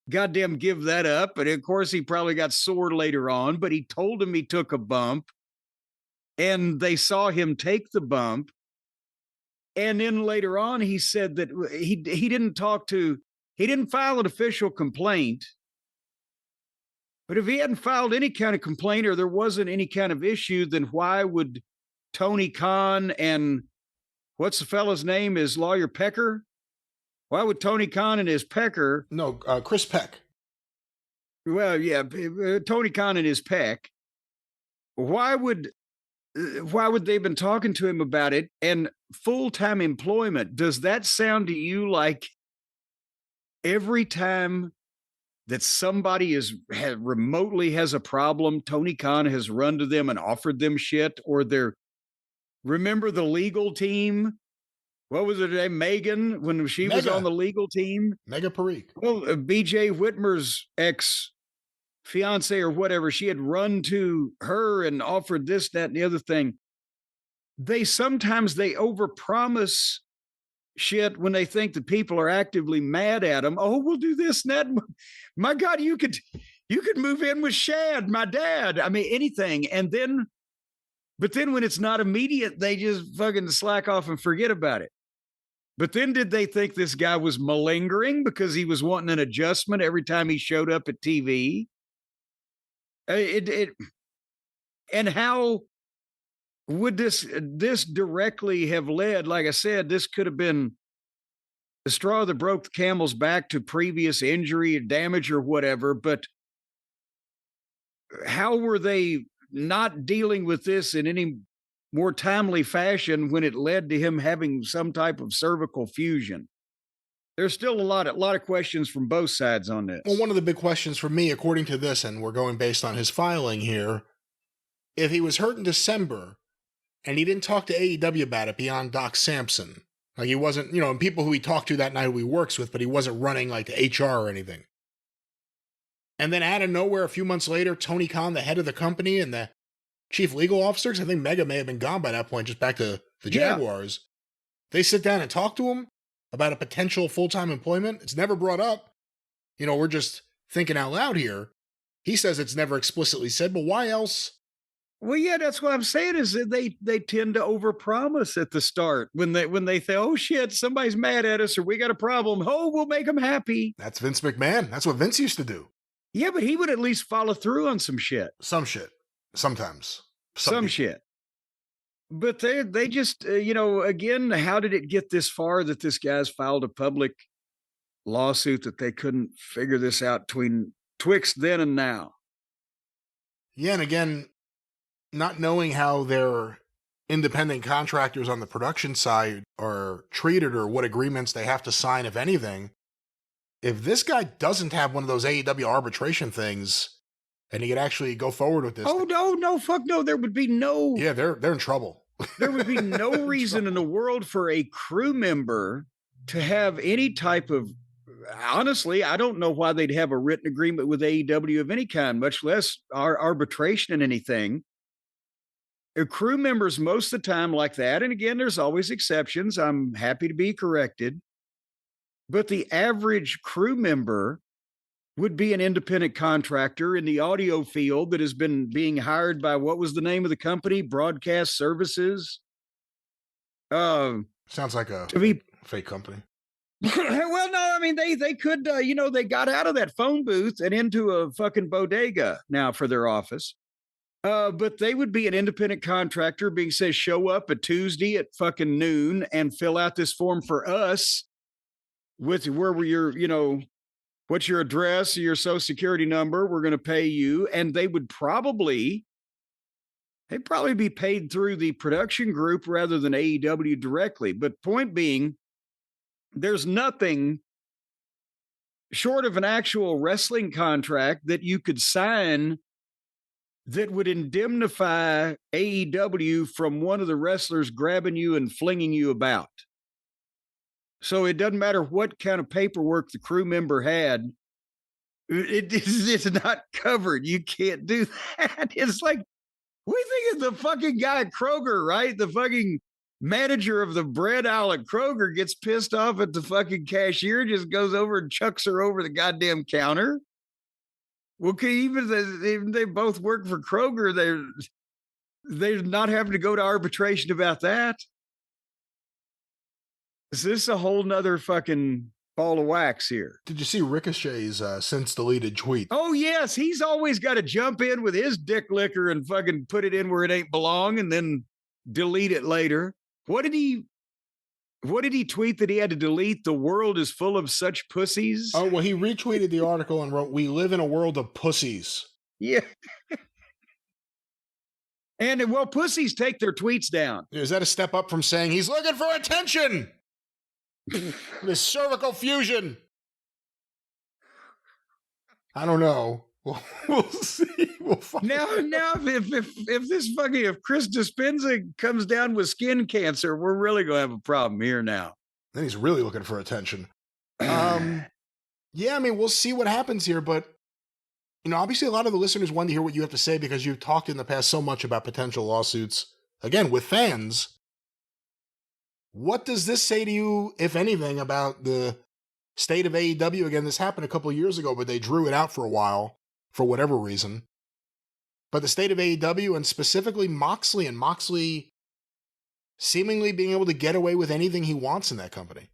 S2: goddamn give that up. And of course, he probably got sore later on, but he told him he took a bump and they saw him take the bump. And then later on, he said that he didn't file an official complaint. But if he hadn't filed any kind of complaint or there wasn't any kind of issue, then why would Tony Khan and what's the fella's name? Is Lawyer Pecker? Why would Tony Khan and his Pecker?
S1: No, Chris Peck.
S2: Well, yeah, Tony Khan and his Peck. Why would they have been talking to him about it? And full-time employment, does that sound to you like every time that somebody remotely has a problem, Tony Khan has run to them and offered them shit? Or remember the legal team? What was her name? Megan, when she was on the legal team?
S1: Mega Parikh.
S2: Well, BJ Whitmer's ex-fiance or whatever, she had run to her and offered this, that, and the other thing. Sometimes they overpromise shit when they think that people are actively mad at them. Oh, we'll do this and that. My God, you could move in with Shad, my dad. I mean, anything. But then when it's not immediate, they just fucking slack off and forget about it. But then did they think this guy was malingering because he was wanting an adjustment every time he showed up at TV? And how would this directly have led? Like I said, this could have been the straw that broke the camel's back to previous injury or damage or whatever. But how were they not dealing with this in any more timely fashion when it led to him having some type of cervical fusion? There's still a lot of questions from both sides on this.
S1: Well, one of the big questions for me, according to this, and we're going based on his filing here, if he was hurt in December and he didn't talk to AEW about it beyond Doc Sampson, like he wasn't, and people who he talked to that night who he works with, but he wasn't running like the HR or anything. And then out of nowhere, a few months later, Tony Khan, the head of the company and the chief legal officer, 'cause I think Mega may have been gone by that point, just back to the Jaguars. They sit down and talk to him about a potential full-time employment. It's never brought up. We're just thinking out loud here. He says it's never explicitly said, but why else?
S2: Well, yeah, that's what I'm saying is that they tend to overpromise at the start when they say, oh shit, somebody's mad at us or we got a problem. Oh, we'll make them happy.
S1: That's Vince McMahon. That's what Vince used to do.
S2: Yeah, but he would at least follow through on some shit.
S1: Some shit. Sometimes.
S2: Some shit. But they just, again, how did it get this far that this guy's filed a public lawsuit that they couldn't figure this out twixt then and now?
S1: Yeah, and again, not knowing how their independent contractors on the production side are treated or what agreements they have to sign, if anything. If this guy doesn't have one of those AEW arbitration things and he could actually go forward with this.
S2: Oh, no, fuck no. There would be no.
S1: Yeah, they're in trouble.
S2: There would be no reason in the world for a crew member to have any type of. Honestly, I don't know why they'd have a written agreement with AEW of any kind, much less arbitration and anything. Crew members most of the time like that. And again, there's always exceptions. I'm happy to be corrected. But the average crew member would be an independent contractor in the audio field that has been being hired by, what was the name of the company? Broadcast Services.
S1: Sounds like a fake company.
S2: Well, no, I mean, they could, they got out of that phone booth and into a fucking bodega now for their office. But they would be an independent contractor being said, show up a Tuesday at fucking noon and fill out this form for us with where you're, what's your address, your social security number, we're going to pay you. And they'd probably be paid through the production group rather than AEW directly. But point being, there's nothing short of an actual wrestling contract that you could sign that would indemnify AEW from one of the wrestlers grabbing you and flinging you about. So it doesn't matter what kind of paperwork the crew member had. It's not covered. You can't do that. It's like, we think of the fucking guy at Kroger, right? The fucking manager of the bread aisle at Kroger gets pissed off at the fucking cashier, just goes over and chucks her over the goddamn counter. Well, even they both work for Kroger, they're not having to go to arbitration about that. Is this a whole nother fucking ball of wax here?
S1: Did you see Ricochet's since deleted tweet?
S2: Oh, yes. He's always got to jump in with his dick liquor and fucking put it in where it ain't belong and then delete it later. What did he tweet that he had to delete? The world is full of such pussies.
S1: Oh, well, he retweeted the article and wrote, "We live in a world of pussies."
S2: Yeah. And, well, pussies take their tweets down.
S1: Is that a step up from saying he's looking for attention? This cervical fusion. I don't know. We'll see. We'll find
S2: now, if Chris Dispenza comes down with skin cancer, we're really going to have a problem here now.
S1: Then he's really looking for attention. Yeah, I mean, we'll see what happens here, but obviously a lot of the listeners want to hear what you have to say because you've talked in the past so much about potential lawsuits, again, with fans. What does this say to you, if anything, about the state of AEW? Again, this happened a couple of years ago, but they drew it out for a while for whatever reason. But the state of AEW, and specifically Moxley seemingly being able to get away with anything he wants in that company.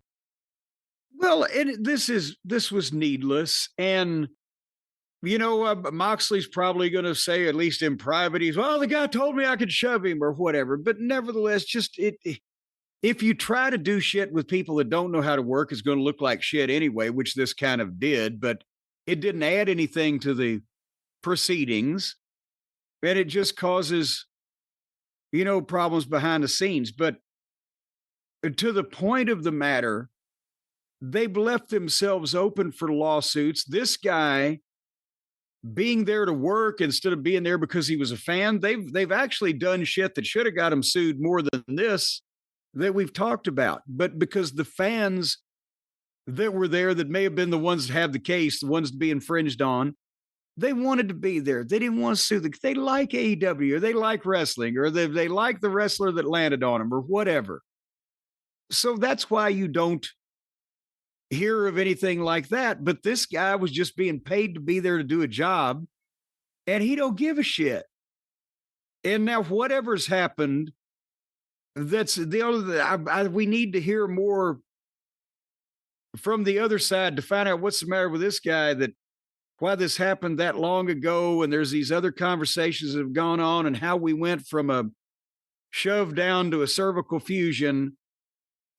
S2: Well, this was needless. And, Moxley's probably going to say, at least in private, the guy told me I could shove him or whatever. But nevertheless, if you try to do shit with people that don't know how to work, it's going to look like shit anyway, which this kind of did, but it didn't add anything to the proceedings. And it just causes, problems behind the scenes. But to the point of the matter, they've left themselves open for lawsuits. This guy being there to work instead of being there because he was a fan, they've actually done shit that should have got him sued more than this that we've talked about. But because the fans that were there that may have been the ones that have the case, the ones to be infringed on, they wanted to be there. They didn't want to sue. They like AEW, or they like wrestling, or they like the wrestler that landed on them, or whatever. So that's why you don't hear of anything like that. But this guy was just being paid to be there to do a job, and he don't give a shit. And now whatever's happened, that's the other. We need to hear more from the other side to find out what's the matter with this guy, why this happened that long ago. And there's these other conversations that have gone on and how we went from a shove down to a cervical fusion.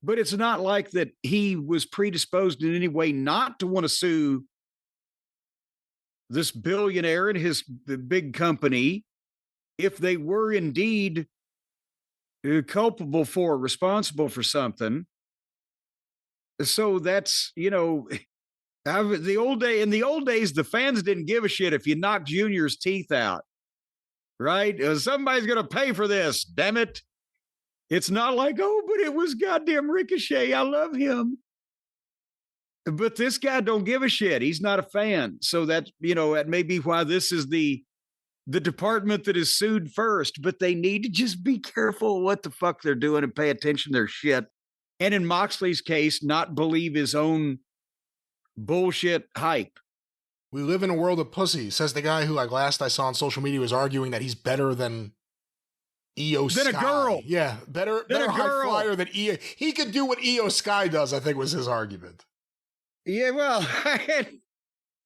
S2: But it's not like that he was predisposed in any way not to want to sue this billionaire and the big company if they were indeed responsible for something. So that's, in the old days, the fans didn't give a shit if you knocked Junior's teeth out, right? Somebody's going to pay for this, damn it. It's not like, but it was goddamn Ricochet. I love him. But this guy don't give a shit. He's not a fan. So that, that may be why this is the department that is sued first, but they need to just be careful what the fuck they're doing and pay attention to their shit. And in Moxley's case, not believe his own bullshit hype.
S1: We live in a world of pussy, says the guy who, last I saw on social media, was arguing that he's better than Io Sky.
S2: Than a girl.
S1: Yeah, better high flyer than Io. He could do what Io Sky does, I think was his argument.
S2: Yeah, well,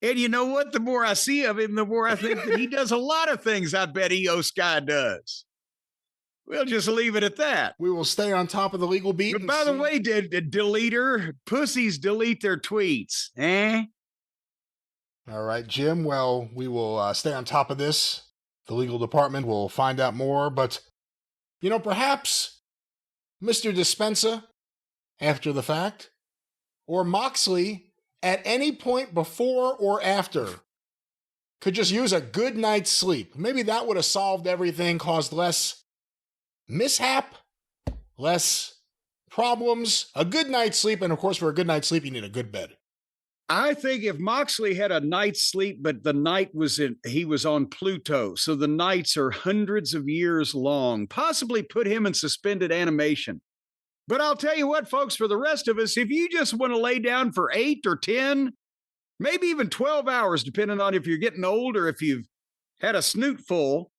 S2: and you know what? The more I see of him, the more I think that he does a lot of things I bet Io Sky does. We'll just leave it at that.
S1: We will stay on top of the legal beat.
S2: But by the way, deleter, pussies delete their tweets.
S1: All right, Jim. Well, we will stay on top of this. The legal department will find out more. But, perhaps Mr. Dispenza, after the fact, or Moxley, at any point before or after, could just use a good night's sleep. Maybe that would have solved everything, caused less mishap, less problems, a good night's sleep. And of course, for a good night's sleep, you need a good bed.
S2: I think if Moxley had a night's sleep, but the night he was on Pluto, so the nights are hundreds of years long, possibly put him in suspended animation. But I'll tell you what, folks, for the rest of us, if you just want to lay down for 8 or 10, maybe even 12 hours, depending on if you're getting old or if you've had a snoot full,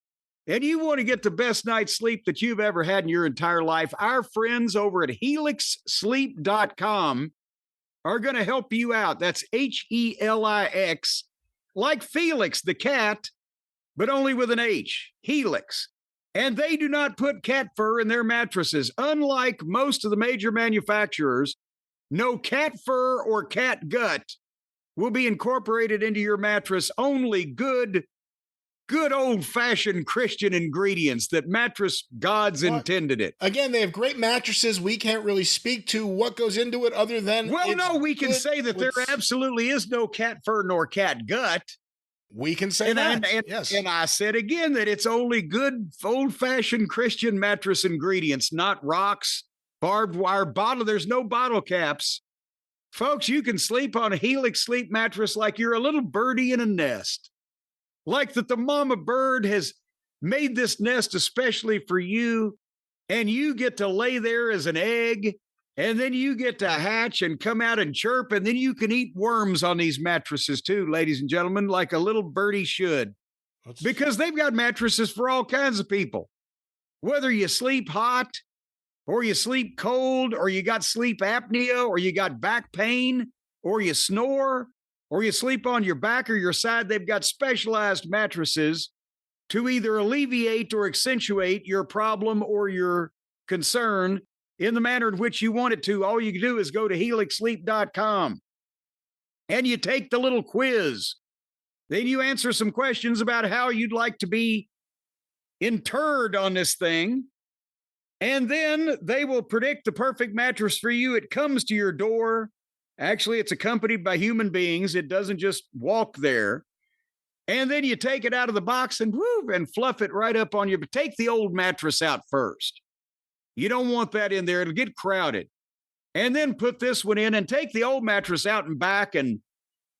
S2: and you want to get the best night's sleep that you've ever had in your entire life, our friends over at helixsleep.com are going to help you out. That's Helix, like Felix the cat, but only with an H, Helix. And they do not put cat fur in their mattresses. Unlike most of the major manufacturers, no cat fur or cat gut will be incorporated into your mattress. Only good old-fashioned Christian ingredients that mattress gods intended it.
S1: Again, they have great mattresses. We can't really speak to what goes into it other than...
S2: Well, no, we can say that there absolutely is no cat fur nor cat gut.
S1: We can say that, yes.
S2: And I said again that it's only good old-fashioned Christian mattress ingredients, not rocks, barbed wire, bottle. There's no bottle caps. Folks, you can sleep on a Helix sleep mattress like you're a little birdie in a nest. Like that the mama bird has made this nest especially for you, and you get to lay there as an egg, and then you get to hatch and come out and chirp, and then you can eat worms on these mattresses too, ladies and gentlemen, like a little birdie should. Because they've got mattresses for all kinds of people. Whether you sleep hot, or you sleep cold, or you got sleep apnea, or you got back pain, or you snore, or you sleep on your back or your side, they've got specialized mattresses to either alleviate or accentuate your problem or your concern in the manner in which you want it to. All you can do is go to helixsleep.com and you take the little quiz. Then you answer some questions about how you'd like to be interred on this thing. And then they will predict the perfect mattress for you. It comes to your door. Actually, it's accompanied by human beings. It doesn't just walk there. And then you take it out of the box and fluff it right up on you. But take the old mattress out first. You don't want that in there. It'll get crowded. And then put this one in and take the old mattress out and back and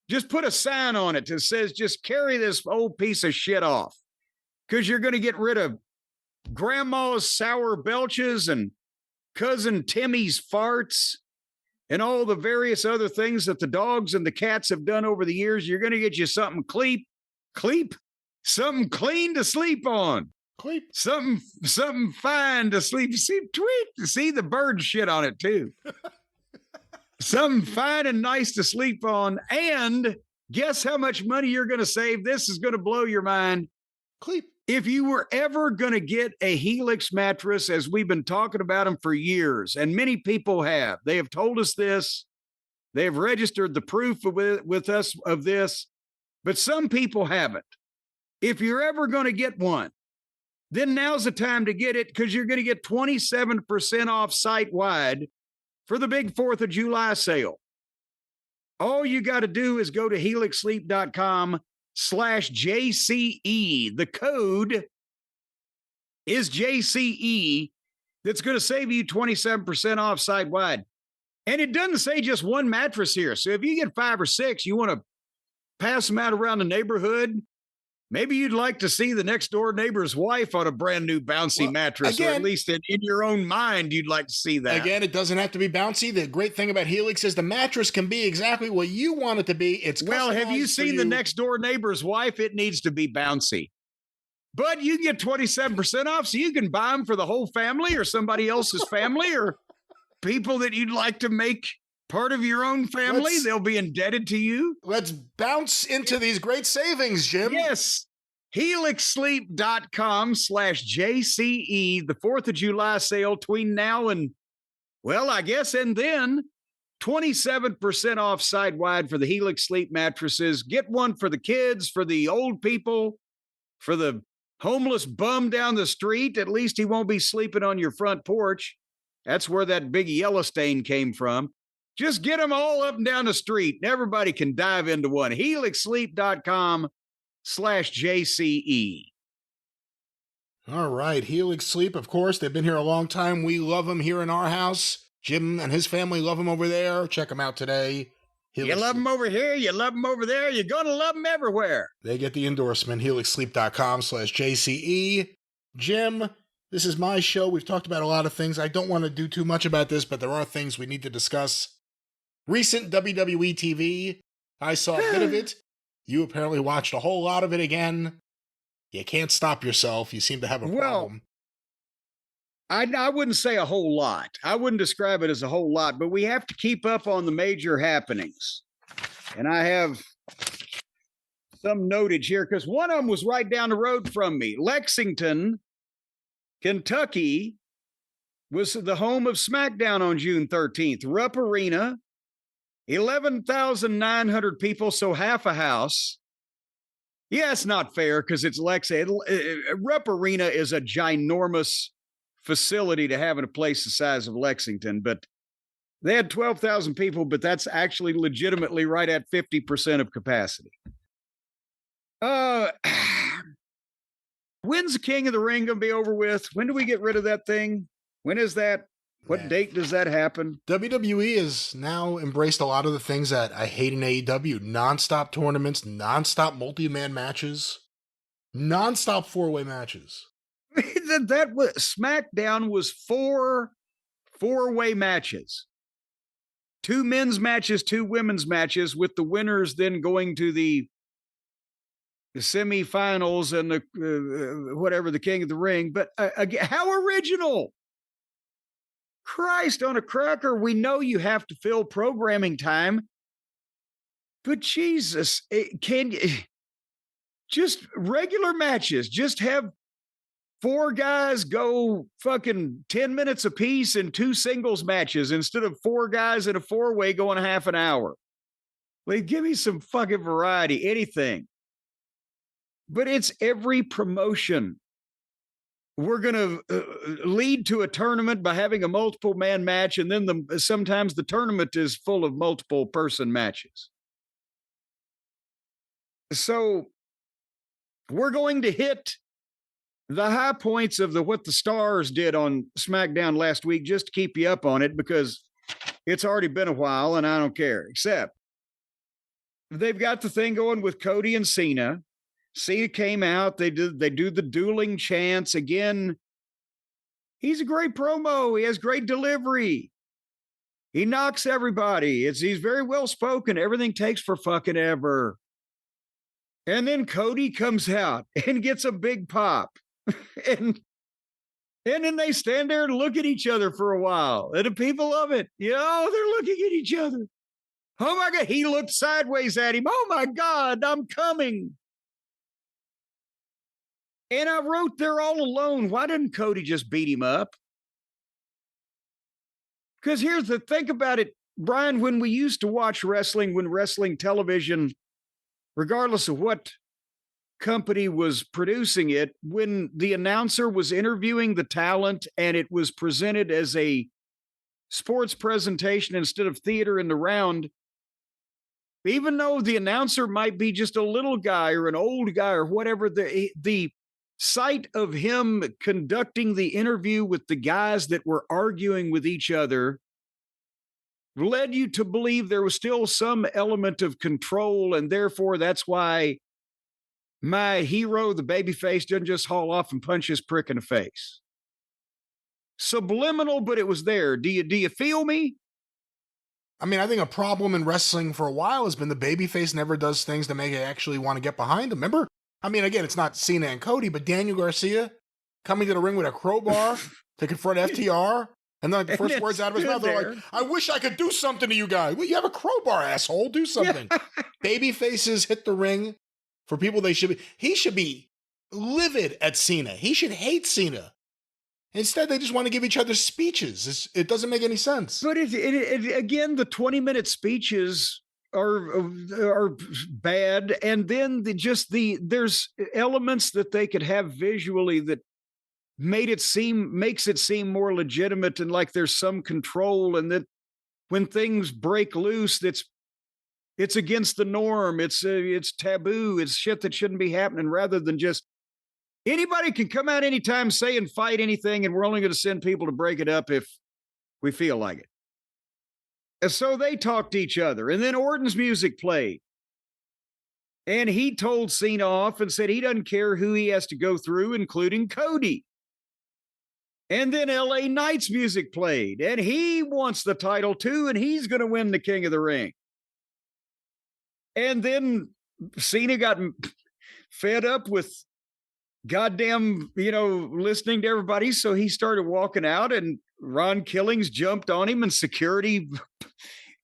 S2: just put a sign on it that says, just carry this old piece of shit off. Because you're going to get rid of grandma's sour belches and cousin Timmy's farts and all the various other things that the dogs and the cats have done over the years. You're going to get you something something clean to sleep on. Something fine to sleep. See the bird shit on it too. Something fine and nice to sleep on. And guess how much money you're going to save? This is going to blow your mind. If you were ever going to get a Helix mattress, as we've been talking about them for years, and many people have, they have told us this, they have registered the proof with us of this, but some people haven't. If you're ever going to get one, then now's the time to get it, because you're going to get 27% off site-wide for the big 4th of July sale. All you got to do is go to helixsleep.com/JCE. The code is JCE. That's going to save you 27% off site-wide. And it doesn't say just one mattress here. So if you get 5 or 6, you want to pass them out around the neighborhood. Maybe you'd like to see the next door neighbor's wife on a brand new bouncy mattress, or at least in your own mind, you'd like to see that.
S1: Again, it doesn't have to be bouncy. The great thing about Helix is the mattress can be exactly what you want it to be. It's
S2: have you seen the next door neighbor's wife? It needs to be bouncy. But you get 27% off, so you can buy them for the whole family or somebody else's family or people that you'd like to make part of your own family. They'll be indebted to you.
S1: Let's bounce into these great savings, Jim.
S2: Yes. helixsleep.com/JCE, the 4th of July sale between now and, and then 27% off site-wide for the Helix Sleep mattresses. Get one for the kids, for the old people, for the homeless bum down the street. At least he won't be sleeping on your front porch. That's where that big yellow stain came from. Just get them all up and down the street, and everybody can dive into one. helixsleep.com/JCE.
S1: All right. Helix Sleep, of course. They've been here a long time. We love them here in our house. Jim and his family love them over there. Check them out today.
S2: You love them over here. You love them over there. You're going to love them everywhere.
S1: They get the endorsement. helixsleep.com/JCE. Jim, This is my show. We've talked about a lot of things. I don't want to do too much about this, but there are things we need to discuss. Recent WWE TV. I saw a bit of it. You apparently watched a whole lot of it again. You can't stop yourself. You seem to have a problem.
S2: I wouldn't say a whole lot. I wouldn't describe it as a whole lot, but we have to keep up on the major happenings. And I have some notage here because one of them was right down the road from me. Lexington, Kentucky was the home of SmackDown on June 13th. Rupp Arena, 11,900 people, so half a house. Yeah, it's not fair because it's Lexington. Rupp Arena is a ginormous facility to have in a place the size of Lexington, but they had 12,000 people, but that's actually legitimately right at 50% of capacity. When's the King of the Ring going to be over with? When do we get rid of that thing? When is that? What date does that happen?
S1: WWE has now embraced a lot of the things that I hate in AEW. Non-stop tournaments, non-stop multi-man matches, non-stop four-way matches.
S2: That was SmackDown was four-way matches. 2 men's matches, 2 women's matches, with the winners then going to the semifinals and the whatever, the King of the Ring. But again, how original! Christ on a cracker, we know you have to fill programming time, but Jesus, can you just regular matches? Just have 4 guys go fucking 10 minutes apiece in 2 singles matches instead of 4 guys in a 4-way going half an hour. Like, give me some fucking variety, anything. But it's every promotion. We're going to lead to a tournament by having a multiple man match, and then sometimes the tournament is full of multiple person matches. So we're going to hit the high points of what the Stars did on SmackDown last week just to keep you up on it, because it's already been a while and I don't care. Except they've got the thing going with Cody and Cena. Cena came out. They do the dueling chants again. He's a great promo. He has great delivery. He knocks everybody. He's very well spoken. Everything takes for fucking ever. And then Cody comes out and gets a big pop. and then they stand there and look at each other for a while. And the people love it. They're looking at each other. Oh my God. He looked sideways at him. Oh my God, I'm coming. And I wrote, they're all alone. Why didn't Cody just beat him up? Because here's the think about it, Brian, when we used to watch wrestling, when wrestling television, regardless of what company was producing it, when the announcer was interviewing the talent and it was presented as a sports presentation instead of theater in the round, even though the announcer might be just a little guy or an old guy or whatever, the sight of him conducting the interview with the guys that were arguing with each other led you to believe there was still some element of control, and therefore that's why my hero, the babyface, doesn't just haul off and punch his prick in the face. Subliminal, but it was there. Do you feel me?
S1: I mean, I think a problem in wrestling for a while has been the babyface never does things to make it actually want to get behind him. Remember? I mean, again, it's not Cena and Cody, but Daniel Garcia coming to the ring with a crowbar to confront FTR. And then the first words out of his mouth are like, I wish I could do something to you guys. Well, you have a crowbar, asshole. Do something. Yeah. Baby faces hit the ring for people he should be livid at Cena. He should hate Cena. Instead, they just want to give each other speeches. It doesn't make any sense.
S2: But again, the 20-minute speeches are bad, and then there's elements that they could have visually that makes it seem more legitimate and like there's some control, and that when things break loose, it's against the norm, it's taboo, it's shit that shouldn't be happening, rather than just anybody can come out anytime, say and fight anything, and we're only going to send people to break it up if we feel like it. And so they talked to each other, and then Orton's music played. And he told Cena off and said he doesn't care who he has to go through, including Cody. And then LA Knight's music played, and he wants the title too, and he's going to win the King of the Ring. And then Cena got fed up with goddamn, listening to everybody. So he started walking out, and Ron Killings jumped on him, and security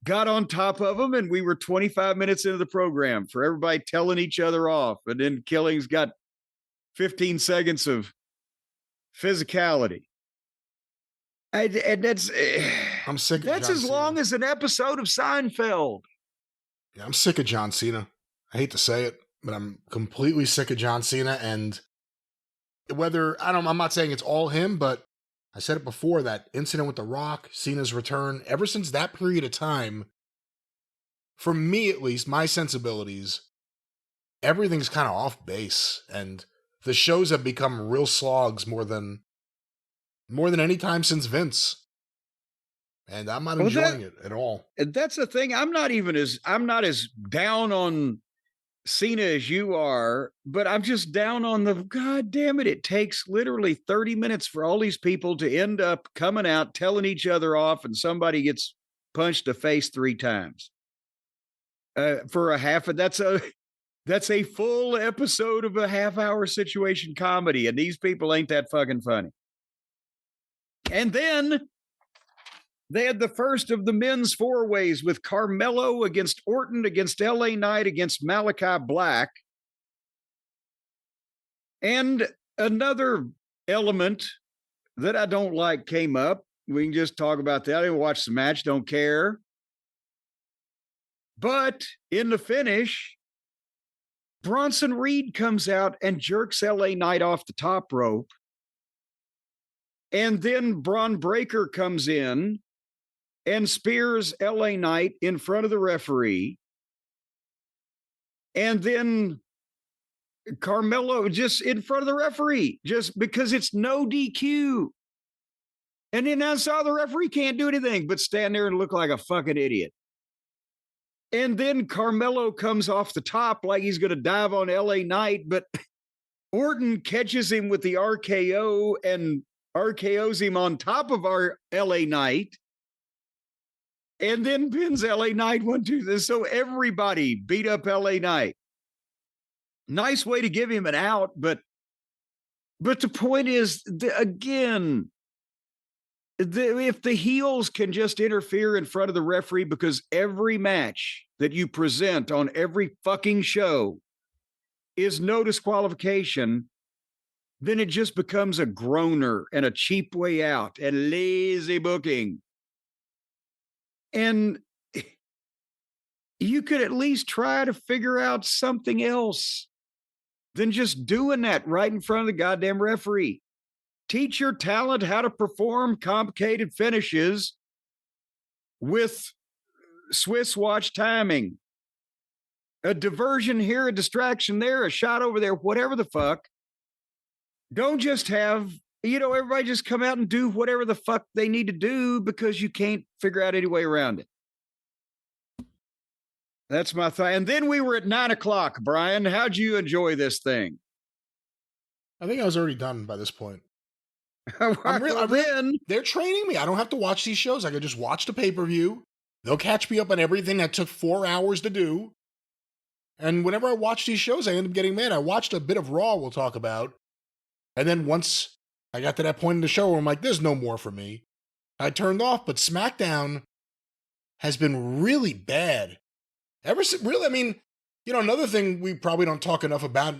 S2: got on top of him. And we were 25 minutes into the program for everybody telling each other off. And then Killings got 15 seconds of physicality. And that's
S1: I'm sick of
S2: that's
S1: John
S2: as
S1: Cena.
S2: long as an episode of Seinfeld.
S1: Yeah, I'm sick of John Cena. I hate to say it, but I'm completely sick of John Cena. And I'm not saying it's all him, but I said it before, that incident with The Rock, Cena's return, ever since that period of time, for me at least, my sensibilities, everything's kind of off base. And the shows have become real slogs more than any time since Vince. And I'm not enjoying it at all.
S2: That's the thing. I'm not as down on Cena as you are, but I'm just down on God damn it. It takes literally 30 minutes for all these people to end up coming out, telling each other off, and somebody gets punched the face 3 times. For a half, that's a full episode of a half-hour situation comedy, and these people ain't that fucking funny. And then they had the first of the men's 4-ways with Carmelo against Orton, against LA Knight, against Malachi Black. And another element that I don't like came up. We can just talk about that. I didn't watch the match, don't care. But in the finish, Bronson Reed comes out and jerks LA Knight off the top rope. And then Braun Breaker comes in and spears LA Knight in front of the referee. And then Carmelo just in front of the referee, just because it's no DQ. And then I saw the referee can't do anything but stand there and look like a fucking idiot. And then Carmelo comes off the top like he's going to dive on LA Knight, but Orton catches him with the RKO and RKOs him on top of our LA Knight, and then pins LA Knight 1-2. So everybody beat up LA Knight. Nice way to give him an out, but the point is, if the heels can just interfere in front of the referee, because every match that you present on every fucking show is no disqualification, then it just becomes a groaner and a cheap way out and lazy booking. And you could at least try to figure out something else than just doing that right in front of the goddamn referee. Teach your talent how to perform complicated finishes with Swiss watch timing. A diversion here, a distraction there, a shot over there, whatever the fuck. Don't just have, everybody just come out and do whatever the fuck they need to do because you can't figure out any way around it. That's my thought. And then we were at 9:00, Brian. How'd you enjoy this thing?
S1: I think I was already done by this point.
S2: Then
S1: they're training me. I don't have to watch these shows. I could just watch the pay-per-view. They'll catch me up on everything that took 4 hours to do. And whenever I watch these shows, I end up getting mad. I watched a bit of Raw we'll talk about. And then once I got to that point in the show where I'm like, there's no more for me, I turned off. But SmackDown has been really bad. Another thing we probably don't talk enough about,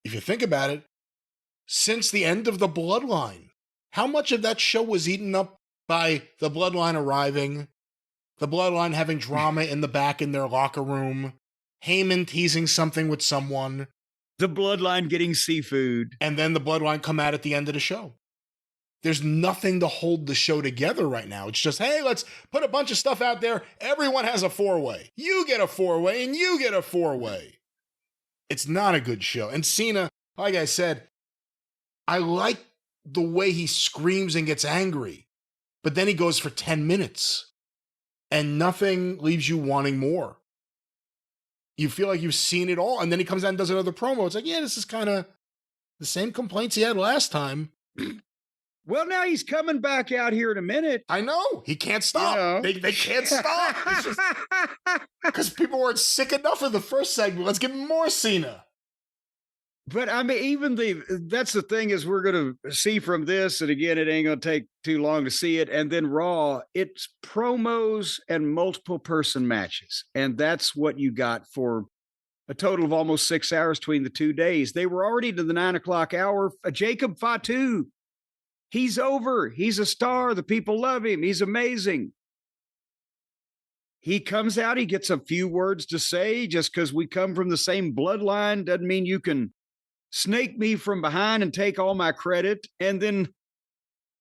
S1: if you think about it, since the end of the Bloodline, how much of that show was eaten up by the Bloodline arriving, the Bloodline having drama in the back in their locker room, Heyman teasing something with someone,
S2: the Bloodline getting seafood,
S1: and then the Bloodline come out at the end of the show. There's nothing to hold the show together right now. It's just, hey, let's put a bunch of stuff out there. Everyone has a 4-way. You get a 4-way, and you get a 4-way. It's not a good show. And Cena, like I said, I like the way he screams and gets angry, but then he goes for 10 minutes, and nothing leaves you wanting more. You feel like you've seen it all, and then he comes out and does another promo. It's like, yeah, this is kind of the same complaints he had last time.
S2: Well, now he's coming back out here in a minute.
S1: I know. He can't stop. They can't stop. Because people weren't sick enough of the first segment. Let's get more Cena.
S2: But I mean, that's the thing is we're going to see from this. And again, it ain't going to take too long to see it. And then Raw, it's promos and multiple person matches. And that's what you got for a total of almost 6 hours between the 2 days. They were already to the 9 o'clock hour. Jacob Fatu, he's over. He's a star. The people love him. He's amazing. He comes out. He gets a few words to say. Just because we come from the same bloodline doesn't mean you can snake me from behind and take all my credit. And then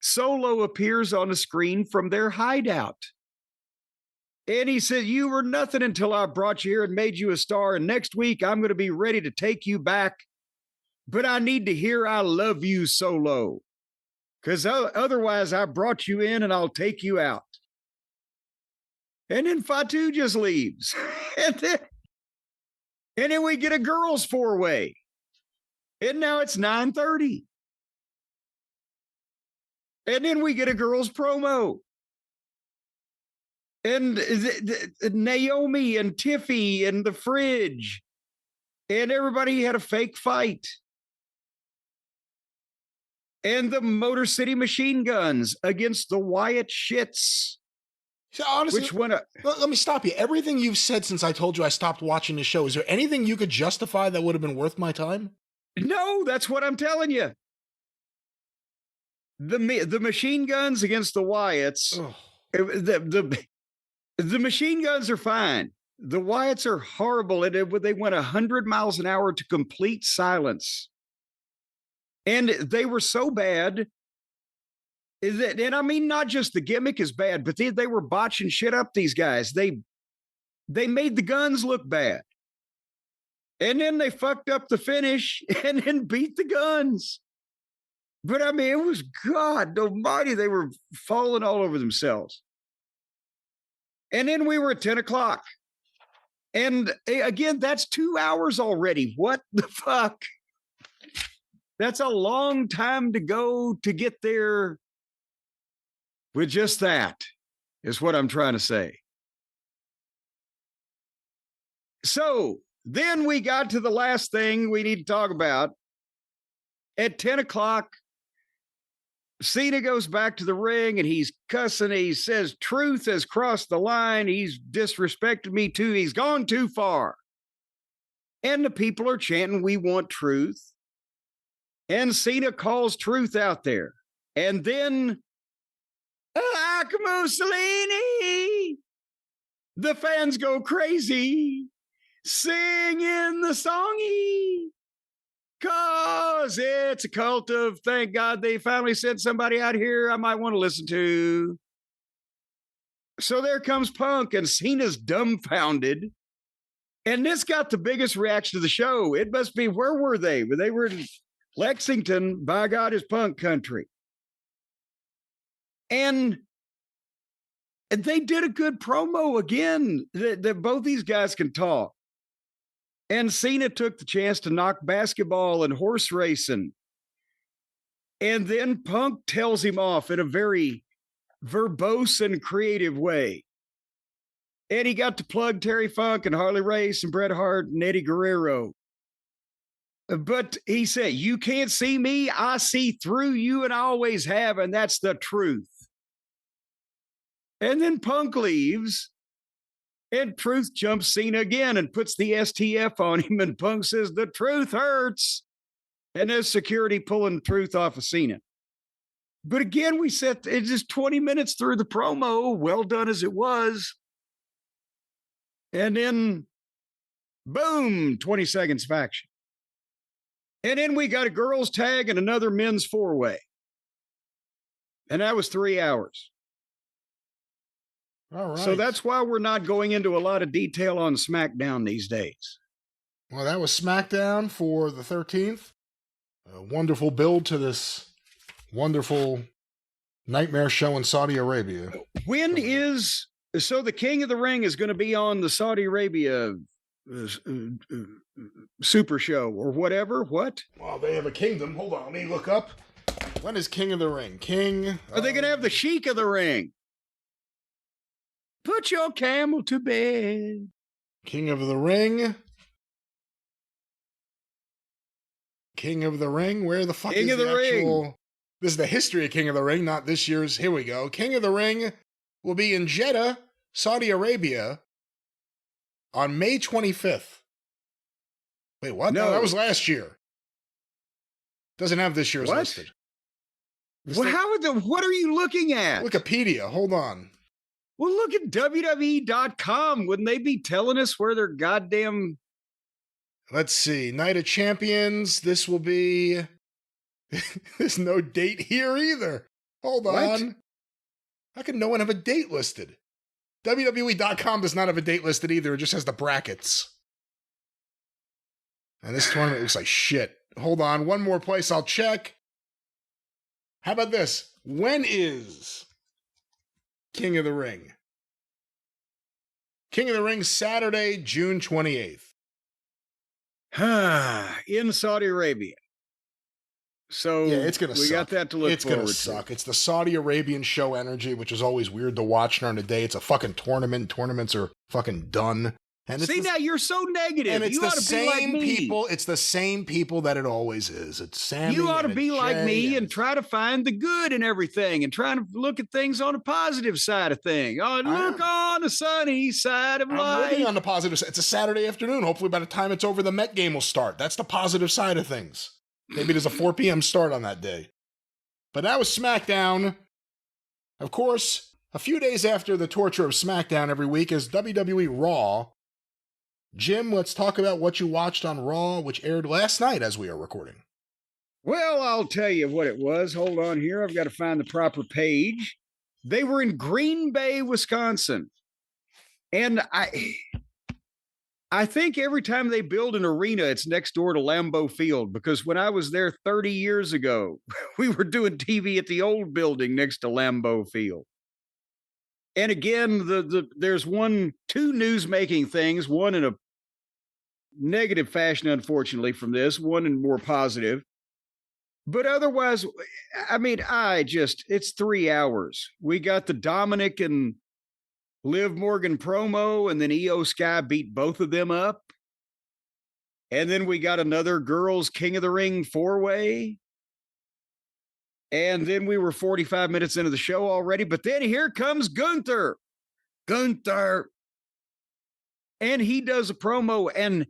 S2: Solo appears on the screen from their hideout. And he said, you were nothing until I brought you here and made you a star. And next week, I'm going to be ready to take you back. But I need to hear I love you, Solo. Because otherwise, I brought you in and I'll take you out. And then Fatu just leaves. and then we get a girls' four-way. And now it's 9:30. And then we get a girls' promo. And Naomi and Tiffy and the fridge. And everybody had a fake fight. And the Motor City Machine Guns against the Wyatt Shits.
S1: So honestly, let me stop you. Everything you've said since I told you I stopped watching the show, is there anything you could justify that would have been worth my time?
S2: No, that's what I'm telling you. The Machine Guns against the Wyatts. Oh. The Machine Guns are fine. The Wyatts are horrible. They went 100 miles an hour to complete silence. And they were so bad. And I mean, not just the gimmick is bad, but they were botching shit up, these guys. They made the guns look bad. And then they fucked up the finish and then beat the guns. But I mean, it was God almighty. They were falling all over themselves. And then we were at 10 o'clock. And again, that's 2 hours already. What the fuck? That's a long time to go to get there with just that, is what I'm trying to say. So then we got to the last thing we need to talk about. At 10 o'clock, Cena goes back to the ring and he's cussing. He says, truth has crossed the line. He's disrespected me too. He's gone too far. And the people are chanting, we want truth. And Cena calls truth out there. And then, like Mussolini, the fans go crazy, singing the songy. Cause it's a cult of, thank God they finally sent somebody out here I might want to listen to. So there comes Punk and Cena's dumbfounded. And this got the biggest reaction of the show. It must be, where were they? They were in Lexington, by God, is Punk country. And they did a good promo again. That both these guys can talk. And Cena took the chance to knock basketball and horse racing. And then Punk tells him off in a very verbose and creative way. And he got to plug Terry Funk and Harley Race and Bret Hart and Eddie Guerrero. But he said, you can't see me. I see through you and I always have. And that's the truth. And then Punk leaves. And Truth jumps Cena again and puts the STF on him. And Punk says, the truth hurts. And there's security pulling Truth off of Cena. But again, we said it's just 20 minutes through the promo, well done as it was. And then, boom, 20 seconds of action. And then we got a girls' tag and another men's four-way. And that was 3 hours.
S1: All right.
S2: So that's why we're not going into a lot of detail on SmackDown these days.
S1: Well, that was SmackDown for the 13th. A wonderful build to this wonderful nightmare show in Saudi Arabia.
S2: When is... So the King of the Ring is going to be on the Saudi Arabia Super Show or whatever? What?
S1: Well, they have a kingdom. Hold on, let me look up. When is King of the Ring? King.
S2: Are they going to have the Sheik of the Ring? Put your camel to bed.
S1: King of the Ring. King of the Ring. Where the fuck
S2: King
S1: is
S2: of
S1: the
S2: the
S1: actual?
S2: Ring.
S1: This is the history of King of the Ring, not this year's. Here we go. King of the Ring will be in Jeddah, Saudi Arabia, on May 25th. Wait, what? No, that was last year. Doesn't have this year's listed.
S2: Well, what are you looking at?
S1: Wikipedia. Hold on.
S2: Well, look at WWE.com. Wouldn't they be telling us where their goddamn...
S1: Let's see. Night of Champions. This will be... There's no date here either. Hold on. How can no one have a date listed? WWE.com does not have a date listed either. It just has the brackets. And this tournament looks like shit. Hold on. One more place I'll check. How about this? When is King of the Ring? King of the Ring, Saturday, June 28th.
S2: In Saudi Arabia. So
S1: yeah, it's gonna
S2: we
S1: suck.
S2: Got that to look
S1: it's
S2: forward
S1: gonna
S2: to.
S1: Suck. It's the Saudi Arabian show energy, which is always weird to watch during the day. It's a fucking tournament. Tournaments are fucking done. And
S2: see, now you're so negative.
S1: And it's
S2: you
S1: the
S2: ought to
S1: same
S2: be like me.
S1: people. It's the same people that it always is. It's Sammy.
S2: You ought to be like me and
S1: and
S2: try to find the good in everything and try to look at things on the positive side of things. Oh, look on the sunny side of life.
S1: I'm looking on the positive side. It's a Saturday afternoon. Hopefully by the time it's over, the Met game will start. That's the positive side of things. Maybe there's a 4 p.m. start on that day. But that was SmackDown. Of course, a few days after the torture of SmackDown every week is WWE Raw. Jim, let's talk about what you watched on Raw, which aired last night as we are recording.
S2: Well, I'll tell you what it was. Hold on here. I've got to find the proper page. They were in Green Bay, Wisconsin. And I think every time they build an arena, it's next door to Lambeau Field, because when I was there 30 years ago, we were doing TV at the old building next to Lambeau Field. And again, there's two news-making things, one in a negative fashion, unfortunately, from this, one in more positive. But otherwise, I mean, it's 3 hours. We got the Dominic and Liv Morgan promo, and then Io Sky beat both of them up. And then we got another girls King of the Ring 4-way. And then we were 45 minutes into the show already. But then here comes Gunther. And he does a promo, and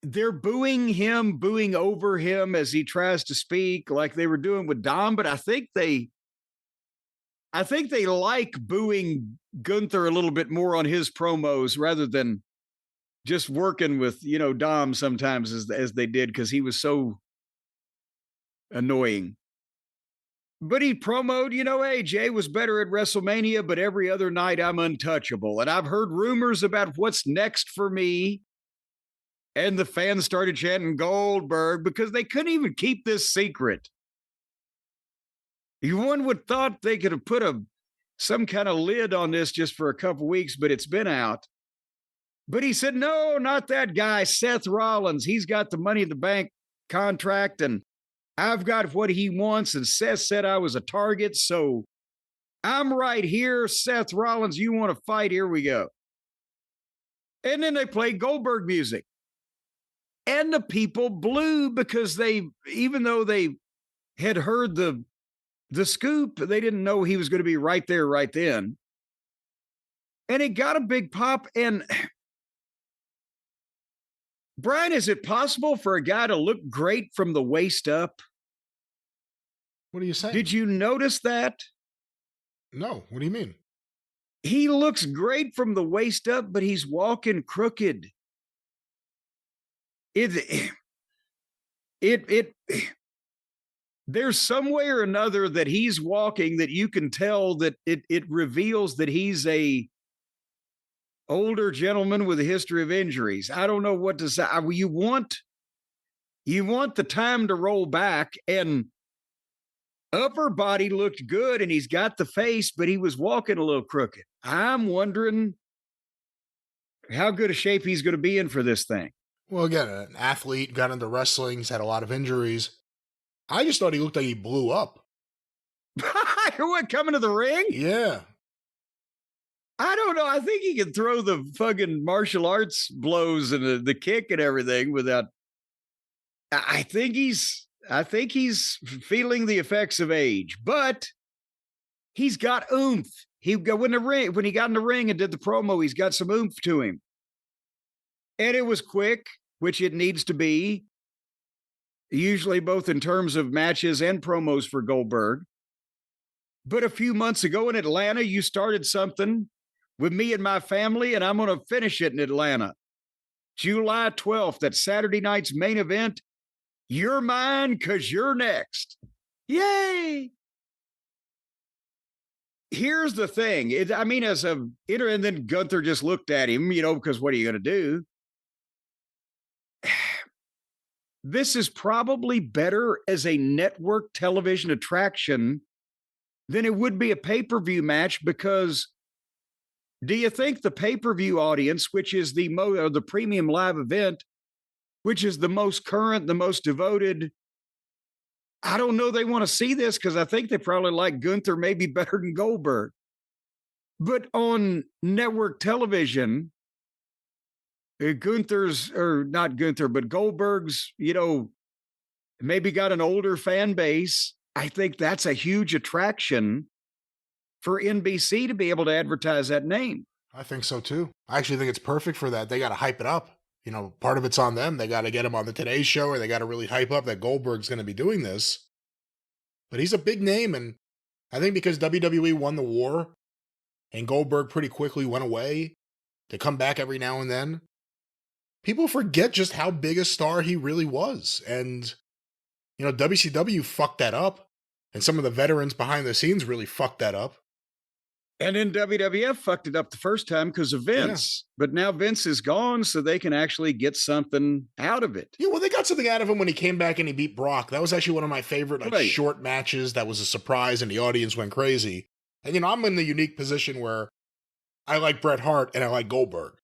S2: they're booing him, booing over him as he tries to speak like they were doing with Dom. But I think they like booing Gunther a little bit more on his promos rather than just working with, Dom sometimes as they did, because he was so annoying. But he promoted, hey, Jay was better at WrestleMania, but every other night I'm untouchable. And I've heard rumors about what's next for me. And the fans started chanting Goldberg because they couldn't even keep this secret. One would thought they could have put some kind of lid on this just for a couple weeks, but it's been out. But he said, no, not that guy, Seth Rollins. He's got the Money in the Bank contract, and I've got what he wants. And Seth said I was a target, so I'm right here. Seth Rollins, you want to fight? Here we go. And then they played Goldberg music. And the people blew because even though they had heard the scoop, they didn't know he was going to be right there, right then. And it got a big pop. And Brian, is it possible for a guy to look great from the waist up?
S1: What are you saying?
S2: Did you notice that?
S1: No. What do you mean?
S2: He looks great from the waist up, but he's walking crooked. There's some way or another that he's walking that you can tell that it reveals that he's a older gentleman with a history of injuries. I don't know what to say. You want the time to roll back, and upper body looked good, and he's got the face, but he was walking a little crooked. I'm wondering how good a shape he's going to be in for this thing.
S1: Well, again, an athlete, got into wrestling, he's had a lot of injuries. I just thought he looked like he blew up.
S2: What, coming to the ring?
S1: Yeah.
S2: I don't know. I think he can throw the fucking martial arts blows and the kick and everything without. I think he's feeling the effects of age, but he's got oomph. When he got in the ring and did the promo, he's got some oomph to him. And it was quick, which it needs to be, usually both in terms of matches and promos for Goldberg. But a few months ago in Atlanta, you started something with me and my family, and I'm going to finish it in Atlanta. July 12th, that Saturday night's main event. You're mine because you're next. Yay! Here's the thing. And then Gunther just looked at him, because what are you going to do? This is probably better as a network television attraction than it would be a pay-per-view match, because do you think the pay-per-view audience, which is the premium live event, which is the most current, the most devoted, I don't know they want to see this, because I think they probably like Gunther maybe better than Goldberg. But on network television, Gunther's, or not Gunther, but Goldberg's, maybe got an older fan base. I think that's a huge attraction for NBC to be able to advertise that name.
S1: I think so too. I actually think it's perfect for that. They got to hype it up. Part of it's on them. They got to get him on the Today Show, or they got to really hype up that Goldberg's going to be doing this. But he's a big name, and I think because WWE won the war and Goldberg pretty quickly went away to come back every now and then, people forget just how big a star he really was. And, WCW fucked that up, and some of the veterans behind the scenes really fucked that up.
S2: And then WWF fucked it up the first time because of Vince. Yeah. But now Vince is gone, so they can actually get something out of it.
S1: Yeah, well, they got something out of him when he came back and he beat Brock. That was actually one of my favorite short matches. That was a surprise, and the audience went crazy. And, I'm in the unique position where I like Bret Hart and I like Goldberg.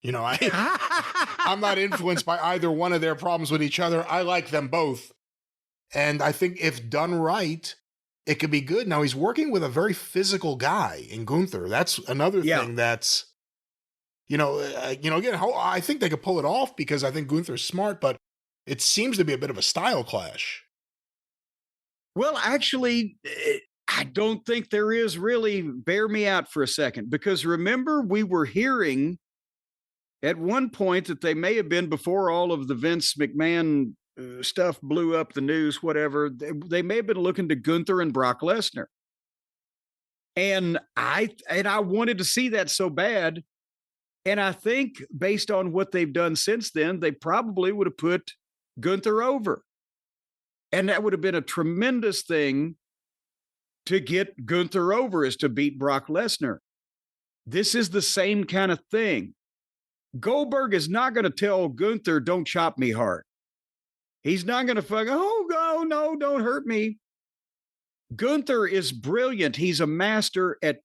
S1: I'm not influenced by either one of their problems with each other. I like them both. And I think if done right, it could be good. Now, he's working with a very physical guy in Gunther. That's another thing that's, again, I think they could pull it off because I think Gunther's smart, but it seems to be a bit of a style clash.
S2: Well, actually, I don't think there is really. Bear me out for a second, because remember, we were hearing at one point that they may have been, before all of the Vince McMahon stuff blew up the news, whatever, they may have been looking to Gunther and Brock Lesnar. And I wanted to see that so bad. And I think based on what they've done since then, they probably would have put Gunther over. And that would have been a tremendous thing to get Gunther over, is to beat Brock Lesnar. This is the same kind of thing. Goldberg is not going to tell Gunther, don't chop me hard. He's not going to no, don't hurt me. Gunther is brilliant. He's a master at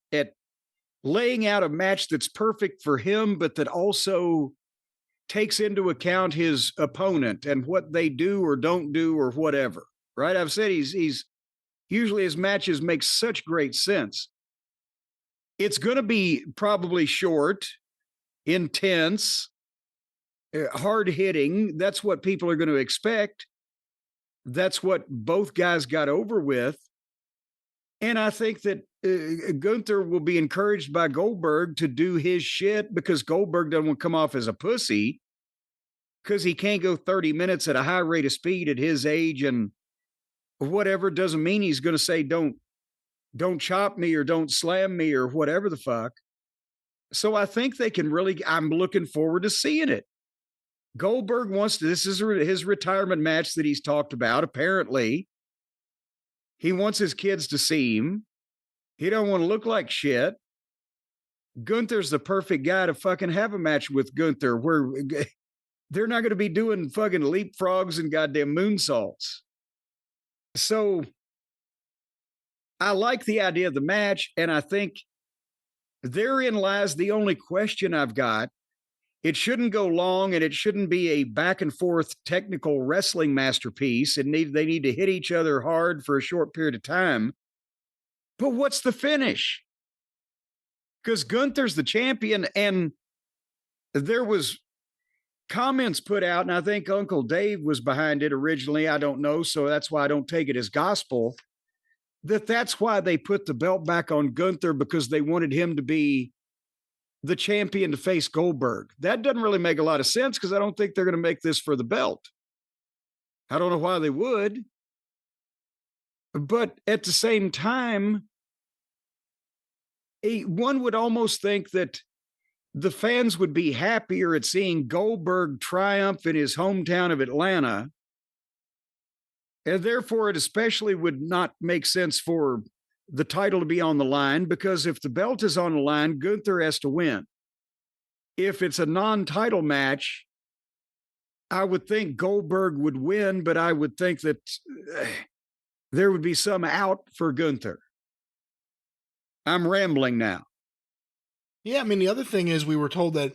S2: laying out a match that's perfect for him, but that also takes into account his opponent and what they do or don't do or whatever, right? I've said he's usually his matches make such great sense. It's going to be probably short, intense, hard hitting. That's what people are going to expect. That's what both guys got over with. And I think that Gunther will be encouraged by Goldberg to do his shit, because Goldberg doesn't want to come off as a pussy, because he can't go 30 minutes at a high rate of speed at his age, and whatever doesn't mean he's going to say, don't chop me or don't slam me or whatever the fuck. So I think they can really, I'm looking forward to seeing it. Goldberg wants to, this is his retirement match that he's talked about. Apparently, he wants his kids to see him. He don't want to look like shit. Gunther's the perfect guy to fucking have a match with Gunther, where they're not going to be doing fucking leapfrogs and goddamn moonsaults. So I like the idea of the match, and I think therein lies the only question I've got It shouldn't go long, and it shouldn't be a back and forth technical wrestling masterpiece. They need to hit each other hard for a short period of time. But what's the finish? Because Gunther's the champion, and there was comments put out, and I think Uncle Dave was behind it originally. I don't know, so that's why I don't take it as gospel. That's why they put the belt back on Gunther, because they wanted him to be the champion to face Goldberg. That doesn't really make a lot of sense, because I don't think they're going to make this for the belt. I don't know why they would. But at the same time, one would almost think that the fans would be happier at seeing Goldberg triumph in his hometown of Atlanta. And therefore, it especially would not make sense for the title to be on the line, because if the belt is on the line, Gunther has to win. If it's a non-title match, I would think Goldberg would win, but I would think that there would be some out for Gunther. I'm rambling now.
S1: Yeah, I mean, the other thing is we were told that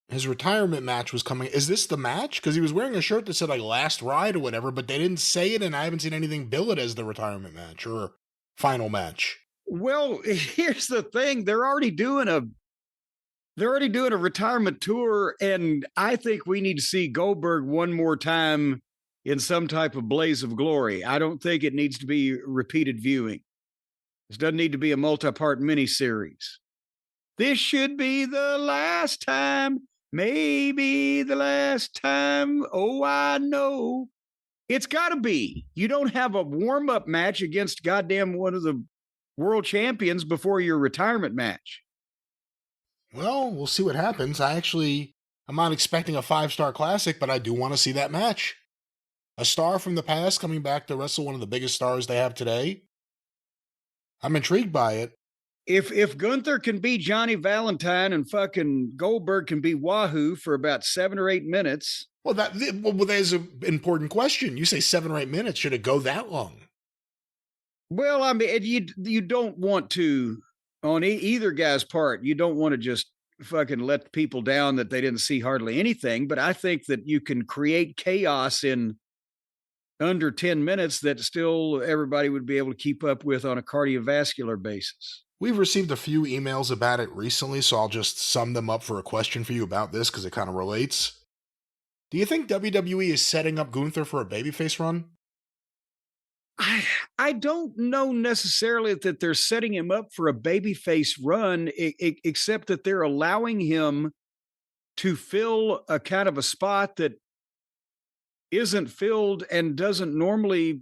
S1: his retirement match was coming. Is this the match? Because he was wearing a shirt that said, like, last ride or whatever, but they didn't say it, and I haven't seen anything bill it as the retirement match or final match.
S2: Well, here's the thing. They're already doing a retirement tour, and I think we need to see Goldberg one more time in some type of blaze of glory. I don't think it needs to be repeated viewing. This doesn't need to be a multi-part miniseries. This should be the last time, maybe the last time. Oh, I know. It's got to be. You don't have a warm-up match against goddamn one of the world champions before your retirement match.
S1: Well, we'll see what happens. I'm not expecting a 5-star classic, but I do want to see that match. A star from the past coming back to wrestle one of the biggest stars they have today. I'm intrigued by it.
S2: If Gunther can be Johnny Valentine and fucking Goldberg can be Wahoo for about 7 or 8 minutes.
S1: Well, there's an important question. You say 7 or 8 minutes. Should it go that long?
S2: Well, I mean, you don't want to, on either guy's part, you don't want to just fucking let people down that they didn't see hardly anything. But I think that you can create chaos in under 10 minutes that still everybody would be able to keep up with on a cardiovascular basis.
S1: We've received a few emails about it recently, so I'll just sum them up for a question for you about this because it kind of relates. Do you think WWE is setting up Gunther for a babyface run?
S2: I don't know necessarily that they're setting him up for a babyface run, except that they're allowing him to fill a kind of a spot that isn't filled and doesn't normally,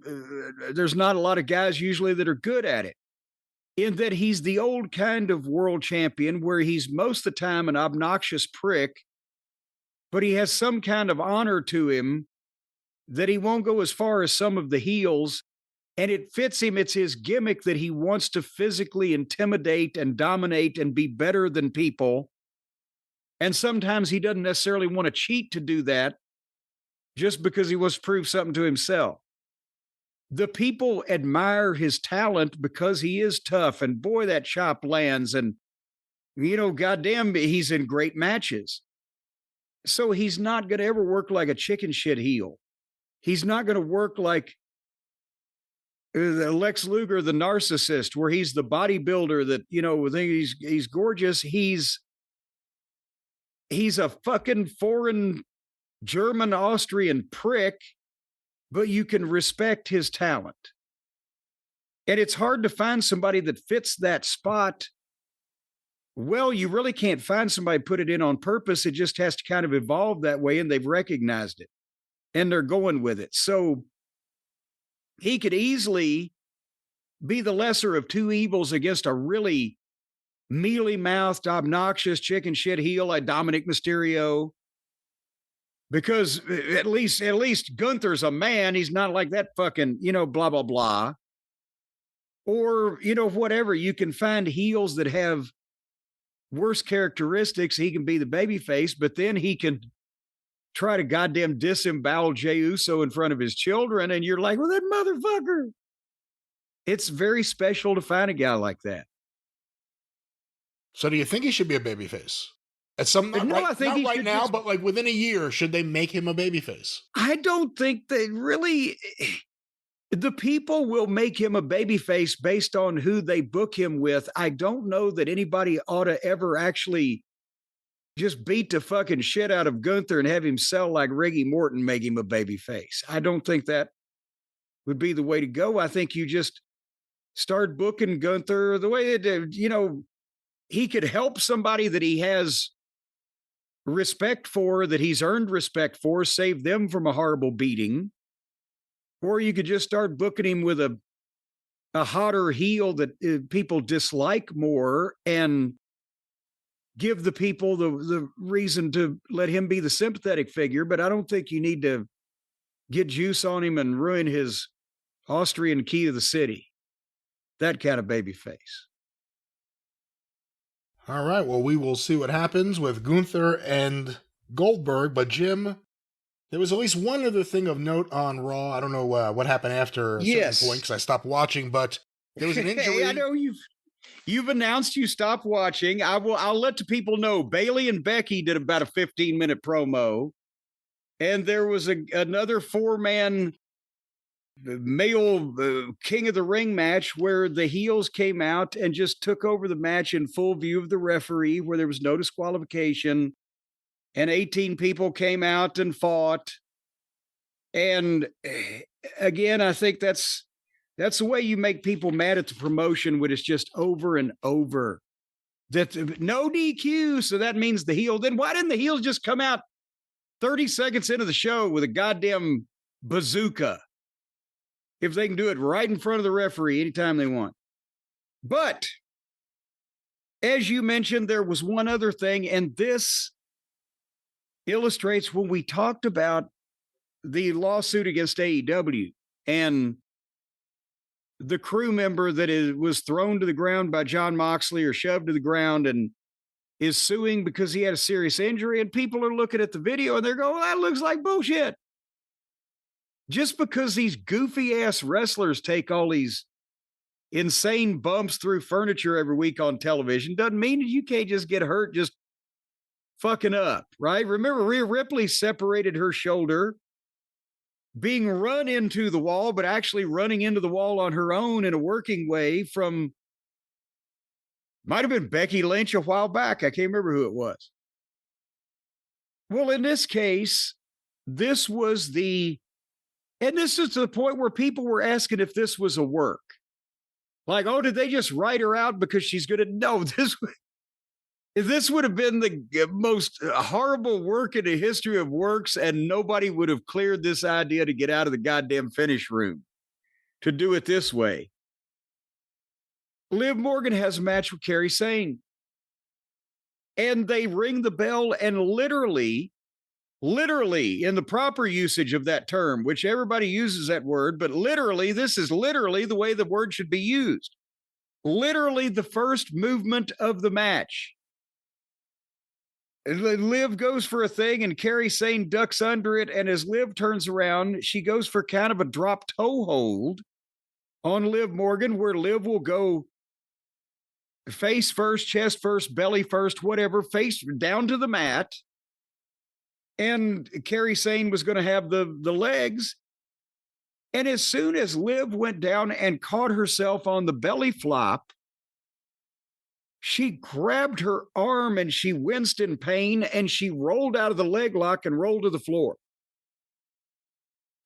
S2: there's not a lot of guys usually that are good at it. In that he's the old kind of world champion where he's most of the time an obnoxious prick, but he has some kind of honor to him that he won't go as far as some of the heels. And it fits him. It's his gimmick that he wants to physically intimidate and dominate and be better than people. And sometimes he doesn't necessarily want to cheat to do that just because he wants to prove something to himself. The people admire his talent because he is tough, and boy, that chop lands, and, you know, goddamn, he's in great matches. So he's not going to ever work like a chicken shit heel. He's not going to work like Lex Luger, the narcissist, where he's the bodybuilder that, you know, he's gorgeous. He's a fucking foreign German, Austrian prick, but you can respect his talent. And it's hard to find somebody that fits that spot. Well, you really can't find somebody put it in on purpose. It just has to kind of evolve that way, and they've recognized it, and they're going with it. So he could easily be the lesser of two evils against a really mealy-mouthed, obnoxious chicken shit heel like Dominic Mysterio. Because at least Gunther's a man. He's not like that fucking, you know, blah, blah, blah. Or, you know, whatever. You can find heels that have worse characteristics. He can be the babyface, but then he can try to goddamn disembowel Jey Uso in front of his children. And you're like, well, that motherfucker. It's very special to find a guy like that.
S1: So do you think he should be a babyface? At some
S2: No, I think
S1: not
S2: he
S1: right
S2: should
S1: now,
S2: just-
S1: but like within a year, should they make him a babyface?
S2: I don't think they really. The people will make him a babyface based on who they book him with. I don't know that anybody ought to ever actually just beat the fucking shit out of Gunther and have him sell like Ricky Morton, make him a babyface. I don't think that would be the way to go. I think you just start booking Gunther the way that, he could help somebody that he has respect for, that he's earned respect for, save them from a horrible beating. Or you could just start booking him with a hotter heel that people dislike more and give the people the reason to let him be the sympathetic figure. But I don't think you need to get juice on him and ruin his Austrian key to the city. That kind of baby face.
S1: All right. Well, we will see what happens with Gunther and Goldberg. But Jim, there was at least one other thing of note on Raw. I don't know what happened after a certain point because I stopped watching, but there was an injury.
S2: I know you've announced you stopped watching. I'll let the people know. Bailey and Becky did about a 15-minute promo, and there was another 4-man male King of the Ring match where the heels came out and just took over the match in full view of the referee, where there was no disqualification. And 18 people came out and fought. And again, I think that's the way you make people mad at the promotion, when it's just over and over. That no DQ, so that means the heel. Then why didn't the heels just come out 30 seconds into the show with a goddamn bazooka? If they can do it right in front of the referee anytime they want. But as you mentioned, there was one other thing, and this illustrates when we talked about the lawsuit against AEW and the crew member that was thrown to the ground by Jon Moxley or shoved to the ground and is suing because he had a serious injury, and people are looking at the video and they're going, well, that looks like bullshit. Just because these goofy ass wrestlers take all these insane bumps through furniture every week on television doesn't mean that you can't just get hurt just fucking up, right? Remember, Rhea Ripley separated her shoulder being run into the wall, but actually running into the wall on her own in a working way from, might have been Becky Lynch a while back. I can't remember who it was. Well, in this case, this is to the point where people were asking if this was a work. Like, oh, did they just write her out because she's good at? No, this would have been the most horrible work in the history of works, and nobody would have cleared this idea to get out of the goddamn finish room to do it this way. Liv Morgan has a match with Kairi Sane, and they ring the bell, and literally in the proper usage of that term, which everybody uses that word, but literally, this is literally the way the word should be used. Literally the first movement of the match. Liv goes for a thing and Kairi Sane ducks under it, and as Liv turns around, she goes for kind of a drop toe hold on Liv Morgan, where Liv will go face first, chest first, belly first, whatever, face down to the mat. And Kairi Sane was going to have the legs. And as soon as Liv went down and caught herself on the belly flop, she grabbed her arm and she winced in pain, and she rolled out of the leg lock and rolled to the floor.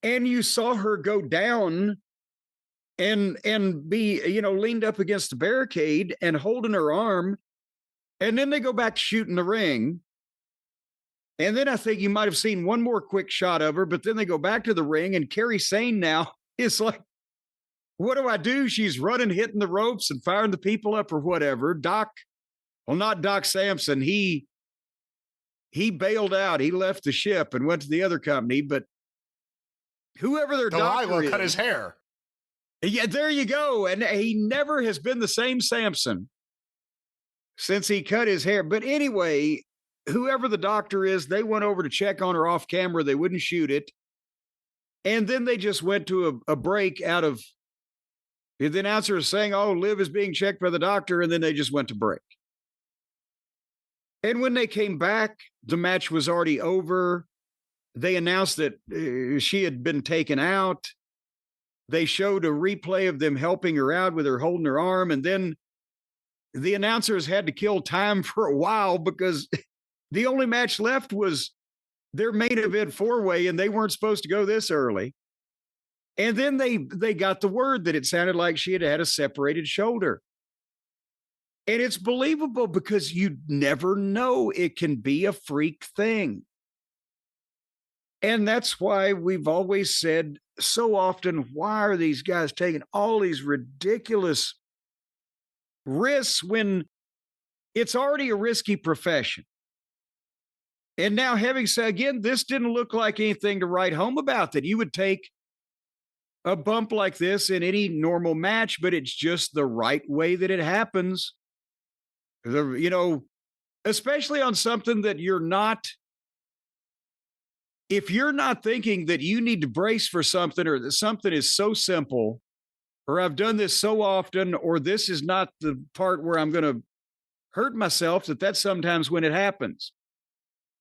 S2: And you saw her go down and be, leaned up against the barricade and holding her arm. And then they go back to shooting the ring. And then I think you might have seen one more quick shot of her, but then they go back to the ring, and Kairi Sane now is like, what do I do? She's running, hitting the ropes and firing the people up or whatever. Not Doc Samson. He bailed out. He left the ship and went to the other company, but whoever their doctor is,
S1: cut his hair.
S2: Yeah, there you go. And he never has been the same Samson since he cut his hair. But anyway, whoever the doctor is, they went over to check on her off camera. They wouldn't shoot it. And then they just went to a break out of the announcer is saying, oh, Liv is being checked by the doctor. And then they just went to break. And when they came back, the match was already over. They announced that she had been taken out. They showed a replay of them helping her out with her holding her arm. And then the announcers had to kill time for a while because the only match left was their main event 4-way, and they weren't supposed to go this early. And then they got the word that it sounded like she had a separated shoulder. And it's believable because you never know. It can be a freak thing. And that's why we've always said so often, why are these guys taking all these ridiculous risks when it's already a risky profession? And now, having said, again, this didn't look like anything to write home about, that you would take a bump like this in any normal match, but it's just the right way that it happens. Especially on something that you're not, if you're not thinking that you need to brace for something, or that something is so simple, or I've done this so often, or this is not the part where I'm going to hurt myself, that's sometimes when it happens.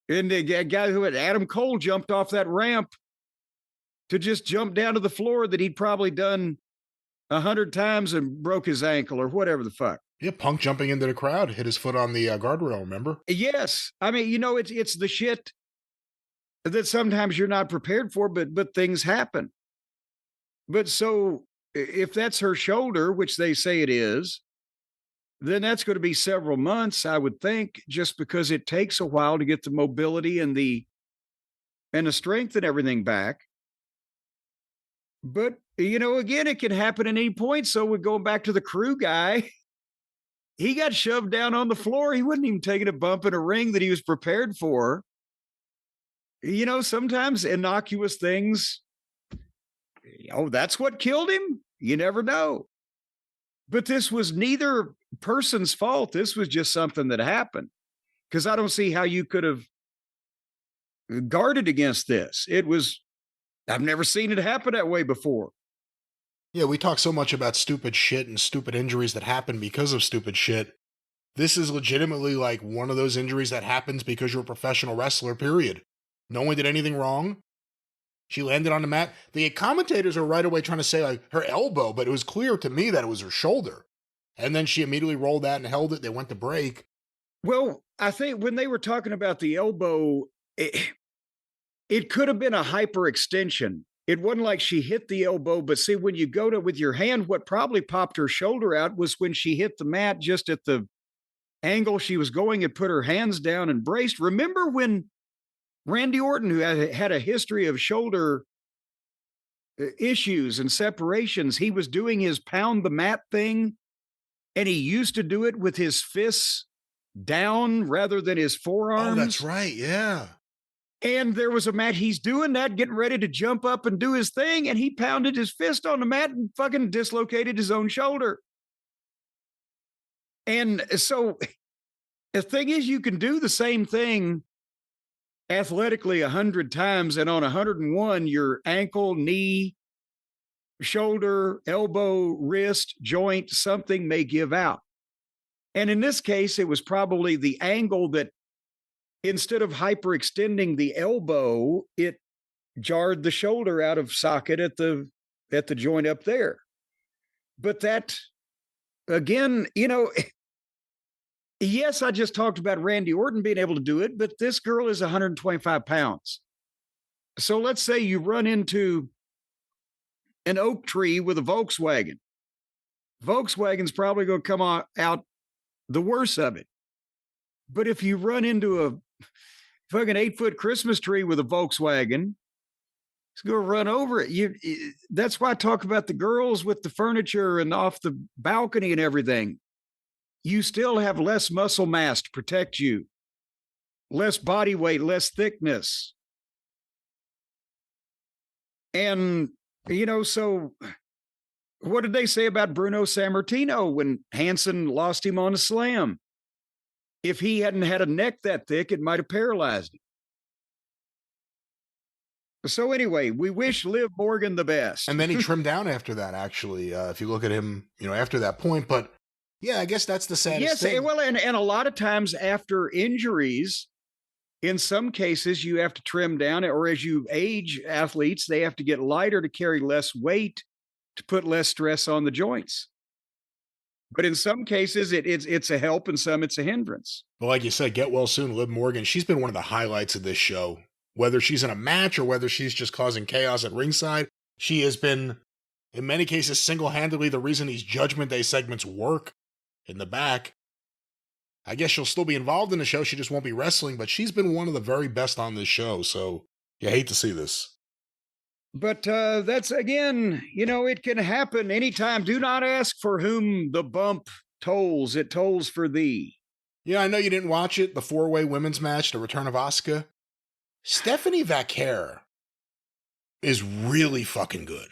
S2: And the guy who had Adam Cole jumped off that ramp to just jump down to the floor that he'd probably done 100 times and broke his ankle or whatever the fuck.
S1: Yeah, Punk jumping into the crowd, hit his foot on the guardrail, remember?
S2: Yes. I mean, it's the shit that sometimes you're not prepared for, but things happen. But so if that's her shoulder, which they say it is, then that's going to be several months, I would think, just because it takes a while to get the mobility and the strength and everything back. But, again, it can happen at any point. So we're going back to the Crew guy. He got shoved down on the floor. He wasn't even taking a bump in a ring that he was prepared for. Sometimes innocuous things, that's what killed him. You never know. But this was neither person's fault. This was just something that happened. Because I don't see how you could have guarded against this. I've never seen it happen that way before.
S1: Yeah, we talk so much about stupid shit and stupid injuries that happen because of stupid shit. This is legitimately like one of those injuries that happens because you're a professional wrestler, period. No one did anything wrong. She landed on the mat. The commentators are right away trying to say like her elbow, but it was clear to me that it was her shoulder. And then she immediately rolled out and held it. They went to break.
S2: Well, I think when they were talking about the elbow, it could have been a hyperextension. It wasn't like she hit the elbow, but see, when you go to with your hand, what probably popped her shoulder out was when she hit the mat just at the angle she was going and put her hands down and braced. Remember when Randy Orton, who had a history of shoulder issues and separations, he was doing his pound the mat thing, and he used to do it with his fists down rather than his forearms.
S1: Oh, that's right, yeah.
S2: And there was a match, he's doing that, getting ready to jump up and do his thing, and he pounded his fist on the mat and fucking dislocated his own shoulder. And so the thing is, you can do the same thing athletically 100 times, and on 101, your ankle, knee, shoulder, elbow, wrist, joint, something may give out. And in this case, it was probably the angle that instead of hyperextending the elbow, it jarred the shoulder out of socket at the joint up there. But that, again, yes, I just talked about Randy Orton being able to do it, but this girl is 125 pounds. So let's say you run into an oak tree with a Volkswagen. Volkswagen's probably going to come out the worst of it. But if you run into a fucking 8-foot Christmas tree with a Volkswagen, it's going to run over it. That's why I talk about the girls with the furniture and off the balcony and everything. You still have less muscle mass to protect you, less body weight, less thickness. And, so what did they say about Bruno Sammartino when Hansen lost him on a slam? If he hadn't had a neck that thick, it might have paralyzed him. So anyway, we wish Liv Morgan the best.
S1: And then he trimmed down after that, actually, if you look at him, after that point. But Yeah, I guess that's the saddest thing.
S2: Yes, well, and a lot of times after injuries, in some cases, you have to trim down, or as you age, athletes, they have to get lighter to carry less weight to put less stress on the joints. But in some cases, it's a help, and some it's a hindrance.
S1: But like you said, get well soon, Liv Morgan. She's been one of the highlights of this show. Whether she's in a match or whether she's just causing chaos at ringside, she has been, in many cases, single-handedly the reason these Judgment Day segments work in the back. I guess she'll still be involved in the show. She just won't be wrestling, but she's been one of the very best on this show. So you hate to see this.
S2: But that's, again, it can happen anytime. Do not ask for whom the bump tolls. It tolls for thee.
S1: Yeah, I know you didn't watch it. The 4-way women's match, the return of Asuka. Stephanie Vaquer is really fucking good.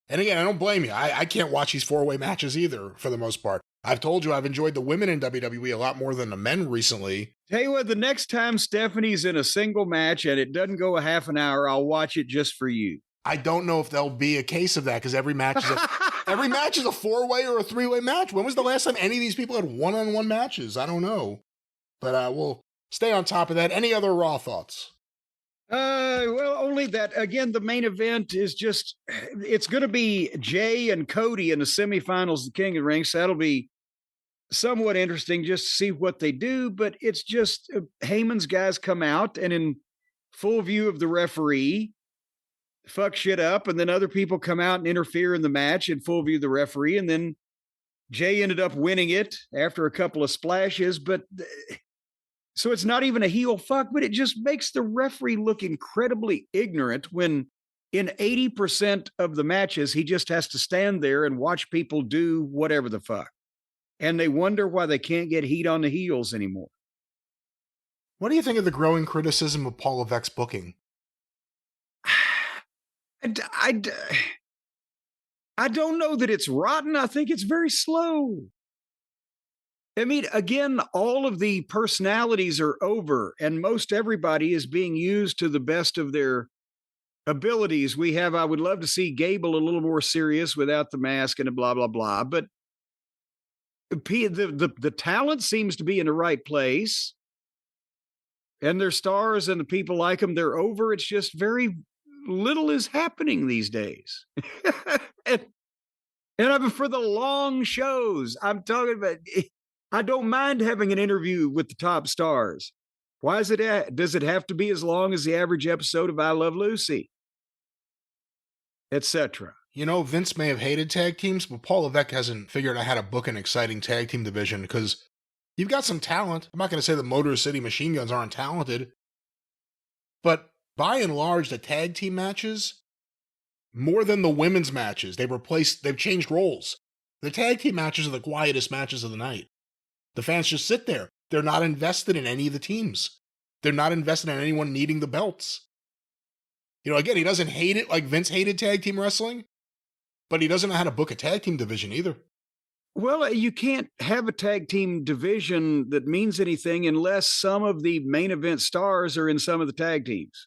S1: And again, I don't blame you. I can't watch these 4-way matches either, for the most part. I've told you I've enjoyed the women in WWE a lot more than the men recently.
S2: Tell you what, the next time Stephanie's in a single match and it doesn't go a half an hour, I'll watch it just for you.
S1: I don't know if there'll be a case of that, because every match is a 4-way or a 3-way match. When was the last time any of these people had one-on-one matches? I don't know. But we'll stay on top of that. Any other Raw thoughts?
S2: Well, only that, again, the main event is just, it's going to be Jay and Cody in the semifinals, the King of the Ring. So that'll be somewhat interesting just to see what they do. But it's just Heyman's guys come out and in full view of the referee, fuck shit up. And then other people come out and interfere in the match in full view of the referee. And then Jay ended up winning it after a couple of splashes. But so it's not even a heel fuck, but it just makes the referee look incredibly ignorant when in 80% of the matches, he just has to stand there and watch people do whatever the fuck. And they wonder why they can't get heat on the heels anymore.
S1: What do you think of the growing criticism of Paul Levesque's booking?
S2: I don't know that it's rotten. I think it's very slow. I mean, again, all of the personalities are over and most everybody is being used to the best of their abilities. I would love to see Gable a little more serious without the mask and a blah, blah, blah. But the talent seems to be in the right place. And they're stars and the people like them. They're over. It's just very little is happening these days. and for the long shows, I'm talking about... I don't mind having an interview with the top stars. Why is it? Does it have to be as long as the average episode of I Love Lucy, etc.?
S1: Vince may have hated tag teams, but Paul Levesque hasn't figured out how to book an exciting tag team division because you've got some talent. I'm not going to say the Motor City Machine Guns aren't talented, but by and large, the tag team matches, more than the women's matches, they've changed roles. The tag team matches are the quietest matches of the night. The fans just sit there. They're not invested in any of the teams. They're not invested in anyone needing the belts. Again, he doesn't hate it like Vince hated tag team wrestling, but he doesn't know how to book a tag team division either.
S2: Well, you can't have a tag team division that means anything unless some of the main event stars are in some of the tag teams.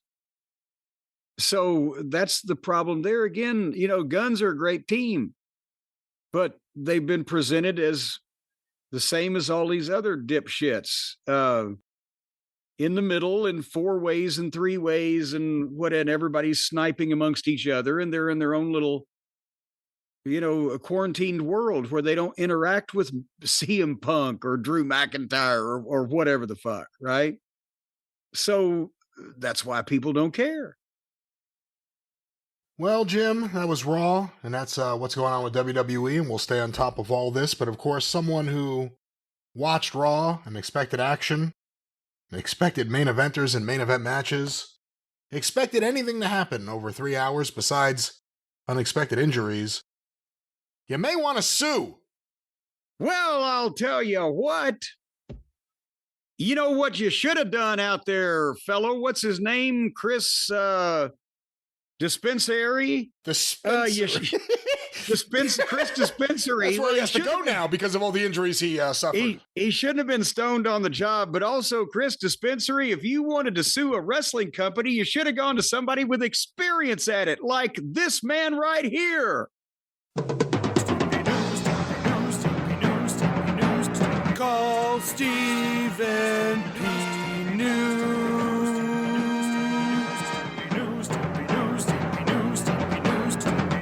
S2: So that's the problem there. Again, Guns are a great team, but they've been presented as the same as all these other dipshits in the middle in 4 ways and 3 ways and everybody's sniping amongst each other and they're in their own little, a quarantined world where they don't interact with CM Punk or Drew McIntyre or whatever the fuck, right? So that's why people don't care.
S1: Well, Jim, that was Raw, and that's what's going on with WWE, and we'll stay on top of all this. But of course, someone who watched Raw and expected action, expected main eventers and main event matches, expected anything to happen over 3 hours besides unexpected injuries, you may want to sue.
S2: Well, I'll tell you what. You know what you should have done out there, fellow? What's his name? Chris Dispensary?
S1: Dispensary.
S2: Chris Dispensary.
S1: That's where he has to go now because of all the injuries he suffered.
S2: He shouldn't have been stoned on the job, but also Chris Dispensary, if you wanted to sue a wrestling company, you should have gone to somebody with experience at it, like this man right here.
S3: Stephen P. News.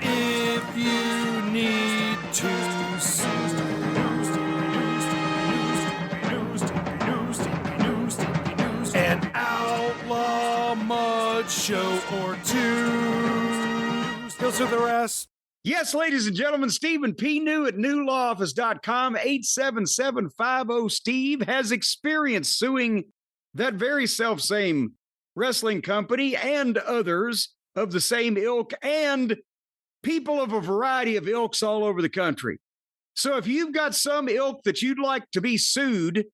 S3: If you need to sue. An outlaw mud show or two. Still to the rest.
S2: Yes, ladies and gentlemen, Stephen P. New at newlawoffice.com, 877-50-STEVE, has experience suing that very self-same wrestling company and others of the same ilk and people of a variety of ilks all over the country. So if you've got some ilk that you'd like to be sued,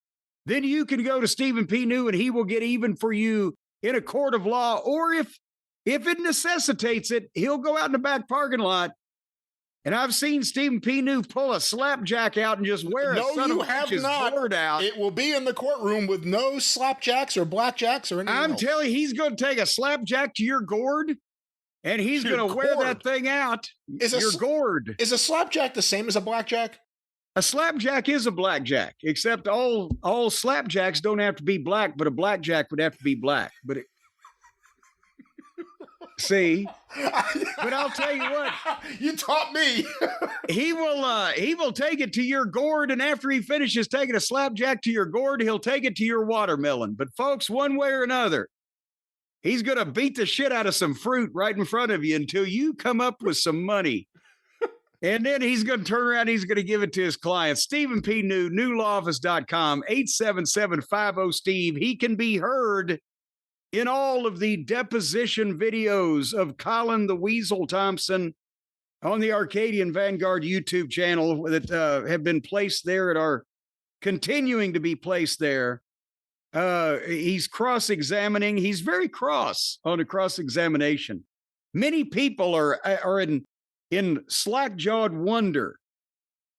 S2: then you can go to Stephen P. New and he will get even for you in a court of law. Or if it necessitates it, he'll go out in the back parking lot. And I've seen Stephen P. New pull a slapjack out and just wear a son of a bitch's board out.
S1: It will be in the courtroom with no slapjacks or blackjacks or anything
S2: I'm
S1: else.
S2: telling you, he's going to take a slapjack to your gourd, and he's going to wear that thing out. Your gourd.
S1: Is a slapjack the same as a blackjack?
S2: A slapjack is a blackjack, except all slapjacks don't have to be black, but a blackjack would have to be black. But see, but I'll tell you what,
S1: you taught me.
S2: he will take it to your gourd, and after he finishes taking a slapjack to your gourd, he'll take it to your watermelon. But folks, one way or another, he's going to beat the shit out of some fruit right in front of you until you come up with some money. And then he's going to turn around and he's going to give it to his clients. Stephen P. New, newlawoffice.com, 877-50-STEVE. He can be heard in all of the deposition videos of Colin the Weasel Thompson on the Arcadian Vanguard YouTube channel that have been placed there and are continuing to be placed there. He's cross-examining. He's very cross on a cross-examination. Many people are in slack-jawed wonder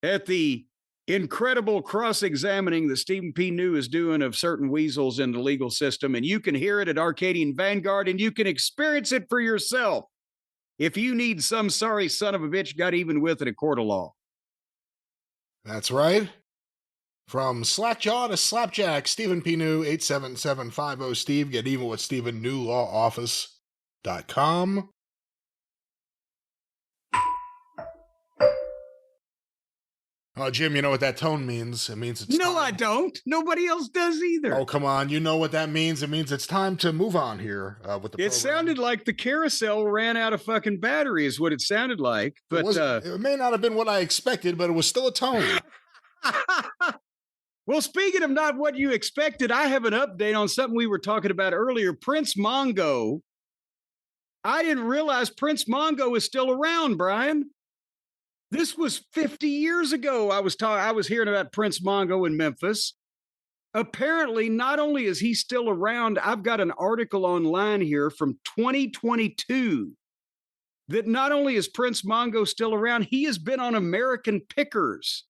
S2: at the incredible cross-examining that Stephen P. New is doing of certain weasels in the legal system, and you can hear it at Arcadian Vanguard, and you can experience it for yourself if you need some sorry son of a bitch got even with in a court of law.
S1: That's right. From slackjaw to slapjack, Stephen P. New, 877-50-STEVE. Get even with Stephen, newlawoffice.com. Oh, Jim, you know what that tone means? It means it's
S2: No,
S1: time.
S2: I don't. Nobody else does either.
S1: Oh, come on. You know what that means. It means it's time to move on here with the program.
S2: It sounded like the carousel ran out of fucking battery is what it sounded like. But
S1: it may not have been what I expected, but it was still a tone.
S2: Well, speaking of not what you expected, I have an update on something we were talking about earlier. Prince Mongo. I didn't realize Prince Mongo is still around, Brian. This was 50 years ago. I was hearing about Prince Mongo in Memphis. Apparently, not only is he still around, I've got an article online here from 2022 that not only is Prince Mongo still around, he has been on American Pickers.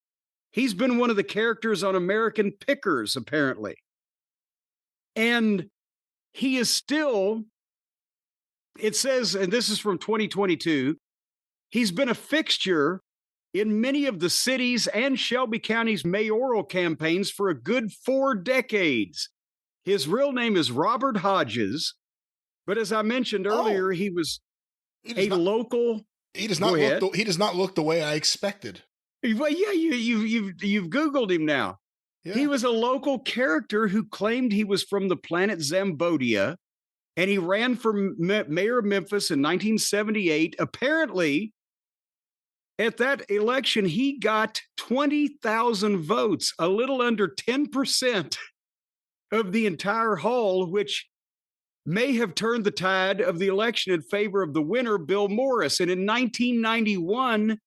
S2: He's been one of the characters on American Pickers, apparently. And he is still, it says, and this is from 2022, he's been a fixture in many of the cities and Shelby County's mayoral campaigns for a good 4 decades. His real name is Robert Hodges, but as I mentioned earlier, he was local.
S1: He does not look the way I expected.
S2: Well, yeah, you've Googled him now. Yeah. He was a local character who claimed he was from the planet Zambodia, and he ran for mayor of Memphis in 1978. Apparently, at that election, he got 20,000 votes, a little under 10% of the entire hall, which may have turned the tide of the election in favor of the winner, Bill Morris. And in 1991,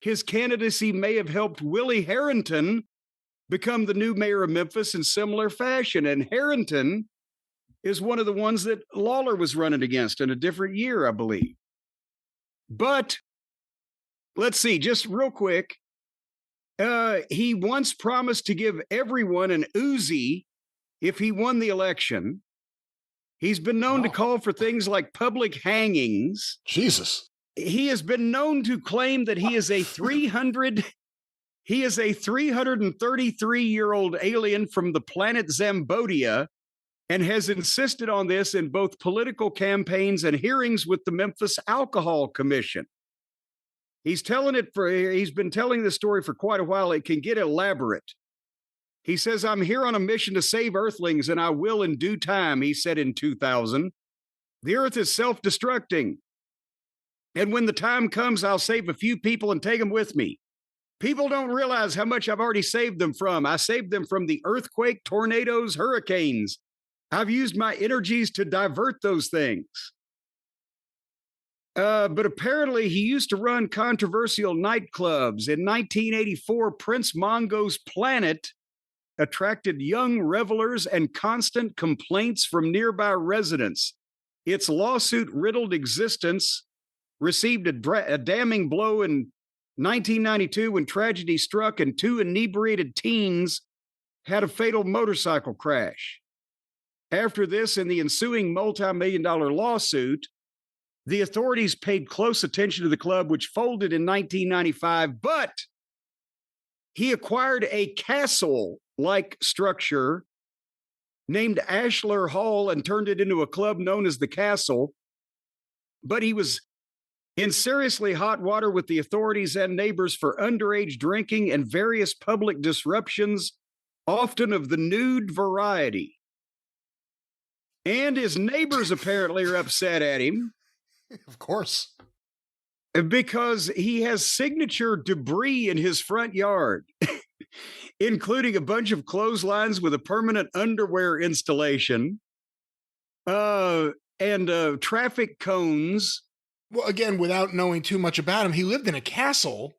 S2: his candidacy may have helped Willie Harrington become the new mayor of Memphis in similar fashion. And Harrington is one of the ones that Lawler was running against in a different year, I believe. But let's see, just real quick. He once promised to give everyone an Uzi if he won the election. He's been known to call for things like public hangings.
S1: Jesus.
S2: He has been known to claim that he is a 300 He is a 333-year-old alien from the planet Zambodia and has insisted on this in both political campaigns and hearings with the Memphis Alcohol Commission. He's been telling this story for quite a while. It can get elaborate. He says, I'm here on a mission to save Earthlings, and I will in due time, he said in 2000. The Earth is self-destructing. And when the time comes, I'll save a few people and take them with me. People don't realize how much I've already saved them from. I saved them from the earthquake, tornadoes, hurricanes. I've used my energies to divert those things. But apparently he used to run controversial nightclubs. In 1984, Prince Mongo's Planet attracted young revelers and constant complaints from nearby residents. Its lawsuit-riddled existence received a damning blow in 1992 when tragedy struck and two inebriated teens had a fatal motorcycle crash. After this and the ensuing multi-million-dollar lawsuit, the authorities paid close attention to the club, which folded in 1995, but he acquired a castle-like structure named Ashler Hall and turned it into a club known as the Castle. But he was in seriously hot water with the authorities and neighbors for underage drinking and various public disruptions, often of the nude variety. And his neighbors apparently are upset at him.
S1: Of course.
S2: Because he has signature debris in his front yard, including a bunch of clotheslines with a permanent underwear installation, and traffic cones.
S1: Well, again, without knowing too much about him, he lived in a castle,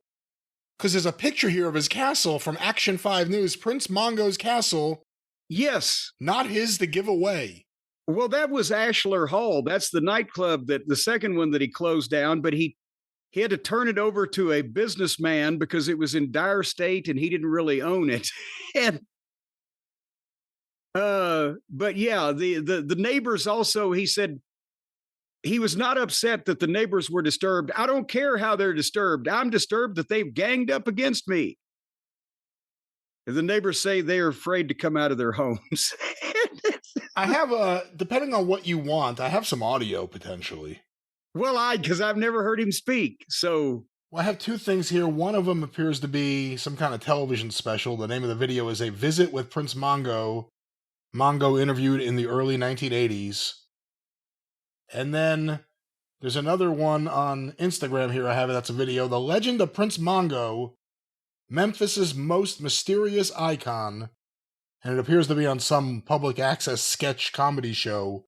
S1: because there's a picture here of his castle from Action 5 News, Prince Mongo's castle.
S2: Yes.
S1: Not his to give away.
S2: Well, that was Ashler Hall. That's the nightclub, the second one that he closed down, but he had to turn it over to a businessman because it was in dire state and he didn't really own it. And but yeah, the neighbors also, he said he was not upset that the neighbors were disturbed. I don't care how they're disturbed. I'm disturbed that they've ganged up against me. And the neighbors say they're afraid to come out of their homes.
S1: I have depending on what you want, I have some audio potentially.
S2: Well, because I've never heard him speak. So
S1: well, I have two things here. One of them appears to be some kind of television special. The name of the video is A Visit with Prince Mongo. Mongo interviewed in the early 1980s. And then there's another one on Instagram here. I have it. That's a video. The Legend of Prince Mongo, Memphis's most mysterious icon. And it appears to be on some public access sketch comedy show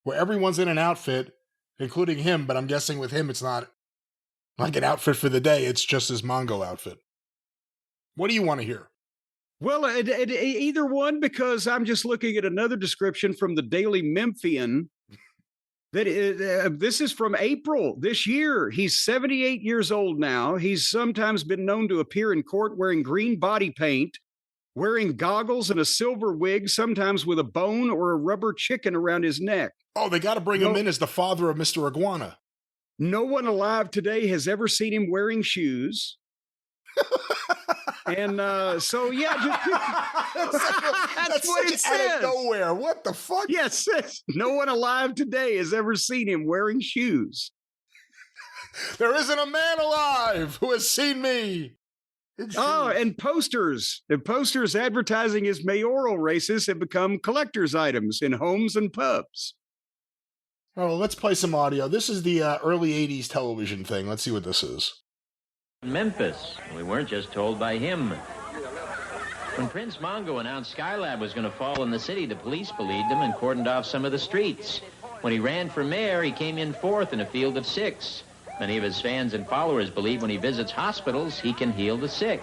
S1: where everyone's in an outfit, including him, but I'm guessing with him it's not like an outfit for the day, it's just his Mongo outfit. What do you want to hear?
S2: Well, either one, because I'm just looking at another description from the Daily Memphian. This is from April this year. He's 78 years old now. He's sometimes been known to appear in court wearing green body paint, wearing goggles and a silver wig, sometimes with a bone or a rubber chicken around his neck.
S1: Oh, they got to bring him in as the father of Mr. Iguana.
S2: No one alive today has ever seen him wearing shoes. And so, yeah.
S1: That's what it says. Out of nowhere. What the fuck?
S2: Yes, no one alive today has ever seen him wearing shoes.
S1: There isn't a man alive who has seen me.
S2: Oh, and posters. The posters advertising his mayoral races have become collector's items in homes and pubs.
S1: Oh, let's play some audio. This is the early 80s television thing. Let's see what this is.
S4: Memphis. We weren't just told by him. When Prince Mongo announced Skylab was going to fall in the city, the police believed him and cordoned off some of the streets. When he ran for mayor, he came in fourth in a field of 6. Many of his fans and followers believe when he visits hospitals, he can heal the sick.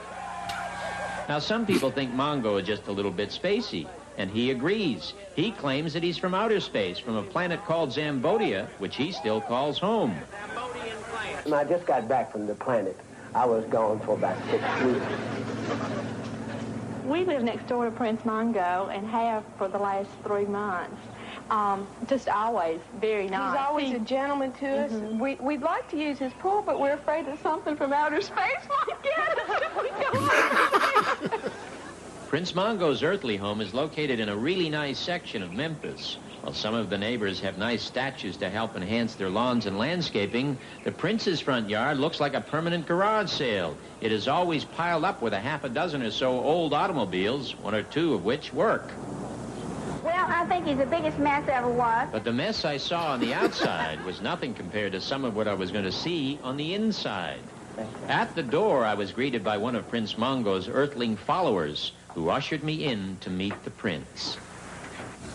S4: Now, some people think Mongo is just a little bit spacey, and he agrees. He claims that he's from outer space, from a planet called Zambodia, which he still calls home.
S5: When I just got back from the planet, I was gone for about 6 weeks.
S6: We live next door to Prince Mongo and have for the last 3 months. Just always very nice.
S7: He's always a gentleman to us. We'd like to use his pool, but we're afraid that something from outer space might get us if we go over.
S4: Prince Mongo's earthly home is located in a really nice section of Memphis. While some of the neighbors have nice statues to help enhance their lawns and landscaping, the prince's front yard looks like a permanent garage sale. It is always piled up with a half a dozen or so old automobiles, one or two of which work.
S8: Well, I think he's the biggest mess ever was.
S4: But the mess I saw on the outside was nothing compared to some of what I was going to see on the inside. At the door, I was greeted by one of Prince Mongo's earthling followers, who ushered me in to meet the prince.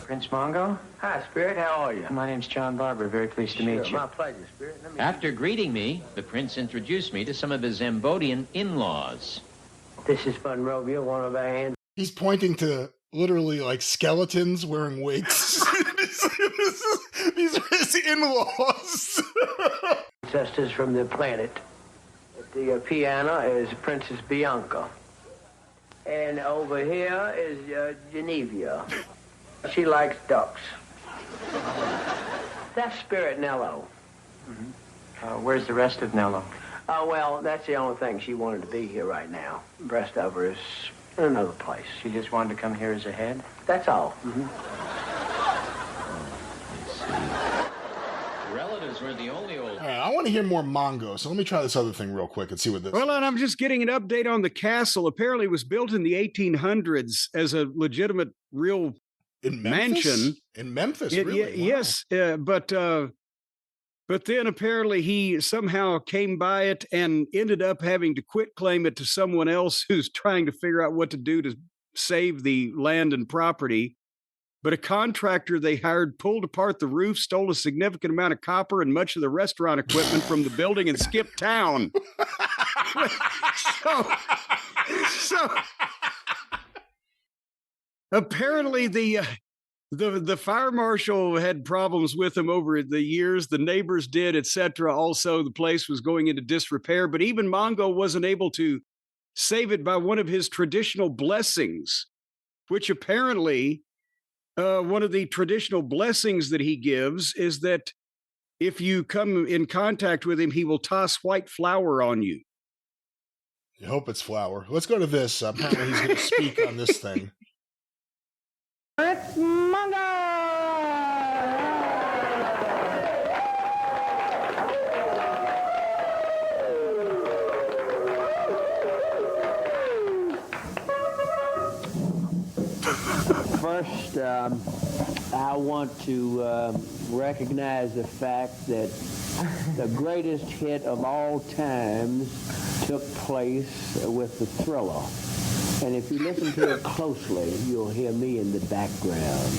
S5: Prince Mongo? Hi, Spirit. How are you?
S4: My name's John Barber. Very pleased to meet you.
S5: My pleasure, Spirit.
S4: After greeting me, the prince introduced me to some of his Zambodian in-laws.
S5: This is Monrovia, one of our hands.
S1: He's pointing to literally like skeletons wearing wigs. These are his in-laws.
S5: Ancestors from the planet. The piano is Princess Bianca. And over here is Genevia. She likes ducks. That's Spirit Nello.
S4: Where's the rest of Nello?
S5: Well, that's the only thing. She wanted to be here right now. The rest of her is in another place.
S4: She just wanted to come here as a head?
S5: That's all.
S4: Relatives were the only old...
S1: All right, I want to hear more Mongo, so let me try this other thing real quick and see what this
S2: Well, and I'm just getting an update on the castle. Apparently it was built in the 1800s as a legitimate, real
S1: in Memphis?
S2: mansion.
S1: In Memphis, really? Wow.
S2: Yes, but then apparently he somehow came by it and ended up having to quit claim it to someone else who's trying to figure out what to do to save the land and property. But a contractor they hired pulled apart the roof, stole a significant amount of copper and much of the restaurant equipment from the building and skipped town. so apparently the fire marshal had problems with him over the years. The neighbors did, etc. Also, the place was going into disrepair. But even Mongo wasn't able to save it by one of his traditional blessings, which apparently... one of the traditional blessings that he gives is that if you come in contact with him, he will toss white flour on you.
S1: I hope it's flour. Let's go to this. Apparently he's going to speak on this thing.
S8: Prince Mongo!
S5: First, I want to recognize the fact that the greatest hit of all times took place with the Thriller. And if you listen to it closely, you'll hear me in the background.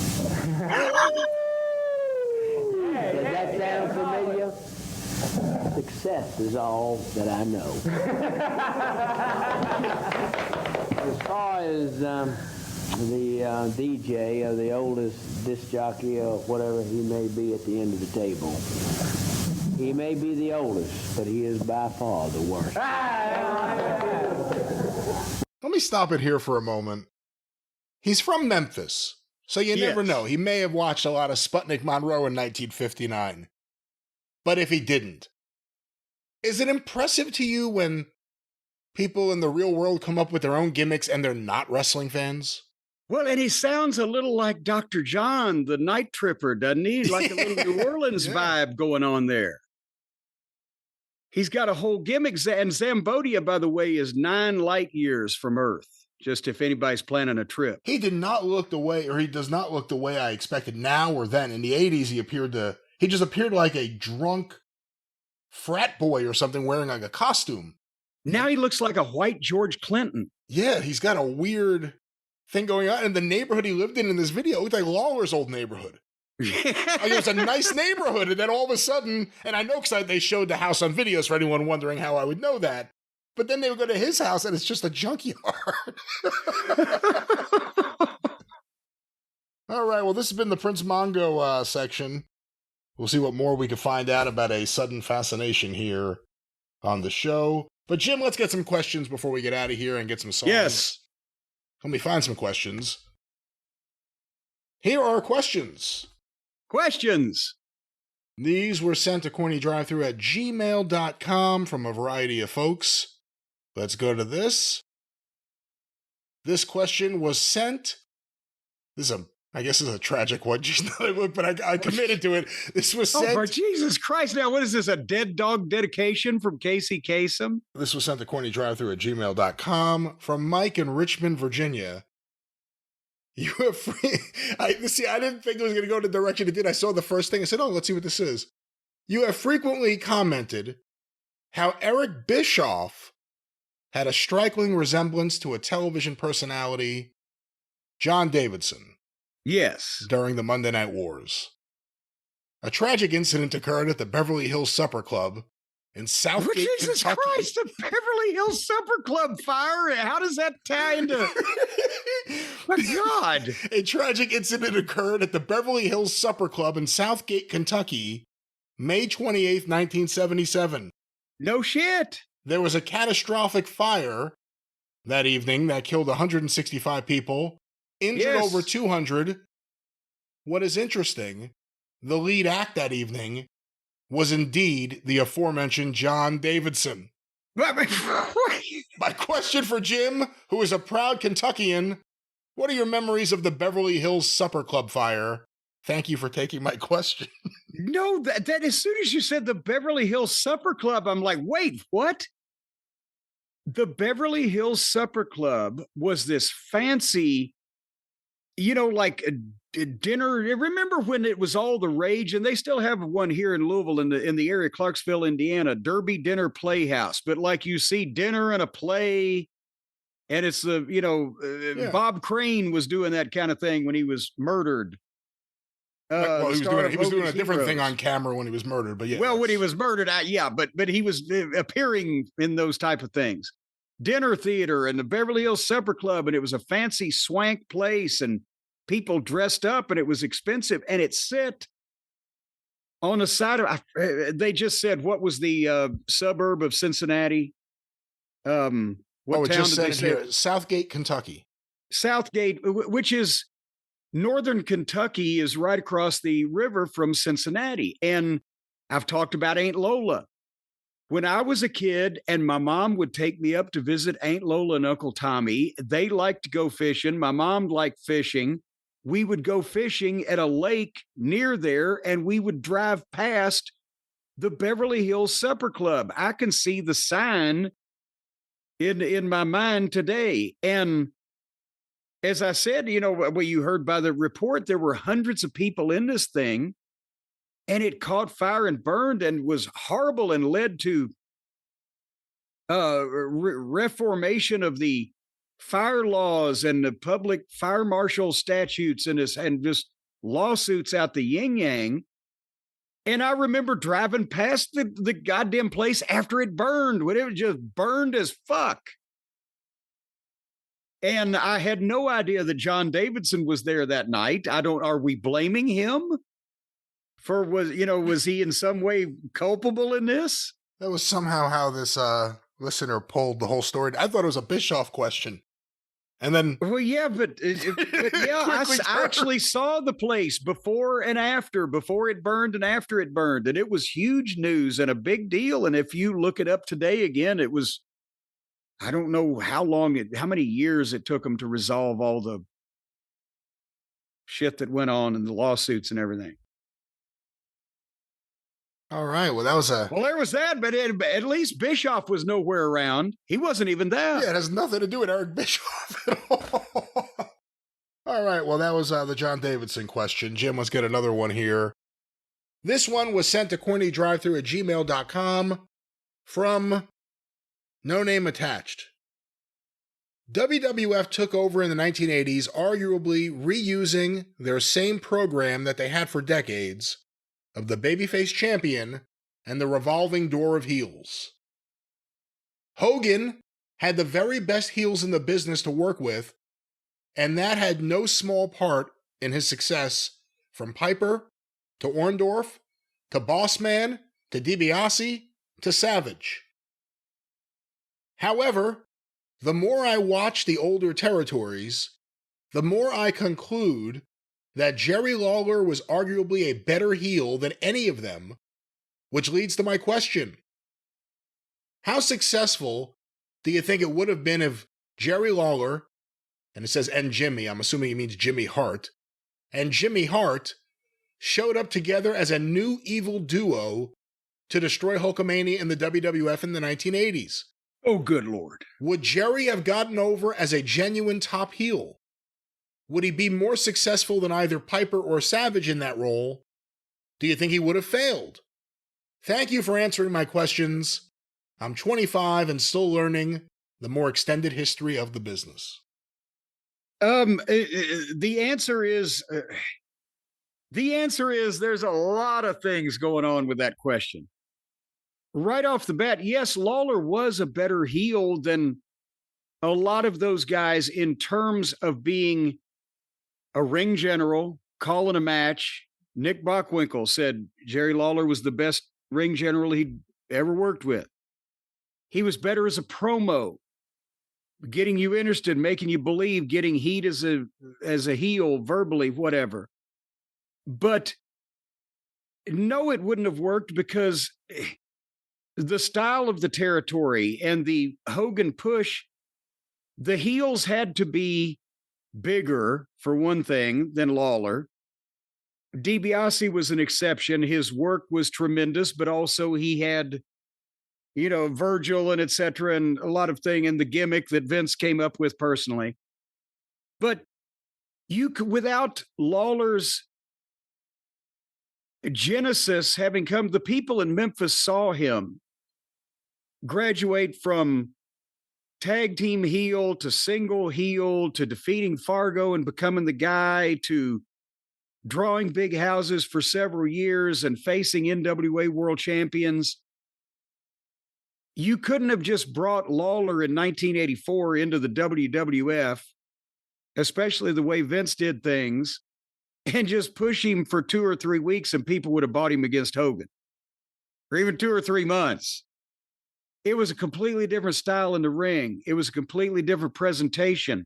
S5: Does that sound familiar? Success is all that I know. As far as the DJ or the oldest disc jockey or whatever he may be at the end of the table. He may be the oldest, but he is by far the worst.
S1: Let me stop it here for a moment. He's from Memphis, so you never know. He may have watched a lot of Sputnik Monroe in 1959. But if he didn't, is it impressive to you when people in the real world come up with their own gimmicks and they're not wrestling fans?
S2: Well, and he sounds a little like Dr. John, the Night Tripper, doesn't he? Like a little New Orleans vibe going on there. He's got a whole gimmick. And Zambodia, by the way, is 9 light years from Earth, just if anybody's planning a trip.
S1: He did not look the way, or he does not look the way I expected now or then. In the 80s, he just appeared like a drunk frat boy or something wearing like a costume.
S2: Now he looks like a white George Clinton.
S1: Yeah, he's got a weird thing going on. And the neighborhood he lived in this video looked like Lawler's old neighborhood. Like it was a nice neighborhood, and then all of a sudden, and I know because they showed the house on videos for anyone wondering how I would know that, but then they would go to his house and it's just a junkyard. All right, well, this has been the Prince Mongo section. We'll see what more we can find out about a sudden fascination here on the show. But Jim, let's get some questions before we get out of here and get some songs.
S2: Yes.
S1: Let me find some questions. Here are questions.
S2: Questions.
S1: These were sent to CornyDriveThru at gmail.com from a variety of folks. Let's go to this. This question was sent. I guess this is a tragic one, but I committed to it. This was sent.
S2: Oh, for Jesus Christ. Now, what is this, a dead dog dedication from Casey Kasem?
S1: This was sent to CornyDriveThru at gmail.com from Mike in Richmond, Virginia. You have free. I didn't think it was going to go the direction it did. I saw the first thing. I said, oh, let's see what this is. You have frequently commented how Eric Bischoff had a striking resemblance to a television personality, John Davidson.
S2: Yes.
S1: During the Monday Night Wars. A tragic incident occurred at the Beverly Hills Supper Club in Southgate,
S2: Jesus
S1: Kentucky.
S2: Christ, the Beverly Hills Supper Club fire. How does that tie into... My God.
S1: A tragic incident occurred at the Beverly Hills Supper Club in Southgate, Kentucky, May 28th, 1977.
S2: No shit.
S1: There was a catastrophic fire that evening that killed 165 people, injured over 200. What is interesting, the lead act that evening was indeed the aforementioned John Davidson. My question for Jim, who is a proud Kentuckian, what are your memories of the Beverly Hills Supper Club fire? Thank you for taking my question.
S2: No, that as soon as you said the Beverly Hills Supper Club, I'm like, wait, what? The Beverly Hills Supper Club was this fancy, like a dinner. Remember when it was all the rage? And they still have one here in Louisville in the area, Clarksville, Indiana, Derby Dinner Playhouse. But like you see dinner and a play, and it's Bob Crane was doing that kind of thing when he was murdered.
S1: He was doing a different thing on camera when he was murdered, but yeah.
S2: Well, when he was murdered, but he was appearing in those type of things. Dinner theater and the Beverly Hills Supper Club, and it was a fancy swank place, and people dressed up, and it was expensive, and it sit on the side of. They just said what was the suburb of Cincinnati? What town did they say?
S1: Here, Southgate, Kentucky.
S2: Southgate, which is. Northern Kentucky is right across the river from Cincinnati. And I've talked about Aunt Lola. When I was a kid and my mom would take me up to visit Aunt Lola and Uncle Tommy, they liked to go fishing. My mom liked fishing. We would go fishing at a lake near there, and we would drive past the Beverly Hills Supper Club. I can see the sign in my mind today. And as I said, what you heard by the report, there were hundreds of people in this thing, and it caught fire and burned and was horrible and led to reformation of the fire laws and the public fire marshal statutes and just lawsuits out the yin yang. And I remember driving past the goddamn place after it burned, when it just burned as fuck. And I had no idea that John Davidson was there that night. Are we blaming him for, was he in some way culpable in this?
S1: That was somehow how this listener pulled the whole story. I thought it was a Bischoff question. And then.
S2: Well, yeah, but yeah, I actually saw the place before and after, before it burned and after it burned. And it was huge news and a big deal. And if you look it up today again, it was. I don't know how many years it took them to resolve all the shit that went on and the lawsuits and everything.
S1: All right. Well, there was
S2: that, but at least Bischoff was nowhere around. He wasn't even there.
S1: Yeah, it has nothing to do with Eric Bischoff at all. All right. Well, that was the John Davidson question. Jim, let's get another one here. This one was sent to CornyDriveThru at gmail.com from No Name Attached. WWF took over in the 1980s, arguably reusing their same program that they had for decades of the babyface champion and the revolving door of heels. Hogan had the very best heels in the business to work with, and that had no small part in his success, from Piper to Orndorff to Bossman to DiBiase to Savage. However, the more I watch the older territories, the more I conclude that Jerry Lawler was arguably a better heel than any of them, which leads to my question. How successful do you think it would have been if Jerry Lawler, and it says and Jimmy, I'm assuming it means Jimmy Hart, and Jimmy Hart showed up together as a new evil duo to destroy Hulkamania in the WWF in the 1980s?
S2: Oh, good Lord.
S1: Would Jerry have gotten over as a genuine top heel? Would he be more successful than either Piper or Savage in that role? Do you think he would have failed? Thank you for answering my questions. I'm 25 and still learning the more extended history of the business.
S2: The answer is there's a lot of things going on with that question. Right off the bat, yes, Lawler was a better heel than a lot of those guys in terms of being a ring general, calling a match. Nick Bockwinkel said Jerry Lawler was the best ring general he'd ever worked with. He was better as a promo, getting you interested, making you believe, getting heat as a heel, verbally, whatever. But no, it wouldn't have worked because the style of the territory and the Hogan push, the heels had to be bigger, for one thing, than Lawler. DiBiase was an exception. His work was tremendous, but also he had, Virgil and et cetera, and a lot of thing, and the gimmick that Vince came up with personally. But you could, without Lawler's genesis having come, the people in Memphis saw him graduate from tag team heel to single heel to defeating Fargo and becoming the guy to drawing big houses for several years and facing NWA world champions. You couldn't have just brought Lawler in 1984 into the WWF, especially the way Vince did things, and just push him for 2 or 3 weeks and people would have bought him against Hogan, or even 2 or 3 months. It was a completely different style in the ring. It was a completely different presentation.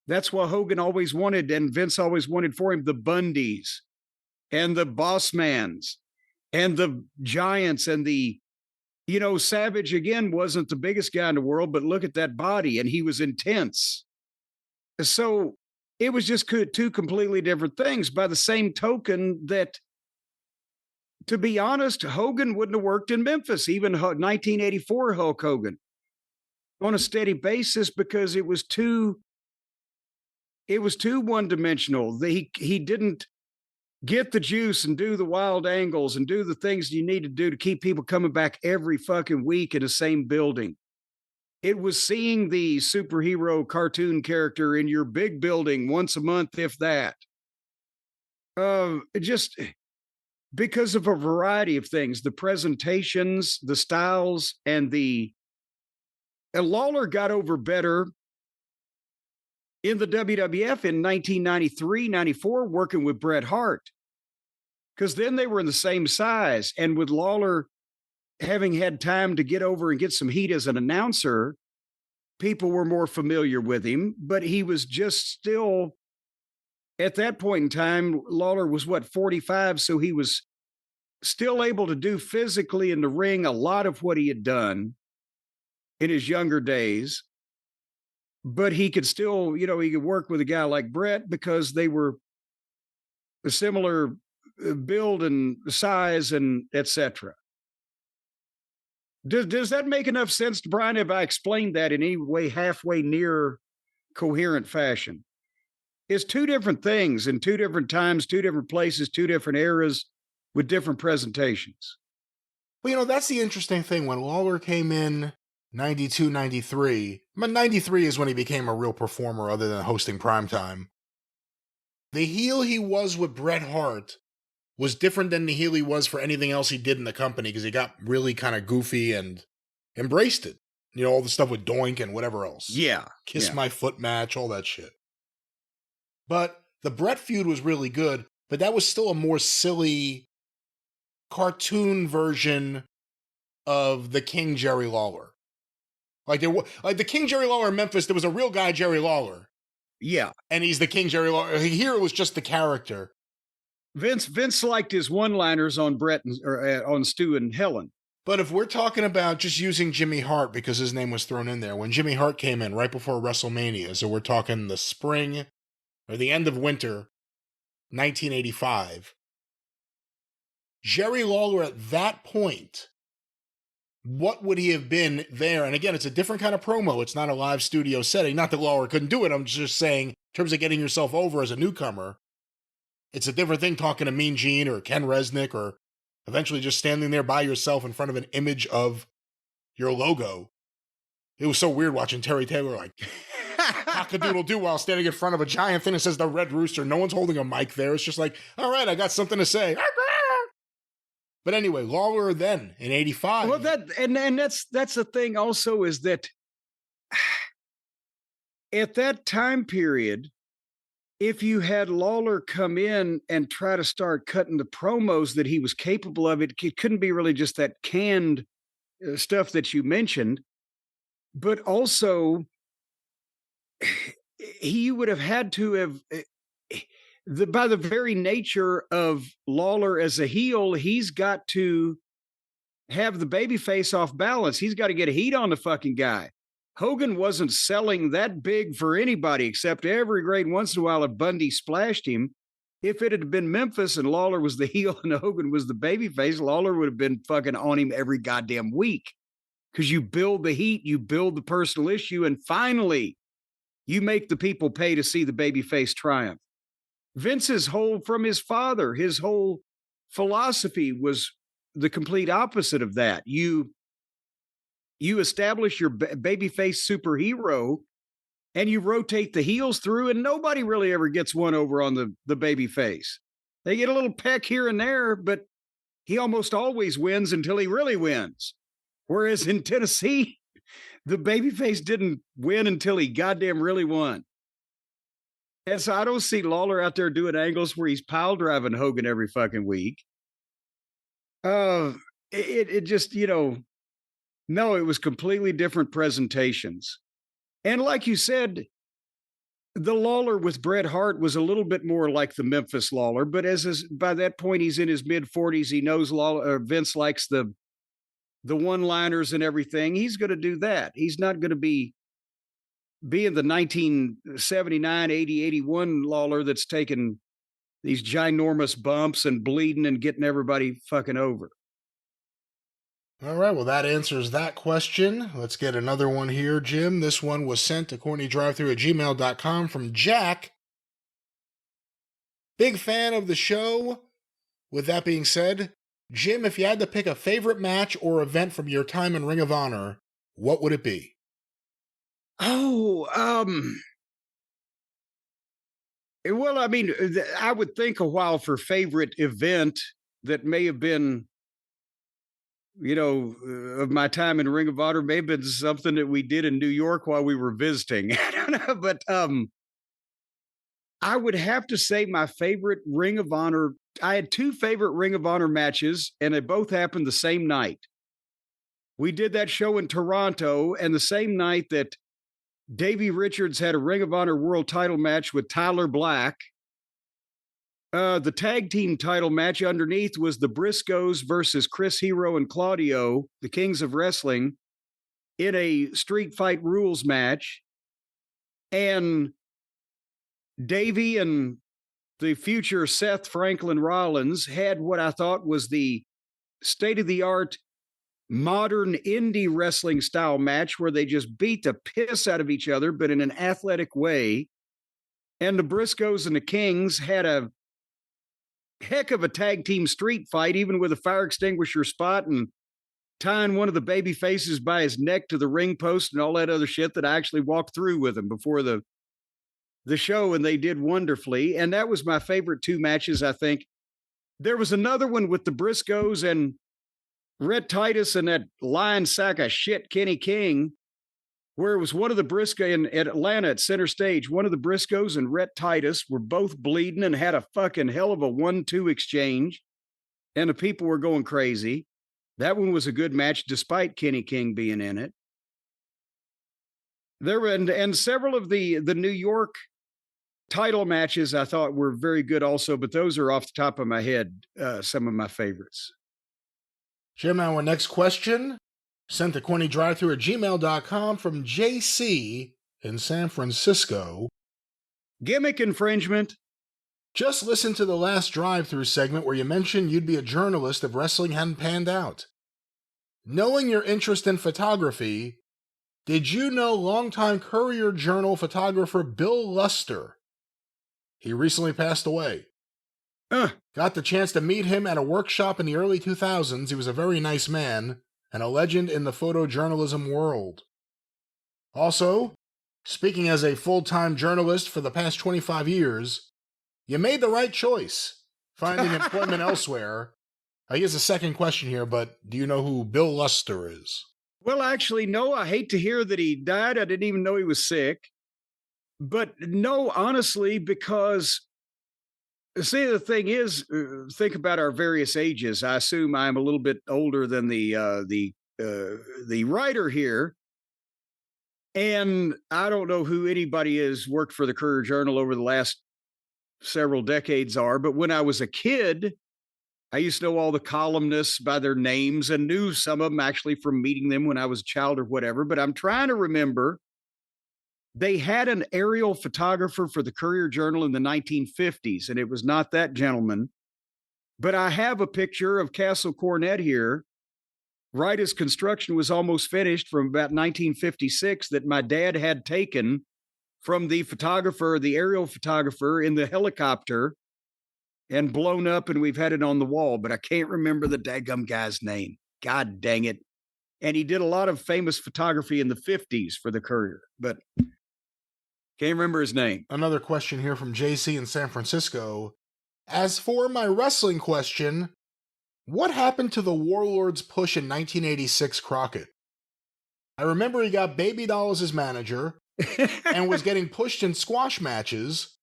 S2: That's what Hogan always wanted, and Vince always wanted for him, the Bundys and the Bossmans and the Giants and the, Savage, again, wasn't the biggest guy in the world, but look at that body, and he was intense. So it was just 2 completely different things. By the same token that, to be honest, Hogan wouldn't have worked in Memphis, even 1984 Hulk Hogan, on a steady basis, because it was too one-dimensional. He didn't get the juice and do the wild angles and do the things you need to do to keep people coming back every fucking week in the same building. It was seeing the superhero cartoon character in your big building once a month, if that. Just because of a variety of things, the presentations, the styles, and Lawler got over better in the WWF in 1993, 94, working with Bret Hart, because then they were in the same size. And with Lawler having had time to get over and get some heat as an announcer, people were more familiar with him, but he was just still, at that point in time, Lawler was 45, so he was still able to do physically in the ring a lot of what he had done in his younger days. But he could still, he could work with a guy like Bret because they were a similar build and size and et cetera. Does that make enough sense, Brian? Have I explained that in any way halfway near coherent fashion? It's 2 different things in 2 different times, 2 different places, 2 different eras with different presentations.
S1: Well, that's the interesting thing. When Lawler came in 92, 93, but 93 is when he became a real performer other than hosting primetime. The heel he was with Bret Hart was different than the heel he was for anything else he did in the company, because he got really kind of goofy and embraced it. All the stuff with Doink and whatever else.
S2: Yeah.
S1: Kiss My Foot match, all that shit. But the Bret feud was really good, but that was still a more silly cartoon version of the King Jerry Lawler. Like the King Jerry Lawler in Memphis, there was a real guy, Jerry Lawler.
S2: Yeah.
S1: And he's the King Jerry Lawler. Here it was just the character.
S2: Vince liked his one-liners on Brett or on Stu and Helen.
S1: But if we're talking about just using Jimmy Hart because his name was thrown in there, when Jimmy Hart came in right before WrestleMania, so we're talking the spring or the end of winter, 1985, Jerry Lawler at that point, what would he have been there? And again, it's a different kind of promo. It's not a live studio setting. Not that Lawler couldn't do it. I'm just saying, in terms of getting yourself over as a newcomer, it's a different thing talking to Mean Gene or Ken Resnick or eventually just standing there by yourself in front of an image of your logo. It was so weird watching Terry Taylor like cock-a-doodle-doo while standing in front of a giant thing that says the Red Rooster. No one's holding a mic there. It's just like, all right, I got something to say. But anyway, Lawler then in 85.
S2: Well, that's the thing also is that at that time period, if you had Lawler come in and try to start cutting the promos that he was capable of, it couldn't be really just that canned stuff that you mentioned, but also he would have had to have, by the very nature of Lawler as a heel, he's got to have the babyface off balance. He's got to get a heat on the fucking guy. Hogan wasn't selling that big for anybody except every great once in a while if Bundy splashed him. If it had been Memphis and Lawler was the heel and Hogan was the babyface, Lawler would have been fucking on him every goddamn week. Because you build the heat, you build the personal issue, and finally, you make the people pay to see the babyface triumph. Vince's from his father, his whole philosophy was the complete opposite of that. You establish your babyface superhero and you rotate the heels through, and nobody really ever gets one over on the babyface. They get a little peck here and there, but he almost always wins until he really wins. Whereas in Tennessee, the babyface didn't win until he goddamn really won. And so I don't see Lawler out there doing angles where he's pile driving Hogan every fucking week. It just, no, it was completely different presentations. And like you said, the Lawler with Bret Hart was a little bit more like the Memphis Lawler, but by that point, he's in his mid-40s. He knows Vince likes the one-liners and everything. He's going to do that. He's not going to be in the 1979, 80, 81 Lawler that's taking these ginormous bumps and bleeding and getting everybody fucking over.
S1: All right, well, that answers that question. Let's get another one here, Jim. This one was sent to CornyDriveThru@gmail.com from Jack. Big fan of the show. With that being said, Jim, if you had to pick a favorite match or event from your time in Ring of Honor, what would it be?
S2: Well, I mean, I would think a while for favorite event that may have been, of my time in Ring of Honor, may have been something that we did in New York while we were visiting. I don't know, but I would have to say my favorite Ring of Honor. I had two favorite Ring of Honor matches, and they both happened the same night. We did that show in Toronto, and the same night that Davey Richards had a Ring of Honor World title match with Tyler Black. The tag team title match underneath was the Briscoes versus Chris Hero and Claudio, the Kings of Wrestling, in a Street Fight Rules match. And Davey and the future Seth Franklin Rollins had what I thought was the state-of-the-art modern indie wrestling style match where they just beat the piss out of each other, but in an athletic way. And the Briscoes and the Kings had a heck of a tag team street fight, even with a fire extinguisher spot and tying one of the baby faces by his neck to the ring post and all that other shit that I actually walked through with him before the show, and they did wonderfully. And that was my favorite two matches, I think. There was another one with the Briscoes and Rhett Titus and that lion sack of shit Kenny King, where it was one of the Briscoes at Atlanta at Center Stage. One of the Briscoes and Rhett Titus were both bleeding and had a fucking hell of a 1-2 exchange, and the people were going crazy. That one was a good match despite Kenny King being in it. There were and several of the New York title matches I thought were very good also, but those are off the top of my head, some of my favorites.
S1: Jim, our next question sent to CornyDriveThru at gmail.com from JC in San Francisco.
S2: Gimmick infringement.
S1: Just listen to the last Drive-Thru segment where you mentioned you'd be a journalist if wrestling hadn't panned out. Knowing your interest in photography, did you know longtime Courier Journal photographer Bill Luster? He recently passed away. Got the chance to meet him at a workshop in the early 2000s. He was a very nice man and a legend in the photojournalism world. Also, speaking as a full-time journalist for the past 25 years, you made the right choice, finding employment elsewhere. Here's a second question here, but do you know who Bill Luster is?
S2: Well, actually, no. I hate to hear that he died. I didn't even know he was sick. But no, honestly, because, see, the thing is, think about our various ages. I assume I'm a little bit older than the writer here. And I don't know who anybody has worked for the Courier Journal over the last several decades are, but when I was a kid, I used to know all the columnists by their names and knew some of them actually from meeting them when I was a child or whatever. But I'm trying to remember, they had an aerial photographer for the Courier Journal in the 1950s, and it was not that gentleman. But I have a picture of Castle Cornette here, right as construction was almost finished, from about 1956, that my dad had taken from the photographer, the aerial photographer, in the helicopter and blown up, and we've had it on the wall, but I can't remember the daggum guy's name. God dang it. And he did a lot of famous photography in the 50s for the Courier, but can't remember his name.
S1: Another question here from JC in San Francisco. As for my wrestling question, what happened to the Warlord's push in 1986 Crockett? I remember he got Baby Doll as his manager and was getting pushed in squash matches.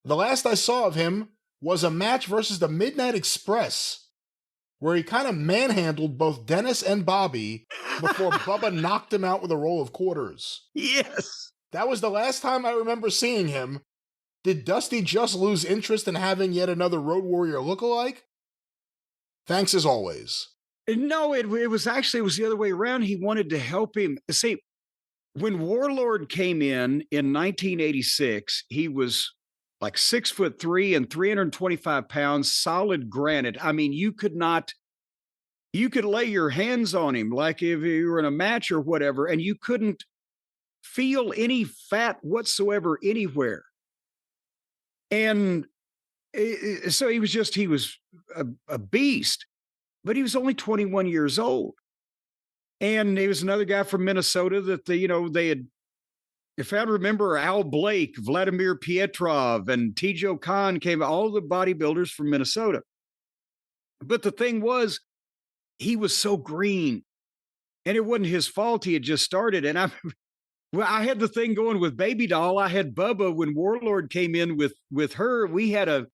S1: The last I saw of him was a match versus the Midnight Express, where he kind of manhandled both Dennis and Bobby before Bubba knocked him out with a roll of quarters.
S2: Yes.
S1: That was the last time I remember seeing him. Did Dusty just lose interest in having yet another Road Warrior lookalike? Thanks as always.
S2: No, it was the other way around. He wanted to help him. See, when Warlord came in 1986, he was like 6'3" and 325 pounds, solid granite. I mean, you could lay your hands on him like if you were in a match or whatever, and you couldn't feel any fat whatsoever anywhere. And so he was a beast, but he was only 21 years old. And he was another guy from Minnesota that they had, if I remember, Al Blake, Vladimir Pietrov, and Tijo Khan came, all the bodybuilders from Minnesota. But the thing was, he was so green, and it wasn't his fault. He had just started. And I had the thing going with Baby Doll. I had Bubba when Warlord came in with her. We had a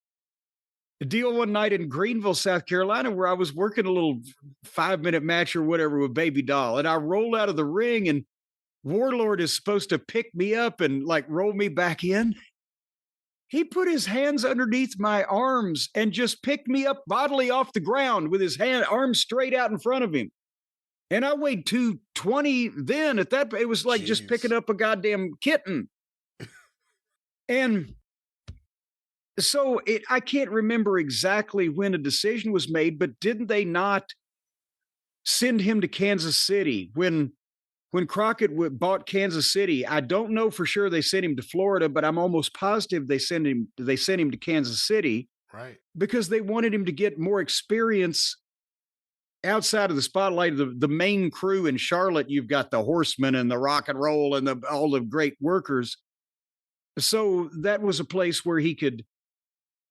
S2: deal one night in Greenville, South Carolina, where I was working a little 5-minute match or whatever with Baby Doll. And I rolled out of the ring, and Warlord is supposed to pick me up and like roll me back in. He put his hands underneath my arms and just picked me up bodily off the ground with his arms straight out in front of him. And I weighed 220 then. At that, it was like just picking up a goddamn kitten. And so I can't remember exactly when a decision was made, but didn't they not send him to Kansas City when Crockett bought Kansas City? I don't know for sure they sent him to Florida, but I'm almost positive they sent him to Kansas City,
S1: right? Because
S2: they wanted him to get more experience outside of the spotlight of the main crew in Charlotte. You've got the Horsemen and the Rock and Roll and all the great workers. So that was a place where he could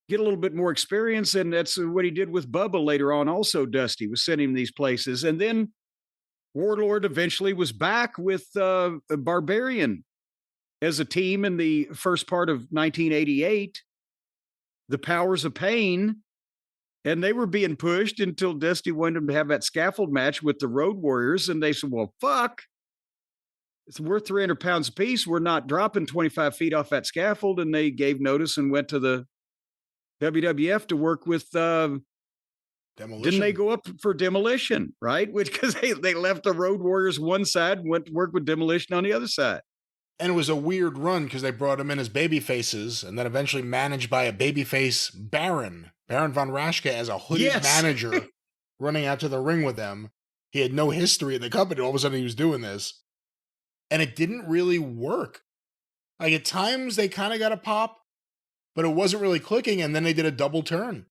S2: get a little bit more experience, and that's what he did with Bubba later on. Also, Dusty was sending him these places, and then Warlord eventually was back with Barbarian as a team in the first part of 1988, the Powers of Pain, and they were being pushed until Dusty wanted them to have that scaffold match with the Road Warriors, and they said, well, fuck, it's worth 300 pounds apiece. We're not dropping 25 feet off that scaffold. And they gave notice and went to the WWF to work with, Demolition. Didn't they go up for Demolition, right? Which, because they left the Road Warriors one side and went to work with Demolition on the other side.
S1: And it was a weird run because they brought him in as baby faces and then eventually managed by a babyface Baron von Raschke as a hooded manager running out to the ring with them. He had no history in the company. All of a sudden he was doing this. And it didn't really work. Like at times they kind of got a pop, but it wasn't really clicking. And then they did a double turn.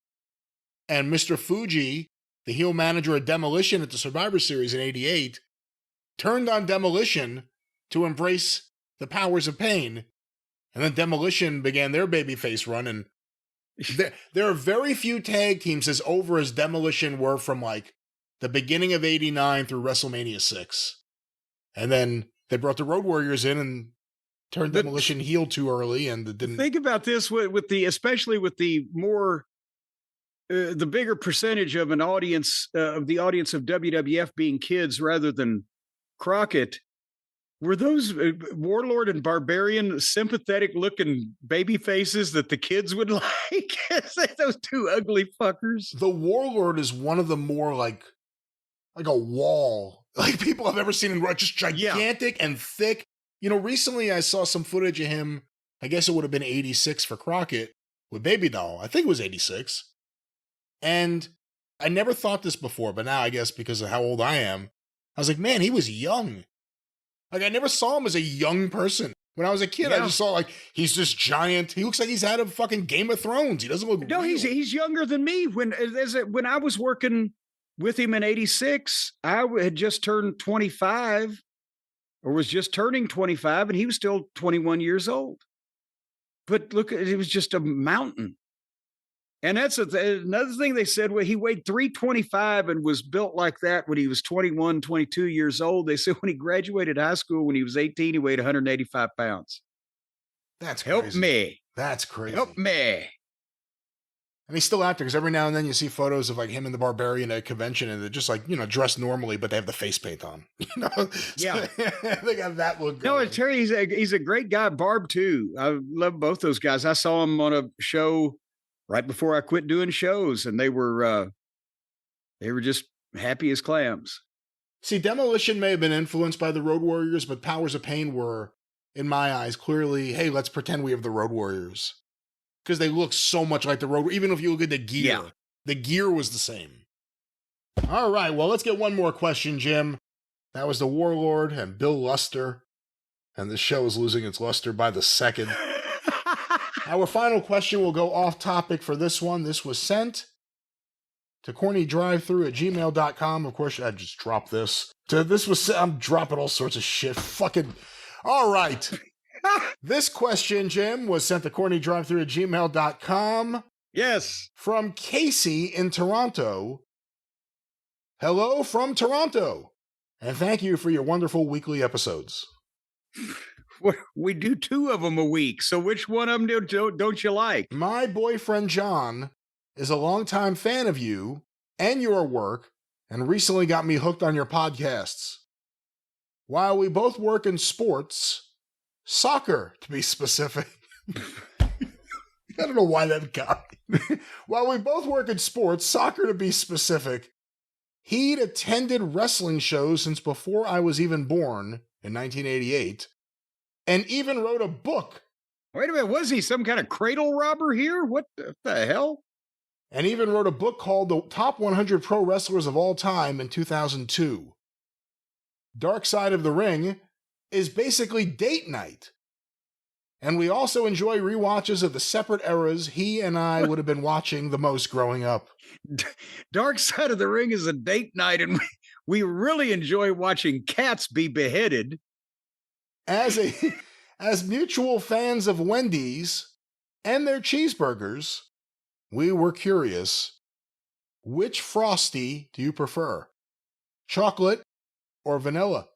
S1: And Mr. Fuji, the heel manager of Demolition at the Survivor Series in '88, turned on Demolition to embrace the powers of pain. And then Demolition began their babyface run. And there are very few tag teams as over as Demolition were from like the beginning of '89 through WrestleMania 6. And then they brought the Road Warriors in and turned Demolition heel too early. And it didn't.
S2: Think about this especially with the more, the bigger percentage of an audience, of the audience of WWF being kids rather than Crockett. Were those Warlord and Barbarian sympathetic looking baby faces that the kids would like? Those two ugly fuckers.
S1: The Warlord is one of the more like a wall, like people I've ever seen in just gigantic and thick. You know, recently I saw some footage of him. I guess it would have been '86 for Crockett with Baby Doll. I think it was '86. And I never thought this before, but now I guess because of how old I am, I was like, man, he was young. Like, I never saw him as a young person. When I was a kid, I just saw, like, he's this giant. He looks like he's out of fucking Game of Thrones. He doesn't look real.
S2: He's younger than me. When I was working with him in '86, I had just turned 25, or was just turning 25, and he was still 21 years old. But look, it was just a mountain. And that's another thing they said. Well, he weighed 325 and was built like that when he was 21, 22 years old. They said when he graduated high school, when he was 18, he weighed 185 pounds.
S1: That's crazy.
S2: Help me.
S1: That's crazy.
S2: Help me.
S1: And he's still out there because every now and then you see photos of like him and the Barbarian at a convention and they're just like, you know, dressed normally, but they have the face paint on. You know?
S2: Yeah.
S1: They got that look.
S2: No, Terry, he's a great guy. Barb, too. I love both those guys. I saw him on a show right before I quit doing shows, and they were just happy as clams.
S1: See, Demolition may have been influenced by the Road Warriors, but Powers of Pain were, in my eyes, clearly, hey, let's pretend we have the Road Warriors. Because they look so much like the Road, even if you look at the gear. Yeah. The gear was the same. All right, well, let's get one more question, Jim. That was the Warlord and Bill Luster, and this show is losing its luster by the second. Our final question will go off topic for this one. This was sent to CornyDriveThru@gmail.com. Of course, I just dropped this. I'm dropping all sorts of shit. Fucking. All right. This question, Jim, was sent to CornyDriveThru@gmail.com.
S2: Yes. From
S1: Casey in Toronto. Hello from Toronto. And thank you for your wonderful weekly episodes.
S2: We do 2 of them a week, so which one of them don't you like?
S1: My boyfriend John is a longtime fan of you and your work, and recently got me hooked on your podcasts. While we both work in sports, soccer to be specific. I don't know why that got me. While we both work in sports, soccer to be specific, he'd attended wrestling shows since before I was even born in 1988. And even wrote a book.
S2: Wait a minute, was he some kind of cradle robber here? What the hell?
S1: And even wrote a book called The Top 100 Pro Wrestlers of All Time in 2002. Dark Side of the Ring is basically date night. And we also enjoy rewatches of the separate eras he and I would have been watching the most growing up.
S2: Dark Side of the Ring is a date night, and we really enjoy watching cats be beheaded.
S1: As mutual fans of Wendy's and their cheeseburgers, we were curious, which Frosty do you prefer? Chocolate or vanilla?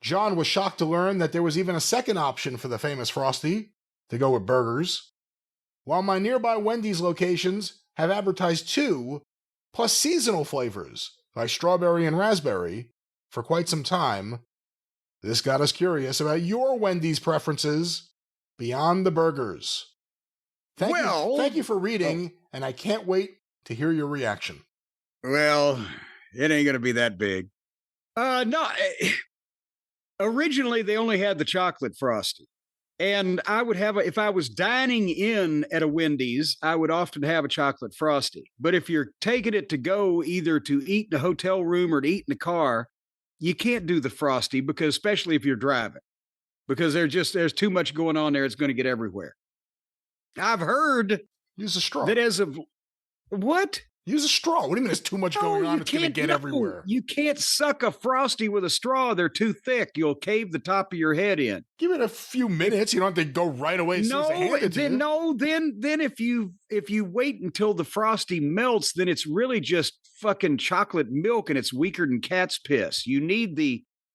S1: John was shocked to learn that there was even a second option for the famous Frosty, to go with burgers, while my nearby Wendy's locations have advertised 2, plus seasonal flavors, like strawberry and raspberry, for quite some time. This got us curious about your Wendy's preferences beyond the burgers. Thank you for reading, and I can't wait to hear your reaction.
S2: Well, it ain't going to be that big. No, originally they only had the chocolate Frosty. And I would have, if I was dining in at a Wendy's, I would often have a chocolate Frosty. But if you're taking it to go either to eat in a hotel room or to eat in the car, you can't do the Frosty, because especially if you're driving, because there's too much going on there. It's going to get everywhere. I've heard.
S1: Use a straw.
S2: That as of what?
S1: Use a straw. What do you mean there's too much going on? It's going to get everywhere.
S2: You can't suck a Frosty with a straw. They're too thick. You'll cave the top of your head in.
S1: Give it a few minutes. You don't have to go right away.
S2: Then if you wait until the Frosty melts, then it's really just fucking chocolate milk, and it's weaker than cat's piss. You need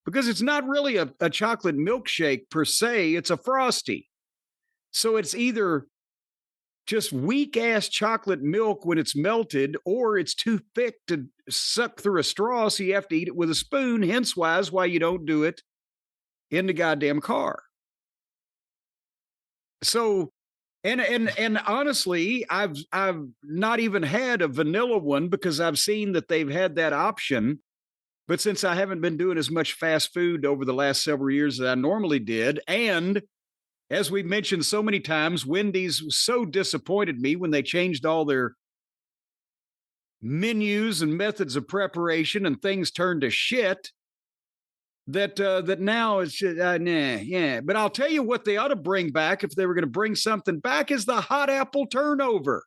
S2: because it's not really a chocolate milkshake per se. It's a Frosty. So it's either just weak ass chocolate milk when it's melted, or it's too thick to suck through a straw, so you have to eat it with a spoon. Hence why you don't do it in the goddamn car. So, and honestly, I've not even had a vanilla one, because I've seen that they've had that option. But since I haven't been doing as much fast food over the last several years as I normally did, and as we've mentioned so many times, Wendy's so disappointed me when they changed all their menus and methods of preparation, and things turned to shit, that now it's just, yeah. But I'll tell you what they ought to bring back, if they were going to bring something back, is the hot apple turnover.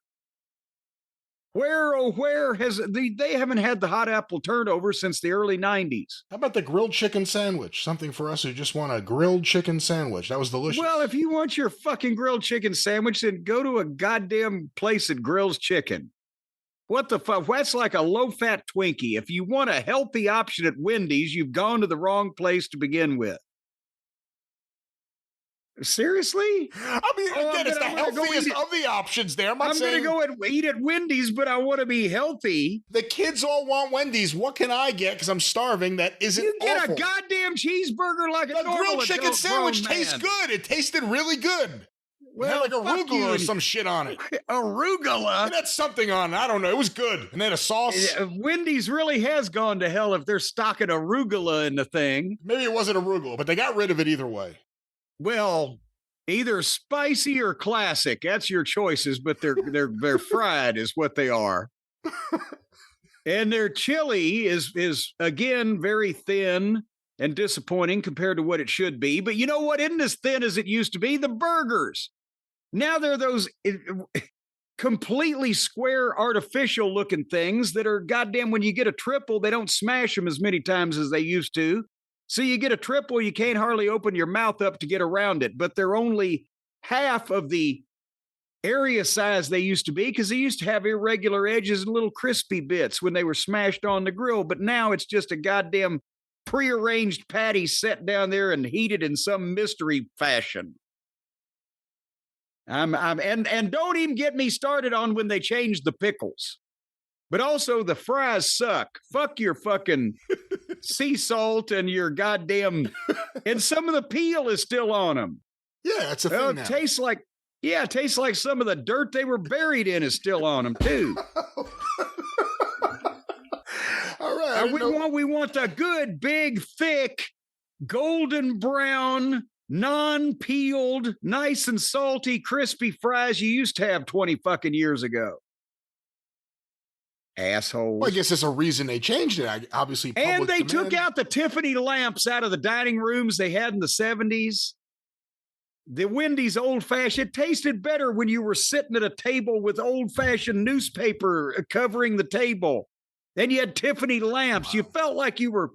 S2: Where has they haven't had the hot apple turnover since the early 90s.
S1: How about the grilled chicken sandwich? Something for us who just want a grilled chicken sandwich. That was delicious.
S2: Well, if you want your fucking grilled chicken sandwich, then go to a goddamn place that grills chicken. What the fuck? That's like a low-fat Twinkie. If you want a healthy option at Wendy's, you've gone to the wrong place to begin with. Seriously?
S1: I mean, again, it's the healthiest of the options there. I'm going to
S2: go and eat at Wendy's, but I want to be healthy.
S1: The kids all want Wendy's. What can I get? Because I'm starving. That isn't
S2: You get
S1: awful.
S2: A goddamn cheeseburger like a normal
S1: grilled chicken sandwich tastes good. It tasted really good.
S2: Well,
S1: it had like arugula or some shit on it.
S2: Arugula?
S1: It had something on it. I don't know. It was good. And then a sauce.
S2: Wendy's really has gone to hell if they're stocking arugula in the thing.
S1: Maybe it wasn't arugula, but they got rid of it either way.
S2: Well, either spicy or classic. That's your choices, but they're fried is what they are. And their chili is again very thin and disappointing compared to what it should be. But you know what isn't as thin as it used to be? The burgers. Now they're those completely square, artificial looking things that are goddamn, when you get a triple, they don't smash them as many times as they used to. So you get a triple, you can't hardly open your mouth up to get around it, but they're only half of the area size they used to be, because they used to have irregular edges and little crispy bits when they were smashed on the grill. But now it's just a goddamn prearranged patty set down there and heated in some mystery fashion. And don't even get me started on when they changed the pickles. But also the fries suck. Fuck your fucking sea salt and your goddamn, and some of the peel is still on them.
S1: Yeah, it's a thing now.
S2: It tastes like some of the dirt they were buried in is still on them too.
S1: All right.
S2: We want the good, big, thick, golden brown, non-peeled, nice and salty, crispy fries you used to have 20 fucking years ago. Assholes.
S1: Well, I guess there's a reason they changed it. Obviously,
S2: and they took out the Tiffany lamps out of the dining rooms they had in the 70s. The Wendy's old-fashioned, it tasted better when you were sitting at a table with old-fashioned newspaper covering the table. Then you had Tiffany lamps. Wow. You felt like you were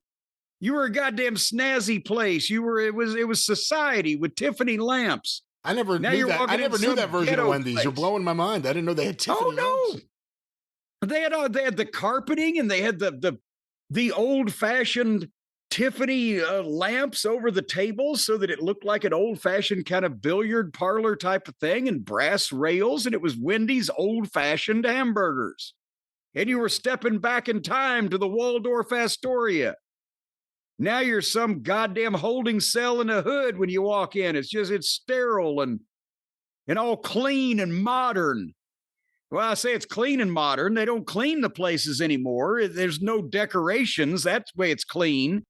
S2: a goddamn snazzy place. It was society with Tiffany lamps.
S1: I never knew that version of Wendy's. Place. You're blowing my mind. I didn't know they had Tiffany lamps.
S2: They had the carpeting, and they had the old-fashioned Tiffany lamps over the tables so that it looked like an old-fashioned kind of billiard parlor type of thing, and brass rails, and it was Wendy's old-fashioned hamburgers. And you were stepping back in time to the Waldorf Astoria. Now you're some goddamn holding cell in the hood when you walk in. It's sterile and all clean and modern. Well, I say it's clean and modern. They don't clean the places anymore. There's no decorations. That's the way it's clean.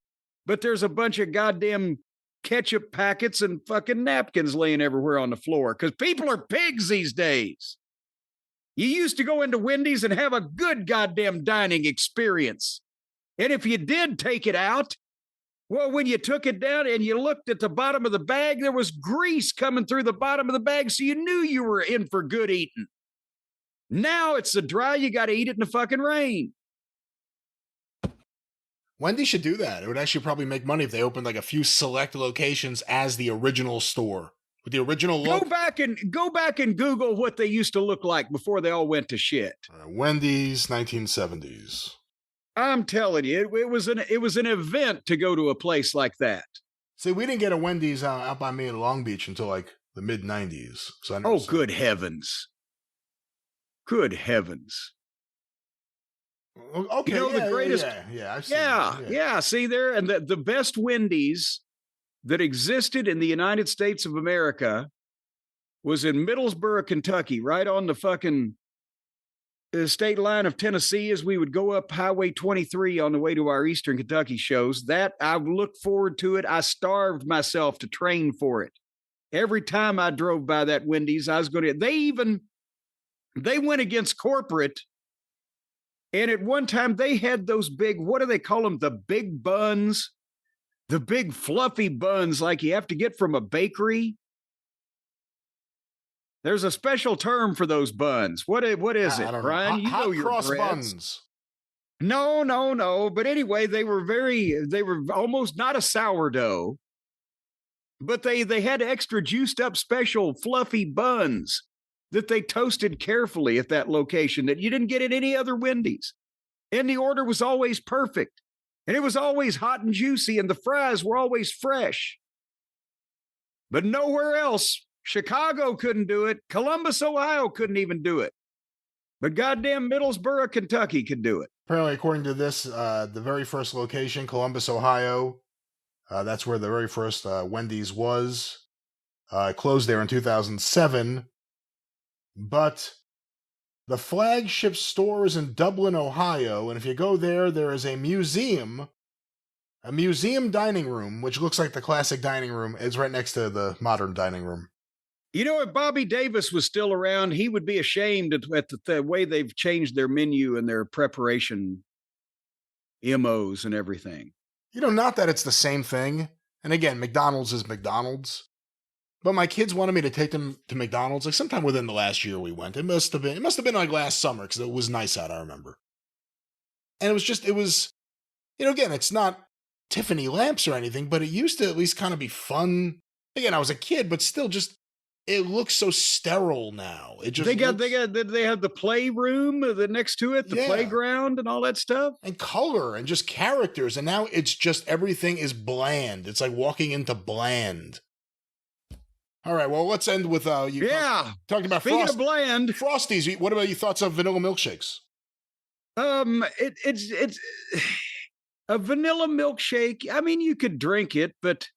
S2: But there's a bunch of goddamn ketchup packets and fucking napkins laying everywhere on the floor because people are pigs these days. You used to go into Wendy's and have a good goddamn dining experience. And if you did take it out, well, when you took it down and you looked at the bottom of the bag, there was grease coming through the bottom of the bag, so you knew you were in for good eating. Now it's so dry, you got to eat it in the fucking rain.
S1: Wendy should do that. It would actually probably make money if they opened like a few select locations as the original store. With the original look.
S2: Go back and Google what they used to look like before they all went to shit.
S1: Wendy's 1970s.
S2: I'm telling you, it was an event to go to a place like that.
S1: See, we didn't get a Wendy's out by me in Long Beach until like the mid 90s. So
S2: good heavens. Good heavens.
S1: Okay.
S2: You know, the greatest.
S1: Yeah.
S2: See there, and the best Wendy's that existed in the United States of America was in Middlesboro, Kentucky, right on the fucking state line of Tennessee as we would go up Highway 23 on the way to our Eastern Kentucky shows. That I looked forward to it. I starved myself to train for it. Every time I drove by that Wendy's, I was going to, they went against corporate. And at one time they had those big, what do they call them? The big buns. The big fluffy buns like you have to get from a bakery. There's a special term for those buns. What is it, Brian? You know your
S1: cross
S2: breads.
S1: buns.
S2: No. But anyway, they were almost not a sourdough, but they had extra juiced up special fluffy buns that they toasted carefully at that location that you didn't get at any other Wendy's. And the order was always perfect. And it was always hot and juicy, and the fries were always fresh. But nowhere else. Chicago couldn't do it. Columbus, Ohio couldn't even do it. But goddamn Middlesboro, Kentucky could do it.
S1: Apparently, according to this, the very first location, Columbus, Ohio, that's where the very first Wendy's was. It closed there in 2007. But the flagship store is in Dublin, Ohio, and if you go there, there is a museum dining room, which looks like the classic dining room. It's right next to the modern dining room.
S2: You know, if Bobby Davis was still around, he would be ashamed at the way they've changed their menu and their preparation MOs and everything.
S1: You know, not that it's the same thing. And again, McDonald's is McDonald's. But my kids wanted me to take them to McDonald's like sometime within the last year we went. It must have been like last summer because it was nice out, I remember. And it was, you know, again, it's not Tiffany lamps or anything, but it used to at least kind of be fun. Again, I was a kid, but still just, it looks so sterile now. It just
S2: they have the playroom next to it, the playground and all that stuff.
S1: And color and just characters. And now it's just everything is bland. It's like walking into bland. All right, well, let's end with you.
S2: Yeah.
S1: Talking about
S2: Speaking of bland.
S1: Frosties. What about your thoughts on vanilla milkshakes?
S2: It's a vanilla milkshake. I mean, you could drink it, but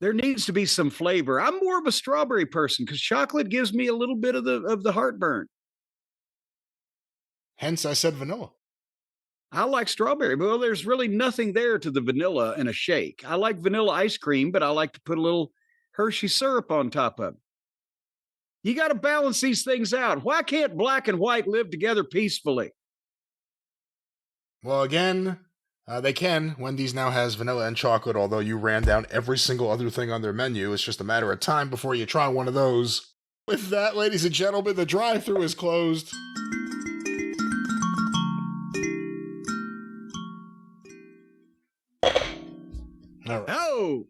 S2: there needs to be some flavor. I'm more of a strawberry person because chocolate gives me a little bit of the heartburn.
S1: Hence, I said vanilla.
S2: I like strawberry. Well, there's really nothing there to the vanilla in a shake. I like vanilla ice cream, but I like to put a little Hershey syrup on top of it. You got to balance these things out. Why can't black and white live together peacefully?
S1: Well, again, they can. Wendy's now has vanilla and chocolate, although you ran down every single other thing on their menu. It's just a matter of time before you try one of those. With that, ladies and gentlemen, the drive-thru is closed. All right.
S2: Oh!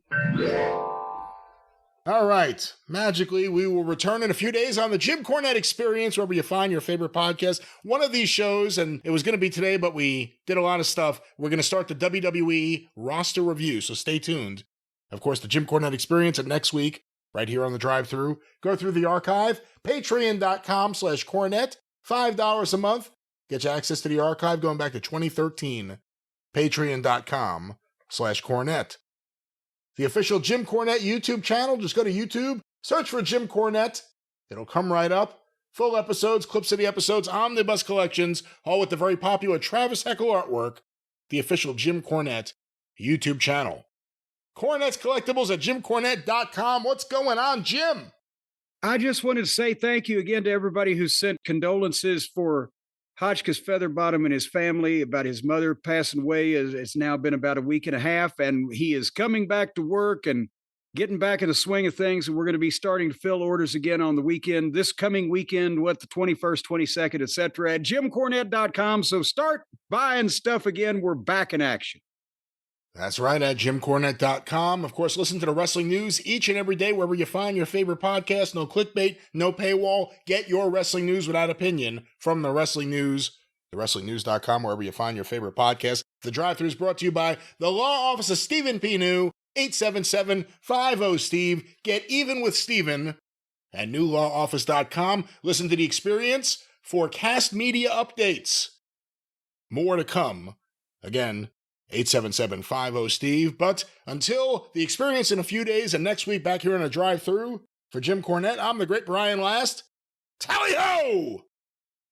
S1: All right. Magically, we will return in a few days on the Jim Cornette Experience, wherever you find your favorite podcast. One of these shows, and it was going to be today, but we did a lot of stuff. We're going to start the WWE roster review, so stay tuned. Of course, the Jim Cornette Experience at next week, right here on the drive-thru. Go through the archive, patreon.com/Cornette, $5 a month. Get you access to the archive going back to 2013. Patreon.com/Cornette. youtube.com/Cornette. The official Jim Cornette YouTube channel, just go to YouTube, search for Jim Cornette. It'll come right up. Full episodes, clips of the episodes, omnibus collections, all with the very popular Travis Heckel artwork. The official Jim Cornette YouTube channel. Cornette's Collectibles at JimCornette.com. What's going on, Jim?
S2: I just wanted to say thank you again to everybody who sent condolences for Hotchkiss Featherbottom and his family about his mother passing away. It's now been about a week and a half, and he is coming back to work and getting back in the swing of things. And we're going to be starting to fill orders again on the weekend, this coming weekend, the 21st, 22nd, etc. at JimCornette.com. So start buying stuff again. We're back in action.
S1: That's right, at JimCornette.com. Of course, listen to the wrestling news each and every day wherever you find your favorite podcast. No clickbait, no paywall. Get your wrestling news without opinion from the Wrestling News, thewrestlingnews.com, wherever you find your favorite podcast. The Drive-Thru is brought to you by the Law Office of Stephen P. New, 877-50-STEVE. Get even with Stephen at newlawoffice.com. Listen to The Experience for cast media updates. More to come. Again, 877-50-STEVE. But until The Experience in a few days and next week back here on a Drive-Thru, for Jim Cornette, I'm the great Brian Last. Tally-ho!